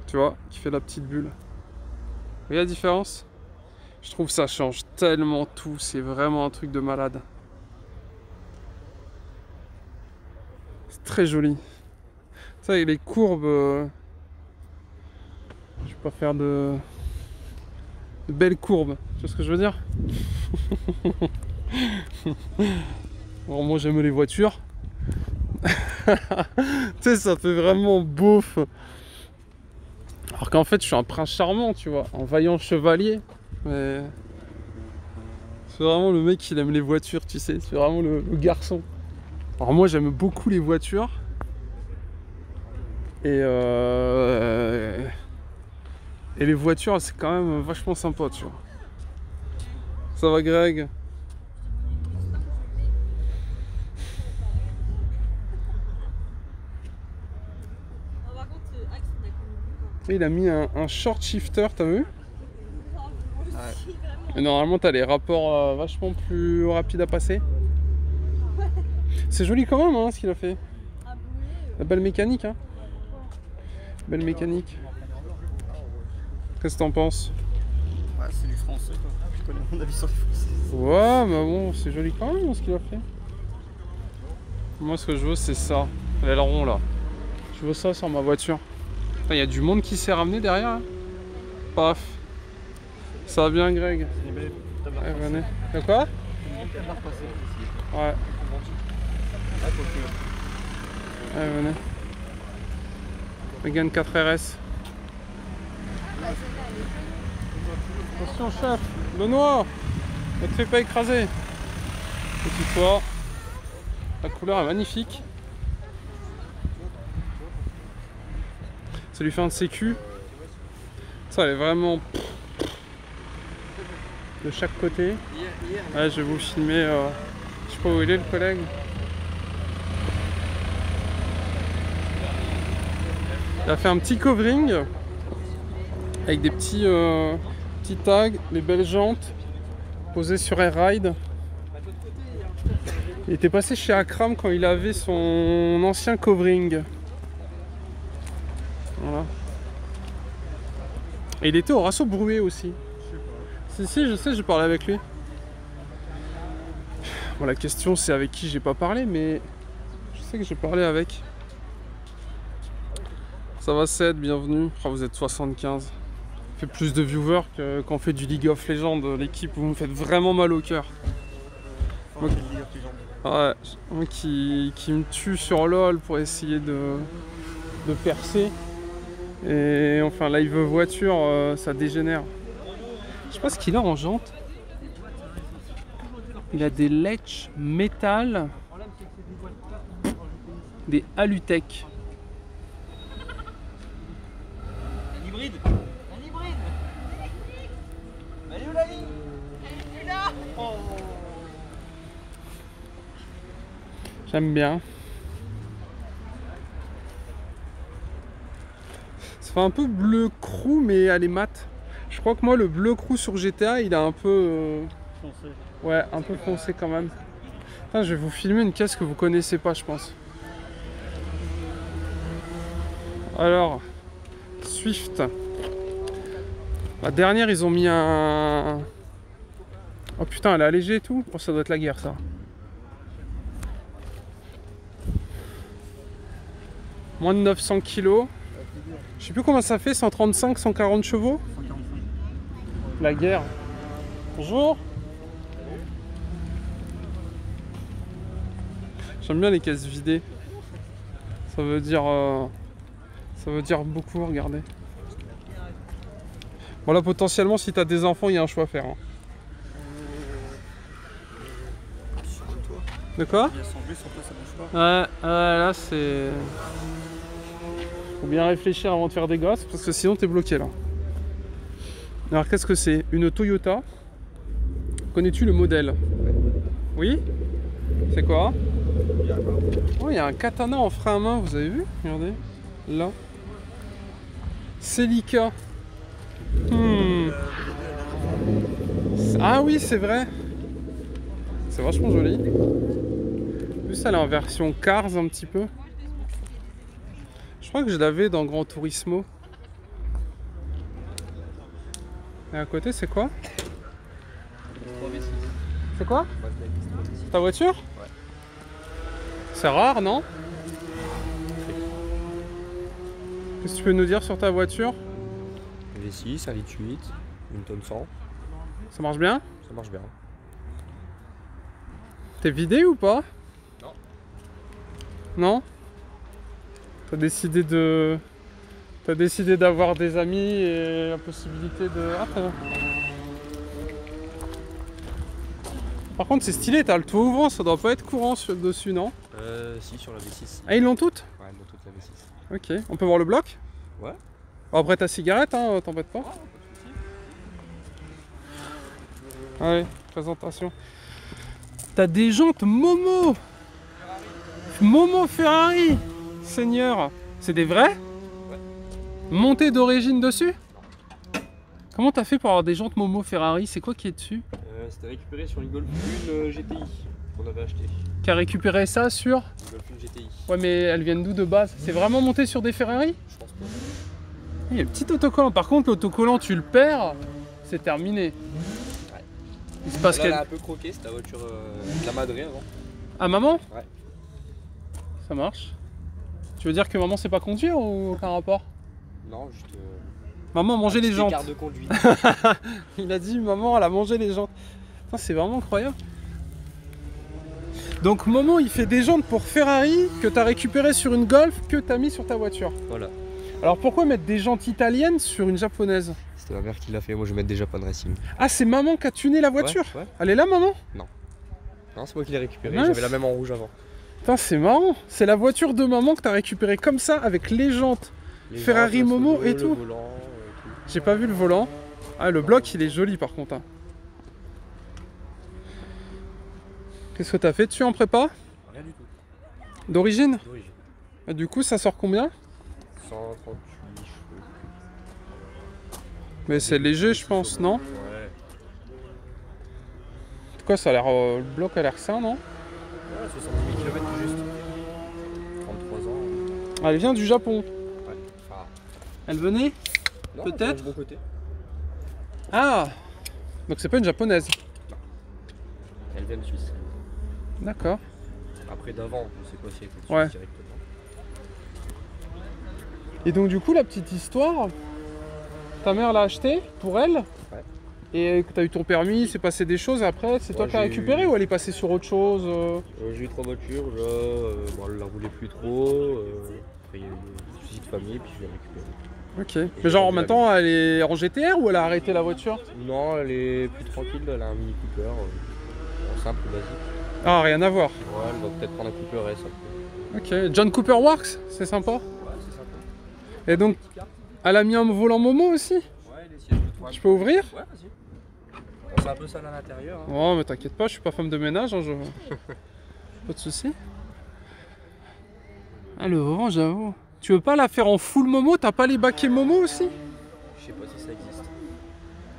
[SPEAKER 1] Tu vois, qui fait la petite bulle. Vous voyez la différence? Je trouve que ça change tellement tout, c'est vraiment un truc de malade. C'est très joli. Ça, avec les courbes, je vais pas faire de belles courbes, tu vois ce que je veux dire? Bon, moi j'aime les voitures. Tu sais, ça fait vraiment beauf. Alors qu'en fait je suis un prince charmant, tu vois, un vaillant chevalier. Mais c'est vraiment le mec qui aime les voitures, tu sais, c'est vraiment le garçon. Alors moi j'aime beaucoup les voitures. Et les voitures c'est quand même vachement sympa, tu vois. Ça va Greg? Il a mis un short shifter, t'as vu? Ouais. Et normalement t'as les rapports vachement plus rapides à passer. C'est joli quand même hein, ce qu'il a fait. La belle mécanique hein. Belle mécanique. Qu'est-ce que t'en penses?
[SPEAKER 12] Ouais, c'est du français quoi. Je connais mon avis sur les français.
[SPEAKER 1] Ouais mais bon c'est joli quand même ce qu'il a fait. Moi ce que je veux c'est ça. L'aileron là. Je veux ça sur ma voiture. Il y a du monde qui s'est ramené derrière. Hein. Paf. Ça va bien Greg? Ouais, venez. Y'a quoi? Ouais. Ouais, venez. Megane 4RS. Attention chef, Benoît, ne te fais pas écraser. Petit toit. La couleur est magnifique. Ça lui fait un de sécu. Ça elle est vraiment de chaque côté. Ouais, je vais vous filmer. Je sais pas où il est le collègue. Il a fait un petit covering avec des petits tags, les belles jantes posées sur Air-Ride. Il était passé chez Akram quand il avait son ancien covering. Voilà. Et il était au Rasso Brouet aussi. Si, je sais, j'ai parlé avec lui. Bon, la question c'est avec qui j'ai pas parlé, mais je sais que j'ai parlé avec. Ça va Ced, bienvenue. Oh, vous êtes 75. Fait plus de viewers qu'on fait du League of Legends, l'équipe, vous me faites vraiment mal au cœur. Ouais, moi qui me tue sur LOL pour essayer de percer. Et enfin live voiture, ça dégénère. Je sais pas ce qu'il a en jante. Il a des Lech métal, des Alutech.
[SPEAKER 13] Un hybride. Un hybride. Elle est où la ligne? Elle est plus là. Oh.
[SPEAKER 1] J'aime bien. Ça fait un peu bleu crou mais elle est mate. Je crois que moi le bleu crou sur GTA il a un peu... foncé. Ouais, un peu foncé quand même. Enfin, je vais vous filmer une caisse que vous connaissez pas je pense. Alors, Swift. La dernière ils ont mis un... Oh putain elle est allégée et tout. Oh ça doit être la guerre ça. Moins de 900 kg. Je sais plus comment ça fait, 135, 140 chevaux. La guerre. Bonjour. J'aime bien les caisses vidées. Ça veut dire beaucoup, regardez. Bon là potentiellement si t'as des enfants il y a un choix à faire. Hein. De quoi? Ouais, là c'est... Faut bien réfléchir avant de faire des gosses parce que sinon t'es bloqué là. Alors qu'est-ce que c'est? Une Toyota. Connais-tu le modèle? Oui? C'est quoi? Oh, il y a un katana en frein à main, vous avez vu? Regardez. Là. Celica. Ah oui, c'est vrai. C'est vachement joli. En plus, elle est en version Cars un petit peu. Je crois que je l'avais dans Gran Turismo. Et à côté, c'est quoi? C'est quoi? Ta voiture? Ouais. C'est rare, non? Qu'est-ce que tu peux nous dire sur ta voiture?
[SPEAKER 2] V6, 1,8 litre, une tonne 100.
[SPEAKER 1] Ça marche bien?
[SPEAKER 2] Ça marche bien.
[SPEAKER 1] T'es vidé ou pas?
[SPEAKER 2] Non.
[SPEAKER 1] Non? T'as décidé de... T'as décidé d'avoir des amis et la possibilité de... Ah, très bien. Par contre, c'est stylé, t'as le toit ouvrant, ça doit pas être courant dessus, non?
[SPEAKER 2] Si, sur la V6.
[SPEAKER 1] Ah, ils l'ont toutes?
[SPEAKER 2] Ouais, ils l'ont toutes la V6.
[SPEAKER 1] Ok, on peut voir le bloc?
[SPEAKER 2] Ouais.
[SPEAKER 1] Bon, après ta cigarette, hein, t'embête pas. Allez, présentation. T'as des jantes Momo! Momo Ferrari! Seigneur! C'est des vrais?
[SPEAKER 2] Ouais.
[SPEAKER 1] Montées d'origine dessus? Comment t'as fait pour avoir des jantes Momo Ferrari? C'est quoi qui est dessus?
[SPEAKER 2] C'était récupéré sur une Golf 1 GTI qu'on avait acheté.
[SPEAKER 1] Qui a récupéré ça sur?
[SPEAKER 2] Une Golf 1 GTI.
[SPEAKER 1] Ouais, mais elles viennent d'où de base? C'est vraiment monté sur des Ferrari?
[SPEAKER 2] Je pense pas.
[SPEAKER 1] Il y a le petit autocollant. Par contre, l'autocollant, tu le perds, c'est terminé.
[SPEAKER 2] Ouais.
[SPEAKER 1] Il se passe
[SPEAKER 2] Elle a un peu croqué, c'était la voiture de la Madré avant.
[SPEAKER 1] Ah, maman?
[SPEAKER 2] Ouais.
[SPEAKER 1] Ça marche. Tu veux dire que maman sait pas conduire ou aucun rapport?
[SPEAKER 2] Non, juste.
[SPEAKER 1] Maman a mangé les jantes.
[SPEAKER 2] Carte de conduite.
[SPEAKER 1] Il a dit maman elle a mangé les jantes. C'est vraiment incroyable. Donc maman il fait des jantes pour Ferrari que tu as récupéré sur une Golf que tu as mis sur ta voiture.
[SPEAKER 2] Voilà.
[SPEAKER 1] Alors pourquoi mettre des jantes italiennes sur une japonaise?
[SPEAKER 2] C'était ma mère qui l'a fait, moi je vais mettre des Japan Racing.
[SPEAKER 1] Ah c'est maman qui a tuné la voiture?
[SPEAKER 2] Ouais, ouais.
[SPEAKER 1] Elle est là maman?
[SPEAKER 2] Non. Non c'est moi qui l'ai récupérée,
[SPEAKER 1] Mince.
[SPEAKER 2] j'avais la même en rouge avant.
[SPEAKER 1] Putain c'est marrant. C'est la voiture de maman que tu as récupérée comme ça avec les jantes.
[SPEAKER 2] Les
[SPEAKER 1] Ferrari
[SPEAKER 2] jantes,
[SPEAKER 1] Momo
[SPEAKER 2] le
[SPEAKER 1] et tout.
[SPEAKER 2] volant, tout.
[SPEAKER 1] J'ai pas vu le volant. Ah le bloc il est joli par contre. Hein. Qu'est-ce que t'as fait dessus en prépa?
[SPEAKER 2] Rien du tout.
[SPEAKER 1] D'origine?
[SPEAKER 2] D'origine.
[SPEAKER 1] Et du coup ça sort combien?
[SPEAKER 2] 138 chevaux.
[SPEAKER 1] Mais c'est léger je pense, non?
[SPEAKER 2] Ouais.
[SPEAKER 1] En tout cas ça a l'air... le bloc a l'air sain, non?
[SPEAKER 2] Ouais, 70 000 km juste. 33 ans.
[SPEAKER 1] Elle vient du Japon.
[SPEAKER 2] Ouais. Enfin,
[SPEAKER 1] Elle venait?
[SPEAKER 2] non,
[SPEAKER 1] Peut-être?
[SPEAKER 2] bon côté.
[SPEAKER 1] Ah! Donc c'est pas une japonaise?
[SPEAKER 2] Elle vient de Suisse.
[SPEAKER 1] D'accord.
[SPEAKER 2] Après d'avant, je sais pas si elle est
[SPEAKER 1] Ouais.
[SPEAKER 2] directement.
[SPEAKER 1] Et donc du coup la petite histoire, ta mère l'a acheté pour elle?
[SPEAKER 2] Ouais.
[SPEAKER 1] Et que t'as eu ton permis, c'est passé des choses après, c'est toi qui as récupéré ou elle est passée sur autre chose?
[SPEAKER 2] J'ai eu 3 voitures, bon, elle la roulait plus trop, après il y a eu des soucis de famille, puis je l'ai récupérée.
[SPEAKER 1] Ok. Mais genre maintenant elle est en GTR ou elle a arrêté la voiture?
[SPEAKER 2] Non, elle est plus tranquille, elle a un Mini Cooper, simple, basique.
[SPEAKER 1] Ah rien à voir.
[SPEAKER 2] Ouais, elle va peut-être prendre un Cooper S après.
[SPEAKER 1] Ok. John Cooper Works, c'est sympa?
[SPEAKER 2] Ouais, c'est sympa.
[SPEAKER 1] Et donc elle a mis un volant Momo aussi?
[SPEAKER 2] Ouais, les sièges de 3.
[SPEAKER 1] Je peux ouvrir?
[SPEAKER 2] Ouais, vas-y. On fait un peu ça à l'intérieur. Hein.
[SPEAKER 1] Oh mais t'inquiète pas, je suis pas femme de ménage, hein, pas de soucis. Ah le volant j'avoue. Tu veux pas la faire en full Momo? T'as pas les baquets Momo aussi?
[SPEAKER 2] Je sais pas si ça existe.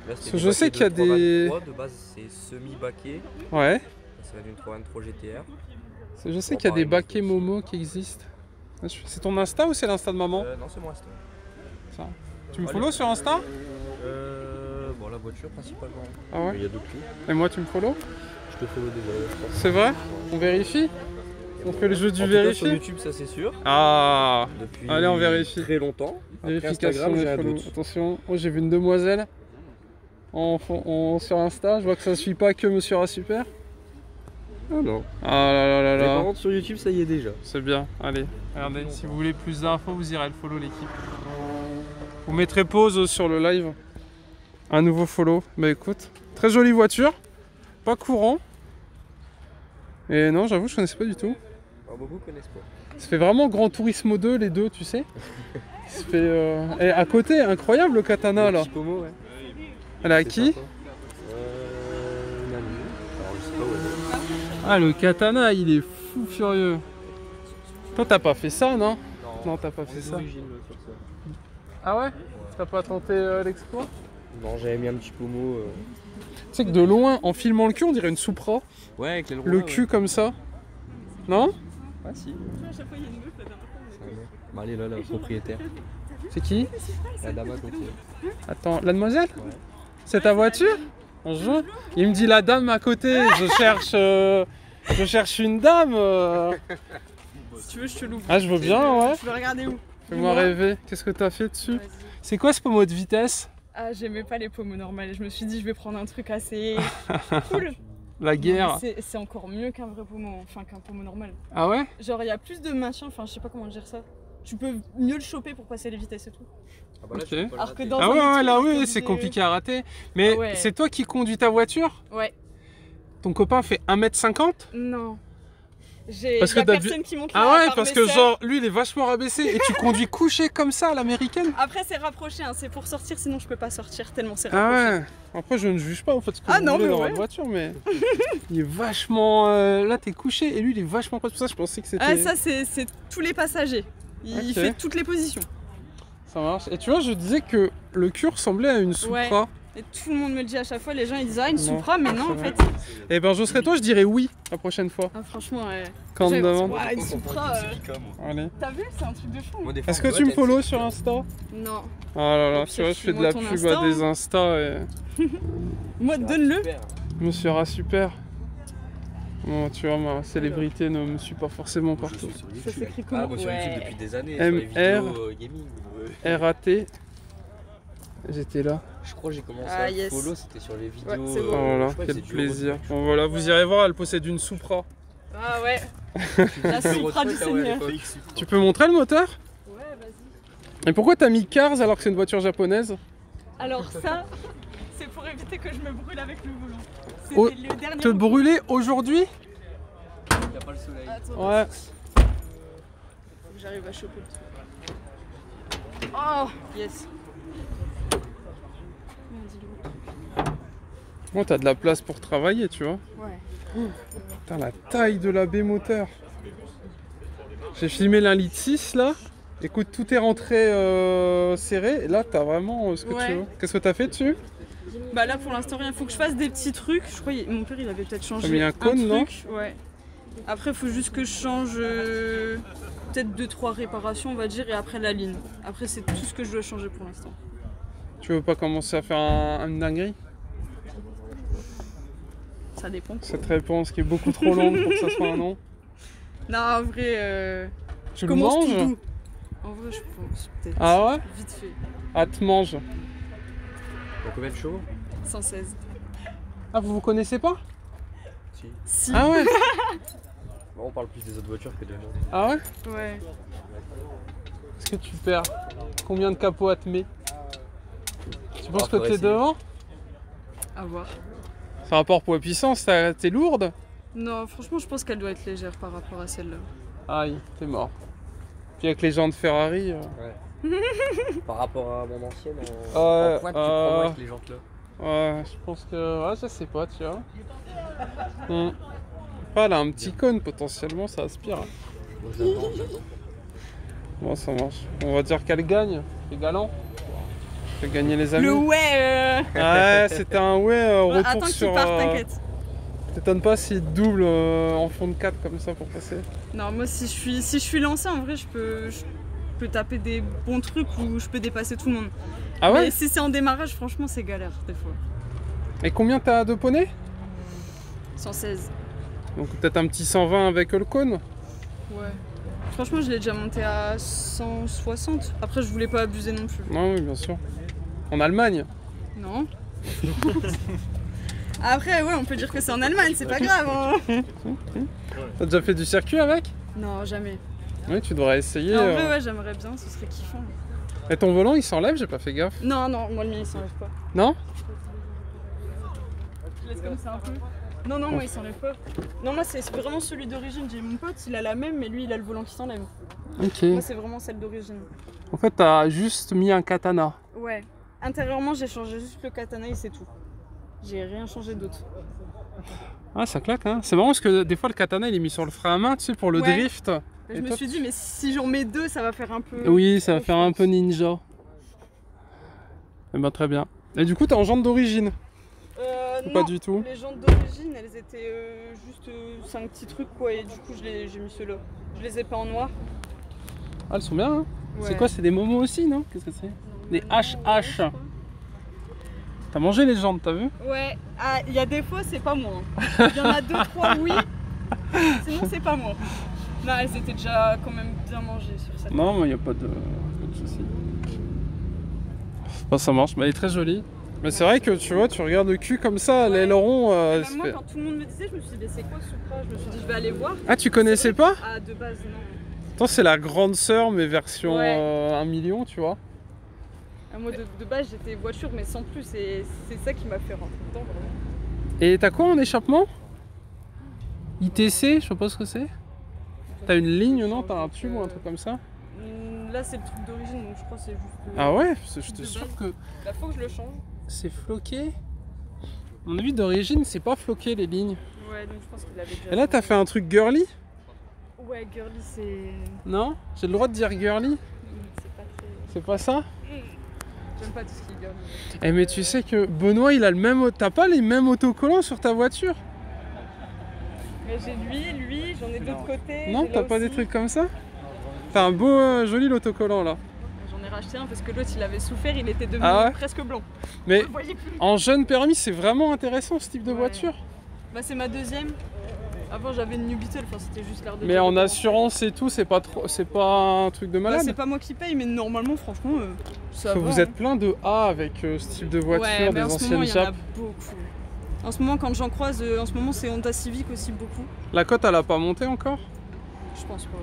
[SPEAKER 2] Là,
[SPEAKER 1] Parce que je sais qu'il y a des...
[SPEAKER 2] De base c'est semi-baquet.
[SPEAKER 1] Ouais.
[SPEAKER 2] Ça va d'une 323 GTR.
[SPEAKER 1] Je sais qu'il y a des baquets Momo qui existent. C'est ton Insta ou c'est l'Insta de maman?
[SPEAKER 2] Non, c'est mon Insta.
[SPEAKER 1] Ça. Tu me follow sur Insta?
[SPEAKER 2] Bon, la voiture principalement.
[SPEAKER 1] Ah ouais?
[SPEAKER 2] Mais il y a d'autres trucs.
[SPEAKER 1] Et moi tu me follow?
[SPEAKER 2] Je te follow déjà.
[SPEAKER 1] C'est vrai? On vérifie? On fait le jeu du
[SPEAKER 2] en
[SPEAKER 1] vérifie?
[SPEAKER 2] Tout cas, sur YouTube, ça c'est sûr.
[SPEAKER 1] Ah!
[SPEAKER 2] Depuis
[SPEAKER 1] allez, on vérifie.
[SPEAKER 2] Très longtemps.
[SPEAKER 1] Vérification
[SPEAKER 2] Instagram,
[SPEAKER 1] des
[SPEAKER 2] j'ai un
[SPEAKER 1] follow.
[SPEAKER 2] doute.
[SPEAKER 1] Attention, oh, j'ai vu une demoiselle sur Insta. Je vois que ça suit pas que Monsieur Rasuper.
[SPEAKER 2] Ah non.
[SPEAKER 1] Ah là là là
[SPEAKER 2] Mais
[SPEAKER 1] là.
[SPEAKER 2] par contre, sur YouTube, ça y est déjà.
[SPEAKER 1] C'est bien. Allez, regardez. Si vous voulez plus d'infos, vous irez le follow l'équipe. Vous mettrez pause sur le live. Un nouveau follow. Bah écoute, très jolie voiture. Pas courant. Et non, j'avoue, je connaissais pas du tout.
[SPEAKER 2] Alors, beaucoup connaissent pas.
[SPEAKER 1] Ça fait vraiment Gran Turismo 2, les deux, tu sais. Ça fait, Et à côté, incroyable le katana là.
[SPEAKER 2] Pomo, ouais.
[SPEAKER 1] Elle est à qui?
[SPEAKER 2] Une amie. Alors, je sais pas où elle est.
[SPEAKER 1] Ah, le katana, il est fou furieux. Toi, t'as pas fait ça, non? Non, t'as pas fait ça. Ah ouais? T'as pas tenté l'exploit?
[SPEAKER 2] Non, j'avais mis un petit pommeau.
[SPEAKER 1] Tu sais que de loin, en filmant le cul, on dirait une Supra.
[SPEAKER 2] Ouais, avec l'aileron.
[SPEAKER 1] Le cul comme ça. Non?
[SPEAKER 2] Ah si.
[SPEAKER 14] À chaque fois, il y a une meuf là derrière.
[SPEAKER 2] Bah, elle est là, la propriétaire.
[SPEAKER 1] C'est qui?
[SPEAKER 2] La dame à côté.
[SPEAKER 1] Attends, la demoiselle? Ouais. C'est ta voiture? Bonjour. Il me dit la dame à côté, je cherche une dame.
[SPEAKER 14] Si tu veux, je te l'ouvre.
[SPEAKER 1] Ah, je veux bien, ouais.
[SPEAKER 14] Tu veux regarder où?
[SPEAKER 1] Fais-moi rêver. Qu'est-ce que t'as fait dessus? C'est quoi ce pommeau de vitesse?
[SPEAKER 14] Ah, j'aimais pas les pommeaux normales. Je me suis dit, je vais prendre un truc assez cool.
[SPEAKER 1] La guerre.
[SPEAKER 14] C'est encore mieux qu'un vrai pommeau, enfin qu'un pommeau normal.
[SPEAKER 1] Ah ouais?
[SPEAKER 14] Genre, il y a plus de machin, enfin, je sais pas comment dire ça. Tu peux mieux le choper pour passer les vitesses et tout.
[SPEAKER 2] Ah bah là,
[SPEAKER 1] Ok.
[SPEAKER 14] Alors que dans
[SPEAKER 1] Ah
[SPEAKER 14] un
[SPEAKER 1] ouais,
[SPEAKER 14] truc,
[SPEAKER 1] là
[SPEAKER 14] comme
[SPEAKER 1] oui, c'est
[SPEAKER 14] des-
[SPEAKER 1] compliqué à rater. Mais
[SPEAKER 14] Ouais.
[SPEAKER 1] c'est toi qui conduis ta voiture?
[SPEAKER 14] Ouais.
[SPEAKER 1] Ton copain fait 1m50?
[SPEAKER 14] Non. J'ai
[SPEAKER 1] Parce que t'as
[SPEAKER 14] personne
[SPEAKER 1] vu-
[SPEAKER 14] qui monte là.
[SPEAKER 1] Ah
[SPEAKER 14] à
[SPEAKER 1] ouais,
[SPEAKER 14] part
[SPEAKER 1] parce
[SPEAKER 14] mes
[SPEAKER 1] que
[SPEAKER 14] sœurs.
[SPEAKER 1] genre, lui, il est vachement rabaissé et tu conduis couché comme ça à l'américaine?
[SPEAKER 14] Après, c'est rapproché, hein. C'est pour sortir, sinon je peux pas sortir tellement c'est
[SPEAKER 1] Ah
[SPEAKER 14] rapproché.
[SPEAKER 1] ouais. Après, je ne juge pas en fait ce que
[SPEAKER 14] Ah
[SPEAKER 1] vous
[SPEAKER 14] non,
[SPEAKER 1] voulez
[SPEAKER 14] mais
[SPEAKER 1] dans
[SPEAKER 14] ouais.
[SPEAKER 1] votre voiture, mais il est vachement... là, t'es couché et lui, il est vachement proche. Pour ça, je pensais que c'était...
[SPEAKER 14] Ah, ça, c'est tous les passagers. Il
[SPEAKER 1] Ok.
[SPEAKER 14] fait toutes les positions.
[SPEAKER 1] Ça marche. Et tu vois, je disais que le cul ressemblait à une Supra.
[SPEAKER 14] Ouais. Et tout le monde me le dit à chaque fois, les gens ils disent ah une
[SPEAKER 1] Non,
[SPEAKER 14] Supra, mais non
[SPEAKER 1] c'est
[SPEAKER 14] en
[SPEAKER 1] vrai.
[SPEAKER 14] fait.
[SPEAKER 1] Eh ben, je serais toi, je dirais oui la prochaine fois.
[SPEAKER 14] Ah, franchement, ouais.
[SPEAKER 1] Quand on me demande.
[SPEAKER 14] Ouais, une Supra.
[SPEAKER 1] Allez.
[SPEAKER 14] T'as vu, c'est un truc de fou.
[SPEAKER 1] Est-ce que tu me follow sur Insta?
[SPEAKER 14] Non.
[SPEAKER 1] Oh là là,
[SPEAKER 14] Au
[SPEAKER 1] tu
[SPEAKER 14] pire,
[SPEAKER 1] vois, je fais de la
[SPEAKER 14] file-moi
[SPEAKER 1] pub
[SPEAKER 14] ton
[SPEAKER 1] à
[SPEAKER 14] Insta,
[SPEAKER 1] des Insta et...
[SPEAKER 14] Moi, donne-le.
[SPEAKER 1] me sera super. Bon, tu vois, ma célébrité ne me suit pas forcément partout.
[SPEAKER 14] Ça s'écrit comment?
[SPEAKER 2] Ah, moi sur YouTube depuis des années, sur les
[SPEAKER 1] MR
[SPEAKER 2] vidéos gaming.
[SPEAKER 1] RAT. J'étais là.
[SPEAKER 2] Je crois que j'ai commencé
[SPEAKER 14] Ah,
[SPEAKER 2] à
[SPEAKER 14] yes.
[SPEAKER 2] follow, c'était sur les vidéos.
[SPEAKER 14] Ouais, c'est bon.
[SPEAKER 1] Oh là là,
[SPEAKER 2] je crois que
[SPEAKER 1] quel
[SPEAKER 2] c'est du
[SPEAKER 1] plaisir.
[SPEAKER 2] Euro Truck.
[SPEAKER 1] Bon voilà, vous irez voir, elle possède une Supra.
[SPEAKER 14] Ah ouais. La Supra du Seigneur.
[SPEAKER 1] Tu peux montrer le moteur?
[SPEAKER 14] Ouais, vas-y.
[SPEAKER 1] Et pourquoi t'as mis Cars alors que c'est une voiture japonaise?
[SPEAKER 14] Alors ça, c'est pour éviter que je me brûle avec le volant. C'était
[SPEAKER 1] Oh,
[SPEAKER 14] le dernier.
[SPEAKER 1] te brûler aujourd'hui?
[SPEAKER 2] Y'a pas le soleil.
[SPEAKER 14] Attends,
[SPEAKER 1] Ouais.
[SPEAKER 14] faut que j'arrive à choper le truc. Oh, yes.
[SPEAKER 1] Bon, t'as de la place pour travailler, tu vois.
[SPEAKER 14] Ouais.
[SPEAKER 1] Putain, la taille de la B moteur. J'ai filmé l'un litre 6 là. Écoute, tout est rentré serré. Et là, t'as vraiment ce que
[SPEAKER 14] Ouais.
[SPEAKER 1] tu veux. Qu'est-ce que t'as fait dessus?
[SPEAKER 14] Bah là pour l'instant rien, faut que je fasse des petits trucs. Je crois que mon père il avait peut-être changé
[SPEAKER 1] T'as mis un cône, non?
[SPEAKER 14] truc. Ouais. Après faut juste que je change peut-être 2-3 réparations on va dire et après la ligne. Après c'est tout ce que je dois changer pour l'instant.
[SPEAKER 1] Tu veux pas commencer à faire une dinguerie?
[SPEAKER 14] Ça dépend.
[SPEAKER 1] Cette réponse qui est beaucoup trop longue pour que ça soit un non.
[SPEAKER 14] Non en vrai
[SPEAKER 1] Tu
[SPEAKER 14] je
[SPEAKER 1] le
[SPEAKER 14] commence tout
[SPEAKER 1] manges?
[SPEAKER 14] doux. En vrai je pense peut-être.
[SPEAKER 1] Ah ouais?
[SPEAKER 14] Vite fait.
[SPEAKER 1] Ah, te mange.
[SPEAKER 2] Donc combien de chevaux?
[SPEAKER 14] 116.
[SPEAKER 1] Ah, vous connaissez pas?
[SPEAKER 14] Si.
[SPEAKER 1] Ah ouais?
[SPEAKER 2] Bon, on parle plus des autres voitures que de moi.
[SPEAKER 1] Ah ouais?
[SPEAKER 14] Ouais.
[SPEAKER 1] Est-ce que tu perds? Combien de capots à te met? Tu penses que
[SPEAKER 2] faudrait
[SPEAKER 1] t'es
[SPEAKER 2] essayer.
[SPEAKER 1] devant?
[SPEAKER 14] À voir.
[SPEAKER 1] C'est rapport poids puissance, t'es lourde?
[SPEAKER 14] Non franchement je pense qu'elle doit être légère par rapport à celle-là.
[SPEAKER 1] Aïe, t'es mort. Puis avec les gens de Ferrari...
[SPEAKER 2] Ouais. Par rapport à mon ancienne, en
[SPEAKER 1] Ouais,
[SPEAKER 2] pointe, tu prends moins avec les jantes là.
[SPEAKER 1] Ouais, je pense que... Ouais, je sais pas, tu vois. Ah, elle a un petit cône, potentiellement, ça aspire.
[SPEAKER 2] Bon, je l'attends, j'attends.
[SPEAKER 1] Bon, ça marche. On va dire qu'elle gagne. C'est galant. Fait gagner les amis.
[SPEAKER 14] Le ouais
[SPEAKER 1] Ouais, c'était un ouais retour
[SPEAKER 14] attends qu'il
[SPEAKER 1] sur...
[SPEAKER 14] parte, t'inquiète.
[SPEAKER 1] T'étonnes pas s'il double en fond de 4 comme ça pour passer.
[SPEAKER 14] Non, moi si je suis lancée, en vrai, je peux taper des bons trucs où je peux dépasser tout le monde.
[SPEAKER 1] Ah ouais?
[SPEAKER 14] Mais si c'est en démarrage, franchement, c'est galère des fois.
[SPEAKER 1] Et combien t'as de poneys?
[SPEAKER 14] 116.
[SPEAKER 1] Donc peut-être un petit 120 avec le cône?
[SPEAKER 14] Ouais. Franchement, je l'ai déjà monté à 160. Après, je voulais pas abuser non plus.
[SPEAKER 1] Non, oui, bien sûr. En Allemagne?
[SPEAKER 14] Non. Après, ouais, on peut dire que c'est en Allemagne, c'est pas grave. Hein.
[SPEAKER 1] T'as déjà fait du circuit avec?
[SPEAKER 14] Non, jamais.
[SPEAKER 1] Oui, tu devrais essayer.
[SPEAKER 14] En vrai, ouais, j'aimerais bien, ce serait kiffant.
[SPEAKER 1] Et ton volant, il s'enlève? J'ai pas fait gaffe.
[SPEAKER 14] Non, non, moi le mien il s'enlève pas.
[SPEAKER 1] Non?
[SPEAKER 14] Je laisse comme ça un peu. Non, non, moi il s'enlève pas. Non, moi c'est vraiment celui d'origine. J'ai mon pote, il a la même, mais lui il a le volant qui s'enlève.
[SPEAKER 1] Ok.
[SPEAKER 14] Moi c'est vraiment celle d'origine.
[SPEAKER 1] En fait, t'as juste mis un katana.
[SPEAKER 14] Ouais. Intérieurement, j'ai changé juste le katana et c'est tout. J'ai rien changé d'autre.
[SPEAKER 1] Ah, ça claque, hein. C'est marrant parce que des fois le katana il est mis sur le frein à main, tu sais, pour le drift.
[SPEAKER 14] Je me suis dit, mais si j'en mets deux, ça va faire un peu.
[SPEAKER 1] Oui, ça va faire un peu ninja. Eh ben, très bien. Et du coup, t'es en jantes d'origine?
[SPEAKER 14] Non,
[SPEAKER 1] pas du tout.
[SPEAKER 14] Les jantes d'origine, elles étaient juste 5 petits trucs, quoi, et du coup, j'ai mis ceux-là. Je les ai pas en noir.
[SPEAKER 1] Ah, elles sont bien, hein.
[SPEAKER 14] Ouais.
[SPEAKER 1] C'est quoi? C'est des momos aussi, non? Qu'est-ce que c'est? Des HH. T'as mangé les jantes, t'as vu?
[SPEAKER 14] Ouais, ah, il y a des fois, c'est pas moi. Il y en a 2-3, oui. Sinon, c'est pas moi. Non, elles étaient déjà quand même bien mangées sur cette.
[SPEAKER 1] Non, mais il n'y a pas de souci. Bon, ça marche, mais elle est très jolie. Mais c'est vrai que tu vois, tu regardes le cul comme ça, l'aileron.
[SPEAKER 14] Moi, quand tout le monde me disait, je me suis dit, c'est quoi Supra? Je me suis dit, je vais aller voir.
[SPEAKER 1] Ah, tu connaissais pas?
[SPEAKER 14] Ah, de base, non.
[SPEAKER 1] Attends, c'est la grande sœur, mais version 1 million, tu vois.
[SPEAKER 14] Ah, moi, de base, j'étais voiture, mais sans plus, et c'est ça qui m'a fait rentrer dedans, vraiment.
[SPEAKER 1] Et t'as quoi en échappement? ITC, je sais pas ce que c'est. T'as une ligne, non? T'as un tube ou un truc comme ça?
[SPEAKER 14] Là, c'est le truc d'origine, donc je crois que c'est juste.
[SPEAKER 1] Ah ouais? J'étais sûr que.
[SPEAKER 14] Là, faut que je le change.
[SPEAKER 1] C'est floqué? On a vu d'origine, c'est pas floqué les lignes.
[SPEAKER 14] Ouais, donc je pense qu'il avait déjà.
[SPEAKER 1] Et là, t'as fait un truc girly?
[SPEAKER 14] Ouais, girly, c'est.
[SPEAKER 1] Non? J'ai le droit de dire girly?
[SPEAKER 14] C'est pas très.
[SPEAKER 1] C'est pas ça?
[SPEAKER 14] J'aime pas tout ce qui est girly.
[SPEAKER 1] Eh, mais tu sais que Benoît, il a le même. T'as pas les mêmes autocollants sur ta voiture?
[SPEAKER 14] Mais j'ai lui, j'en ai de l'autre côté.
[SPEAKER 1] Non, t'as pas des trucs comme ça? T'as un beau, joli autocollant là.
[SPEAKER 14] J'en ai racheté un parce que l'autre il avait souffert, il était devenu presque blanc.
[SPEAKER 1] Mais en jeune permis, c'est vraiment intéressant ce type de voiture.
[SPEAKER 14] Bah, c'est ma deuxième. Avant j'avais une New Beetle, enfin c'était juste l'air de.
[SPEAKER 1] Mais en assurance et tout, c'est pas trop, c'est pas un truc de malade.
[SPEAKER 14] C'est pas moi qui paye, mais normalement, franchement, ça va.
[SPEAKER 1] Vous êtes plein de A avec ce type de voiture, des anciennes Jap.
[SPEAKER 14] Beaucoup. En ce moment, quand j'en croise, en ce moment, c'est Honda Civic aussi beaucoup.
[SPEAKER 1] La cote, elle a pas monté encore?
[SPEAKER 14] Je pense pas.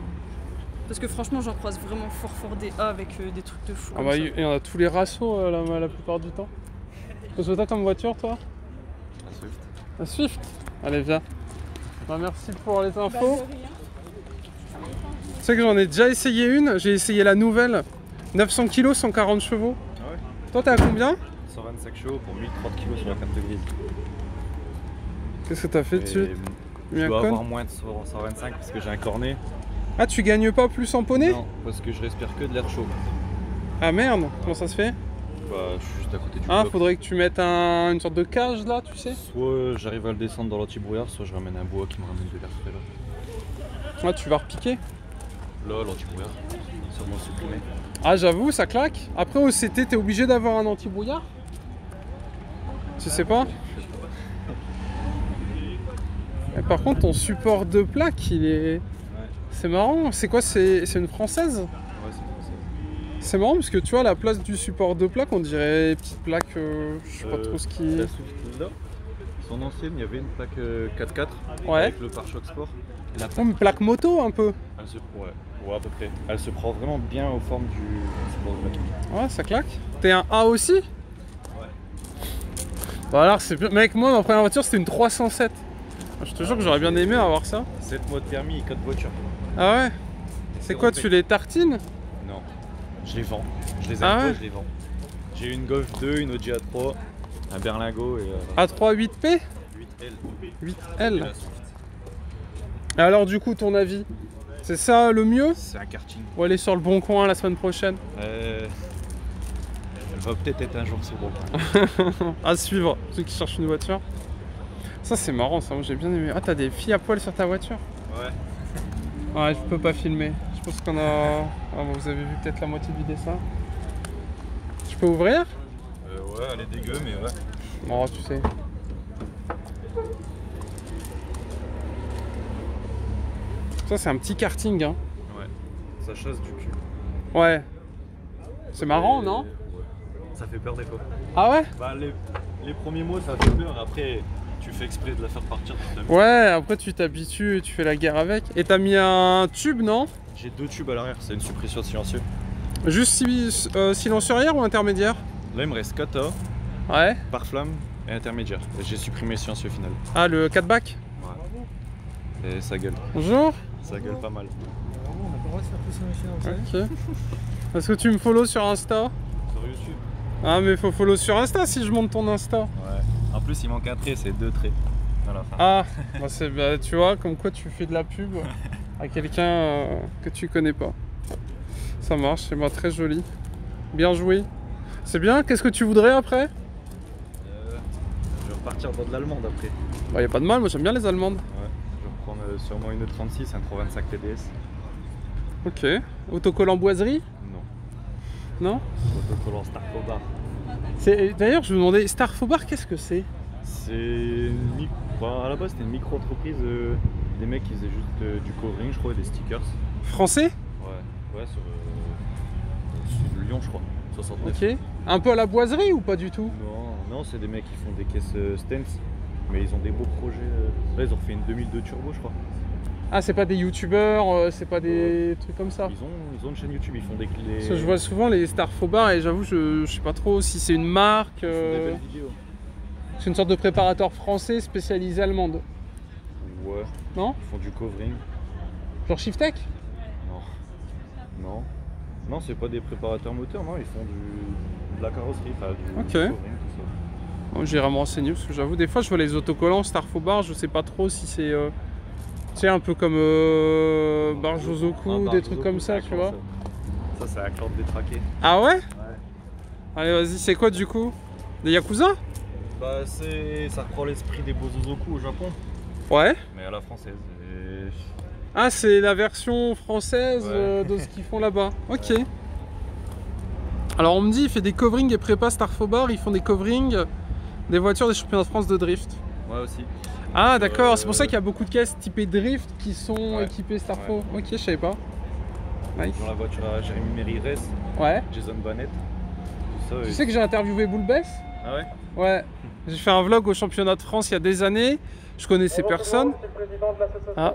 [SPEAKER 14] Parce que franchement, j'en croise vraiment fort des A avec des trucs de fou.
[SPEAKER 1] Ah bah, il y en a tous les ratios la plupart du temps. Qu'est-ce que t'as comme voiture, toi?
[SPEAKER 5] La Swift.
[SPEAKER 1] La Swift? Allez, viens. Bah, merci pour les infos. Tu sais que j'en ai déjà essayé une, j'ai essayé la nouvelle. 900 kg, 140 chevaux.
[SPEAKER 5] Ah ouais?
[SPEAKER 1] Toi, t'es à combien?
[SPEAKER 5] 125 chevaux pour 1030 kg sur la carte grise.
[SPEAKER 1] Qu'est-ce que t'as fait dessus?
[SPEAKER 5] Je dois avoir moins de 125 parce que j'ai un cornet.
[SPEAKER 1] Ah, tu gagnes pas plus en poney?
[SPEAKER 5] Non, parce que je respire que de l'air chaud.
[SPEAKER 1] Ah merde, comment ça se fait?
[SPEAKER 5] Bah, je suis juste à côté du
[SPEAKER 1] bloc.
[SPEAKER 5] bloc.
[SPEAKER 1] Faudrait que tu mettes une sorte de cage là, tu sais?
[SPEAKER 5] Soit j'arrive à le descendre dans l'anti-brouillard, soit je ramène un bois qui me ramène de l'air frais là.
[SPEAKER 1] Ouais, tu vas repiquer?
[SPEAKER 5] Là, l'anti-brouillard, sûrement supprimé.
[SPEAKER 1] Ah, j'avoue, ça claque. Après, au CT, t'es obligé d'avoir un anti-brouillard? Tu sais pas? Et par contre, ton support de plaque, il est... C'est marrant. C'est quoi? C'est une française?
[SPEAKER 5] Ouais, c'est français.
[SPEAKER 1] C'est marrant parce que tu vois, à la place du support de plaque, on dirait petite plaque, je sais pas trop ce qui...
[SPEAKER 5] La Swift là, son ancienne, il y avait une plaque 4x4 avec le pare-choc sport. Et la
[SPEAKER 1] plaque... une plaque moto un peu.
[SPEAKER 5] Elle se... ouais, à peu près. Elle se prend vraiment bien aux formes du support de plaque.
[SPEAKER 1] Ouais, ça claque. T'es un A aussi?
[SPEAKER 5] Ouais.
[SPEAKER 1] Bah alors, c'est... Mec, moi, ma première voiture, c'était une 307. Je te jure que j'aurais bien aimé avoir ça.
[SPEAKER 5] 7 mois de permis et 4 voitures.
[SPEAKER 1] Ah ouais? C'est quoi, tu les tartines?
[SPEAKER 5] Non, je les vends. Je les aime pas, je les vends. J'ai une Golf 2, une Audi A3, un Berlingo et...
[SPEAKER 1] A3 8P?
[SPEAKER 5] 8L.
[SPEAKER 1] 8L. Et alors du coup, ton avis? C'est ça le mieux?
[SPEAKER 5] C'est un karting.
[SPEAKER 1] Ou aller sur le Bon Coin la semaine prochaine?
[SPEAKER 5] Elle va peut-être être un jour sur le Bon Coin.
[SPEAKER 1] À suivre, ceux qui cherchent une voiture. Ça c'est marrant, ça, moi j'ai bien aimé. Ah, t'as des filles à poil sur ta voiture?
[SPEAKER 5] Ouais.
[SPEAKER 1] Ouais, je peux pas filmer. Je pense qu'on a... Ah, bon, vous avez vu peut-être la moitié du dessin. Je peux ouvrir?
[SPEAKER 5] Ouais, elle est dégueu, mais ouais.
[SPEAKER 1] Oh, tu sais. Ça, c'est un petit karting, hein.
[SPEAKER 5] Ouais. Ça chasse du cul.
[SPEAKER 1] Ouais. C'est marrant, non?
[SPEAKER 5] Ouais. Ça fait peur des fois.
[SPEAKER 1] Ah ouais?
[SPEAKER 5] Bah, les premiers mots, ça fait peur. Après, tu fais exprès de la faire partir.
[SPEAKER 1] Ouais, après tu t'habitues et tu fais la guerre avec. Et t'as mis un tube, non?
[SPEAKER 5] J'ai 2 tubes à l'arrière, c'est une suppression silencieux.
[SPEAKER 1] Juste silencieux arrière ou intermédiaire?
[SPEAKER 5] Là, il me reste kata,
[SPEAKER 1] ouais,
[SPEAKER 5] pare-flamme et intermédiaire. J'ai supprimé le silencieux final.
[SPEAKER 1] Ah, le 4 back?
[SPEAKER 5] Ouais. Et ça gueule.
[SPEAKER 1] Bonjour.
[SPEAKER 5] Ça gueule pas mal.
[SPEAKER 3] On n'a pas le droit de faire pousser un chien.
[SPEAKER 1] Ok. Est-ce que tu me follow sur Insta?
[SPEAKER 5] Sur YouTube.
[SPEAKER 1] Ah, mais faut follow sur Insta si je monte ton Insta.
[SPEAKER 5] Ouais. En plus, il manque un trait, c'est 2 traits. à la fin.
[SPEAKER 1] Ah, bah, tu vois, comme quoi tu fais de la pub à quelqu'un que tu connais pas. Ça marche, c'est moi très joli. Bien joué. C'est bien, qu'est-ce que tu voudrais après?
[SPEAKER 5] Je vais repartir dans de l'allemande après.
[SPEAKER 1] Bah y a pas de mal, moi j'aime bien les allemandes.
[SPEAKER 5] Ouais, je vais reprendre sûrement une 36, un 325 TDS.
[SPEAKER 1] Ok. Autocollant boiserie?
[SPEAKER 5] Non.
[SPEAKER 1] Non?
[SPEAKER 5] Autocollant Starfobar.
[SPEAKER 1] D'ailleurs je me demandais, Starfobar qu'est-ce que c'est?
[SPEAKER 5] C'est une à la base c'était une micro-entreprise, des mecs qui faisaient juste du covering je crois et des stickers.
[SPEAKER 1] Français?
[SPEAKER 5] Ouais, sur Lyon je crois, 69.
[SPEAKER 1] Ok. Un peu à la boiserie ou pas du tout?
[SPEAKER 5] Non, c'est des mecs qui font des caisses Stents, mais ils ont des beaux projets. Là ils ont fait une 2002 turbo je crois.
[SPEAKER 1] Ah c'est pas des youtubeurs, c'est pas des trucs comme ça?
[SPEAKER 5] Ils ont une chaîne YouTube, ils font des clés.
[SPEAKER 1] Parce que je vois souvent les Starfobar et j'avoue je sais pas trop si c'est une marque.
[SPEAKER 5] Ils font des belles vidéos.
[SPEAKER 1] C'est une sorte de préparateur français spécialisé allemande.
[SPEAKER 5] Ouais.
[SPEAKER 1] Non?
[SPEAKER 5] Ils font du covering.
[SPEAKER 1] Genre Shiftech?
[SPEAKER 5] Non. Non, c'est pas des préparateurs moteurs, non, ils font de la carrosserie, enfin du covering, tout ça.
[SPEAKER 1] Bon, j'irai me renseigner parce que j'avoue, des fois je vois les autocollants Starfobar, je sais pas trop si c'est. Tu sais, un peu comme Barjozoku, des trucs comme ça, tu vois.
[SPEAKER 5] Ça, c'est la corde détraquée.
[SPEAKER 1] Ah ouais?
[SPEAKER 5] Ouais.
[SPEAKER 1] Allez, vas-y, c'est quoi du coup? Des Yakuza?
[SPEAKER 5] Bah, ça reprend l'esprit des Bozozoku au Japon.
[SPEAKER 1] Ouais.
[SPEAKER 5] Mais à la française.
[SPEAKER 1] Ah, c'est la version française de ce qu'ils font là-bas. Ok. Alors, on me dit, il fait des coverings et prépa Starfobar, ils font des coverings des voitures des championnats de France de drift.
[SPEAKER 5] Ouais, aussi.
[SPEAKER 1] Ah, d'accord, c'est pour ça qu'il y a beaucoup de caisses typées drift qui sont équipées Starfo. Ok, je savais pas. Nice.
[SPEAKER 5] Dans la voiture à Jérémy Mérires.
[SPEAKER 1] Ouais.
[SPEAKER 5] Jason Bannett. Tout ça,
[SPEAKER 1] tu sais que j'ai interviewé Boulbès? Ah ouais? Ouais. J'ai fait un vlog au championnat de France il y a des années. Je connaissais personne. Ah.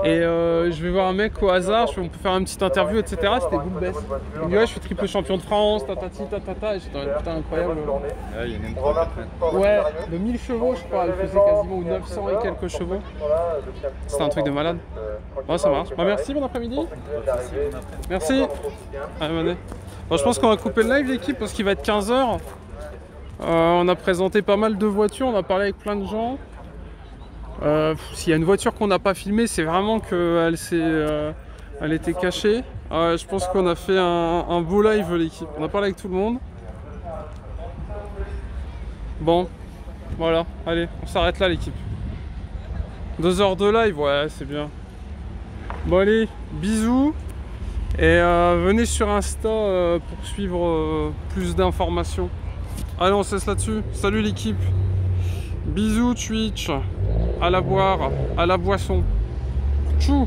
[SPEAKER 1] Et je vais voir un mec au hasard, on peut faire une petite interview, etc. C'était Boulbès. Il me dit ouais, je suis triple champion de France, tatati, tatata. Et j'étais putain incroyable.
[SPEAKER 5] Ouais, il y a une M3.
[SPEAKER 1] Ouais, de 1000 chevaux, je crois. Elle faisait quasiment 900 et quelques chevaux. C'était un truc de malade. Ouais, ça marche. Bah, merci, bon après-midi. Merci. Allez, venez. Bon, je pense qu'on va couper le live, l'équipe, parce qu'il va être 15 h. On a présenté pas mal de voitures, on a parlé avec plein de gens. S'il y a une voiture qu'on n'a pas filmée, c'est vraiment qu'elle elle était cachée. Je pense qu'on a fait un beau live, l'équipe. On a parlé avec tout le monde. Bon, voilà, allez, on s'arrête là, l'équipe. 2 heures de live, ouais, c'est bien. Bon, allez, bisous. Et venez sur Insta pour suivre plus d'informations. Allez, on se laisse là-dessus. Salut l'équipe. Bisous Twitch. À la boire, à la boisson. Tchou.